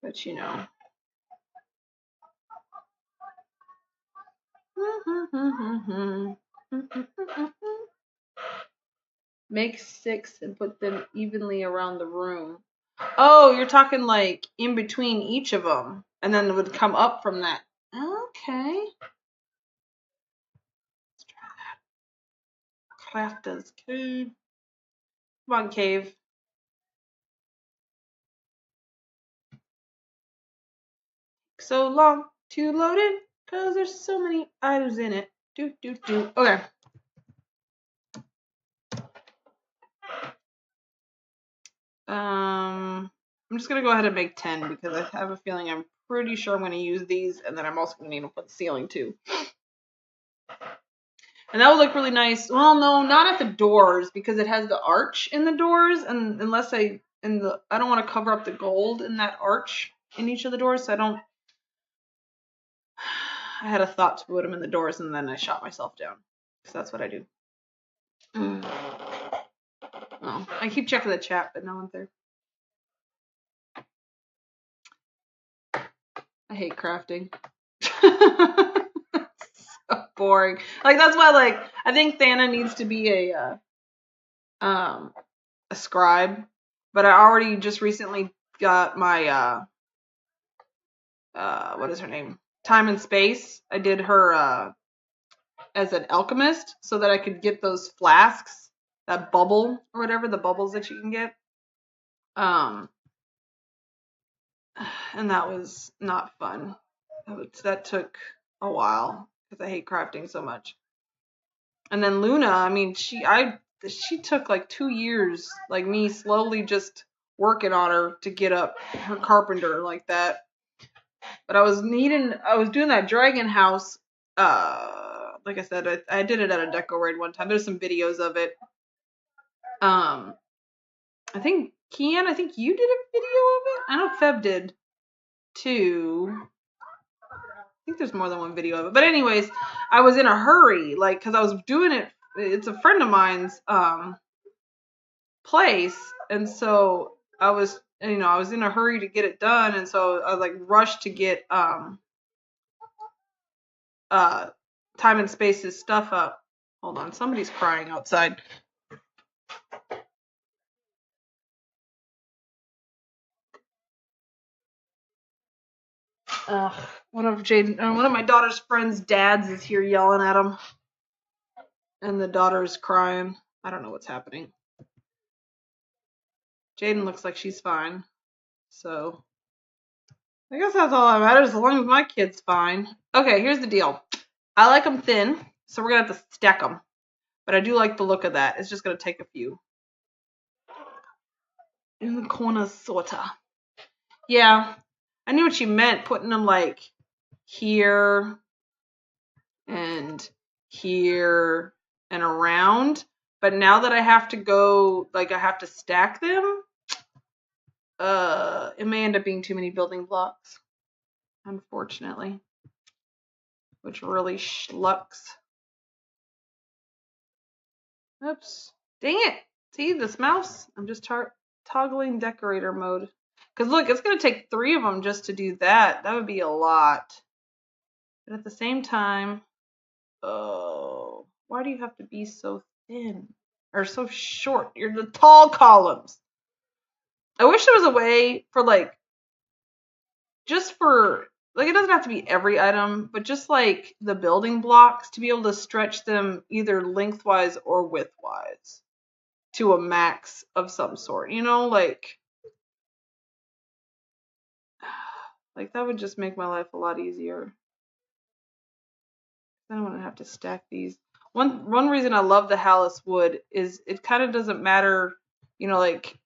But you know. Make 6 and put them evenly around the room. Oh, you're talking like in between each of them, and then it would come up from that. Okay. Let's try that. Crafters cave. Come on, cave. So long to load it, because there's so many items in it. Okay. I'm just going to go ahead and make 10 because I have a feeling I'm pretty sure I'm going to use these, and then I'm also going to need them for the ceiling too. And that would look really nice. Well, no, not at the doors because it has the arch in the doors, and unless I don't want to cover up the gold in that arch in each of the doors, so I had a thought to put them in the doors, and then I shot myself down because that's what I do. Oh, I keep checking the chat, but no one's there. I hate crafting. So boring. Like that's why, like, I think Thana needs to be a scribe, but I already just recently got my what is her name? Time and Space. I did her as an alchemist so that I could get those flasks that bubble or whatever, the bubbles that you can get. And that was not fun. That took a while because I hate crafting so much. And then Luna, I mean, she took like 2 years, like me slowly just working on her to get up her carpenter like that. But I was doing that dragon house. Like I said, I did it at a deco raid one time. There's some videos of it. I think Kianne, you did a video of it. I know Feb did too. I think there's more than one video of it. But anyways, I was in a hurry, like, because I was doing it. It's a friend of mine's place, and so I was in a hurry to get it done, and so I was like rushed to get Time and Space's stuff up. Hold on, somebody's crying outside. One of my daughter's friends' dads is here yelling at him, and the daughter's crying. I don't know what's happening. Jaden looks like she's fine, so I guess that's all that matters, as long as my kid's fine. Okay, here's the deal. I like them thin, so we're gonna have to stack them. But I do like the look of that. It's just gonna take a few. In the corners, sorta. Yeah, I knew what you meant, putting them like here and here and around. But now that I have to go, like I have to stack them, it may end up being too many building blocks, unfortunately, which really schlucks. Oops. Dang it. See this mouse? I'm just toggling decorator mode. Because look, it's going to take 3 of them just to do that. That would be a lot. But at the same time, oh, why do you have to be so thin? Or so short? You're the tall columns. I wish there was a way for like, just for, like it doesn't have to be every item, but just like the building blocks to be able to stretch them either lengthwise or widthwise to a max of some sort, you know, like that would just make my life a lot easier. I don't want to have to stack these. One reason I love the Hallis wood is it kind of doesn't matter, you know, like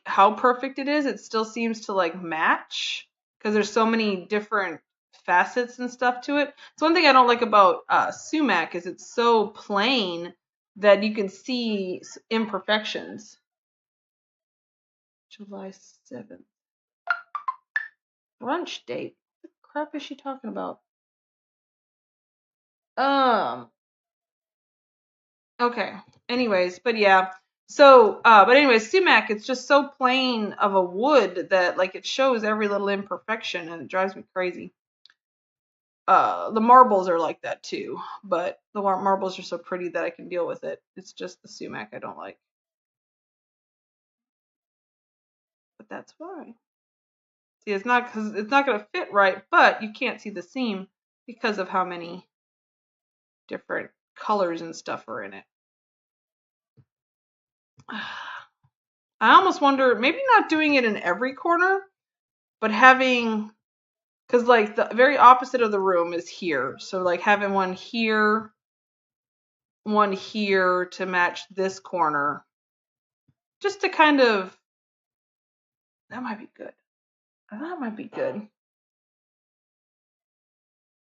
how perfect it is, it still seems to like match because there's so many different facets and stuff to it. It's one thing I don't like about sumac is it's so plain that you can see imperfections. July 7th. Brunch date. What the crap is she talking about? Okay. Anyways, but yeah. So, but anyways, sumac, it's just so plain of a wood that like it shows every little imperfection and it drives me crazy. The marbles are like that too, but the marbles are so pretty that I can deal with it. It's just the sumac I don't like. But that's why. See, it's not going to fit right, but you can't see the seam because of how many different colors and stuff are in it. I almost wonder, maybe not doing it in every corner, but having, because like the very opposite of the room is here. So like having one here to match this corner, just to kind of, that might be good. That might be good.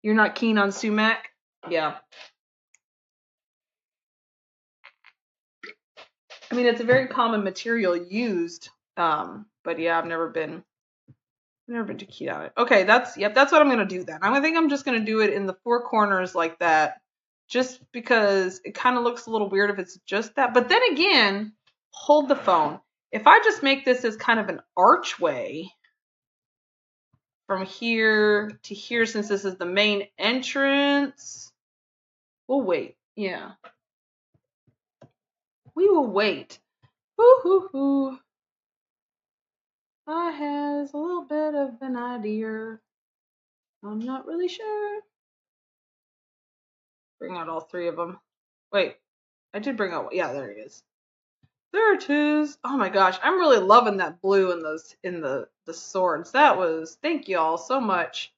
You're not keen on sumac? Yeah. I mean, it's a very common material used, but yeah, I've never been too keen on it. Okay, that's what I'm gonna do then. I think I'm just gonna do it in the 4 corners like that, just because it kind of looks a little weird if it's just that. But then again, hold the phone. If I just make this as kind of an archway from here to here, since this is the main entrance, we'll wait. Yeah. We will wait. Woo-hoo-hoo. I has a little bit of an idea. I'm not really sure. Bring out all 3 of them. Wait, I did bring out, yeah, there it is. There it is. Oh my gosh, I'm really loving that blue in the swords. Thank you all so much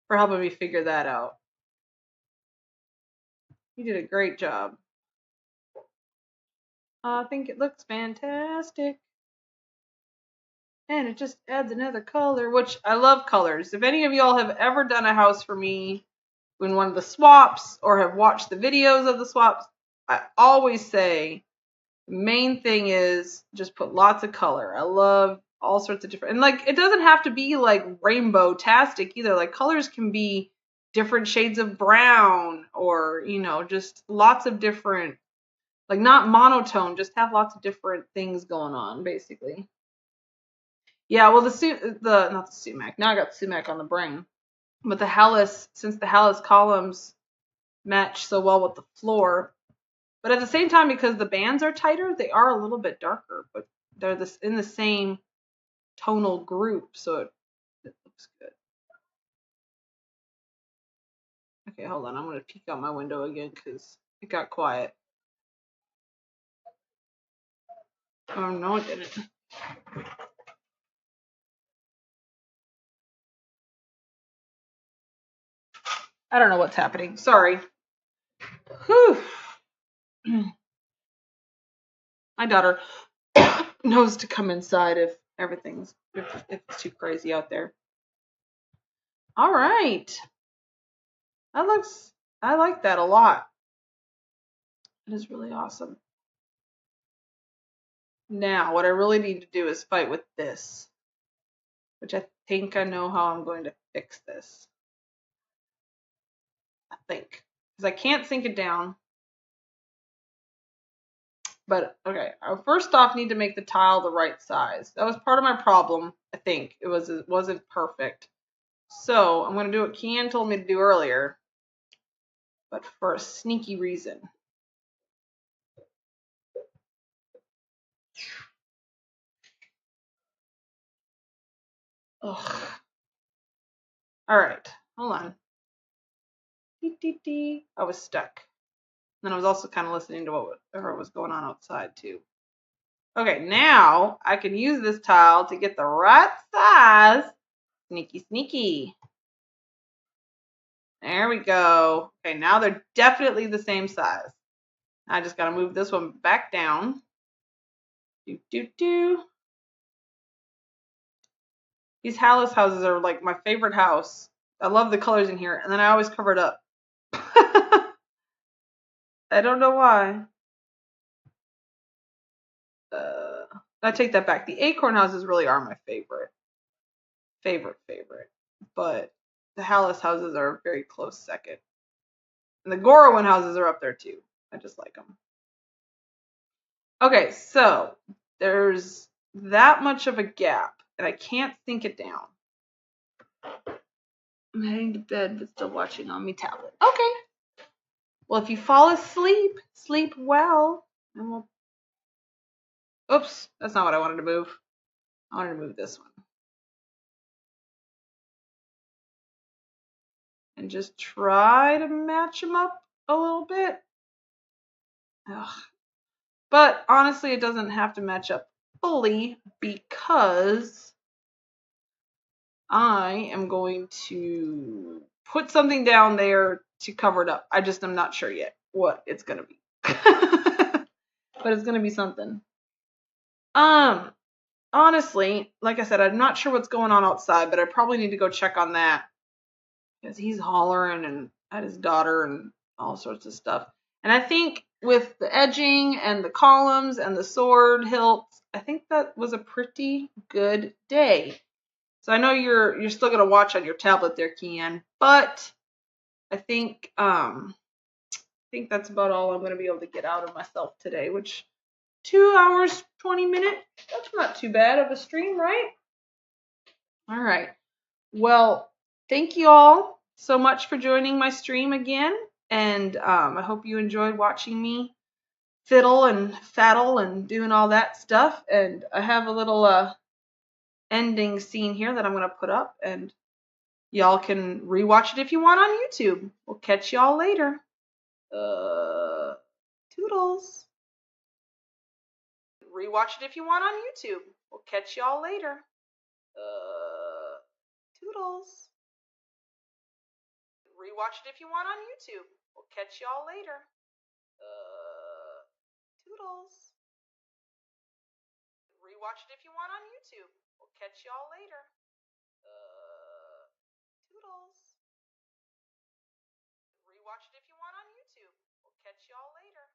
for helping me figure that out. You did a great job. I think it looks fantastic. And it just adds another color, which I love colors. If any of y'all have ever done a house for me in one of the swaps or have watched the videos of the swaps, I always say the main thing is just put lots of color. I love all sorts of different, and like it doesn't have to be like rainbow-tastic either. Like colors can be different shades of brown or, you know, just lots of different, like not monotone, just have lots of different things going on basically. Yeah, well, not the sumac. Now I got sumac on the brain. But the Hallis, since the Hallis columns match so well with the floor, but at the same time, because the bands are tighter, they are a little bit darker, but they're in the same tonal group, so the looks good. Okay, hold on. I'm going to peek out my window again because it got quiet. Oh, no, it didn't. I don't know what's happening. Sorry. Whew. My daughter knows to come inside if it's too crazy out there. All right. I like that a lot. It is really awesome. Now, what I really need to do is fight with this, which I think I know how I'm going to fix this. I think. Because I can't sink it down. But, okay, I first off need to make the tile the right size. That was part of my problem, I think. It wasn't perfect. So, I'm going to do what Kianne told me to do earlier, but for a sneaky reason. Ugh. Alright, hold on. I was stuck. And I was also kind of listening to whatever was going on outside, too. Okay, now I can use this tile to get the right size. Sneaky, sneaky. There we go. Okay, now they're definitely the same size. I just got to move this one back down. These Hallis houses are like my favorite house. I love the colors in here, and then I always cover it up. I don't know why. I take that back. The acorn houses really are my favorite. Favorite. But the Hallis houses are a very close second. And the Gorowin houses are up there too. I just like them. Okay, so there's that much of a gap, and I can't sink it down. I'm heading to bed, but still watching on my tablet. Okay. Well, if you fall asleep, sleep well. And we'll... Oops, that's not what I wanted to move. I wanted to move this one. And just try to match them up a little bit. Ugh. But honestly, it doesn't have to match up fully because I am going to put something down there to cover it up. I just am not sure yet what it's going to be. But it's going to be something. Honestly, like I said, I'm not sure what's going on outside, but I probably need to go check on that. Because he's hollering and at his daughter and all sorts of stuff. And I think with the edging and the columns and the sword hilts, I think that was a pretty good day. So I know you're still gonna watch on your tablet there, Kianne, but I think that's about all I'm gonna be able to get out of myself today, which 2 hours, 20 minutes, that's not too bad of a stream, right? All right. Well, thank you all so much for joining my stream again. And I hope you enjoyed watching me fiddle and faddle and doing all that stuff. And I have a little ending scene here that I'm going to put up. And y'all can rewatch it if you want on YouTube. We'll catch y'all later. Toodles. Rewatch it if you want on YouTube. We'll catch y'all later. Toodles. Rewatch it if you want on YouTube. We'll catch y'all later. Toodles. Rewatch it if you want on YouTube. We'll catch y'all later. Toodles. Rewatch it if you want on YouTube. We'll catch y'all later.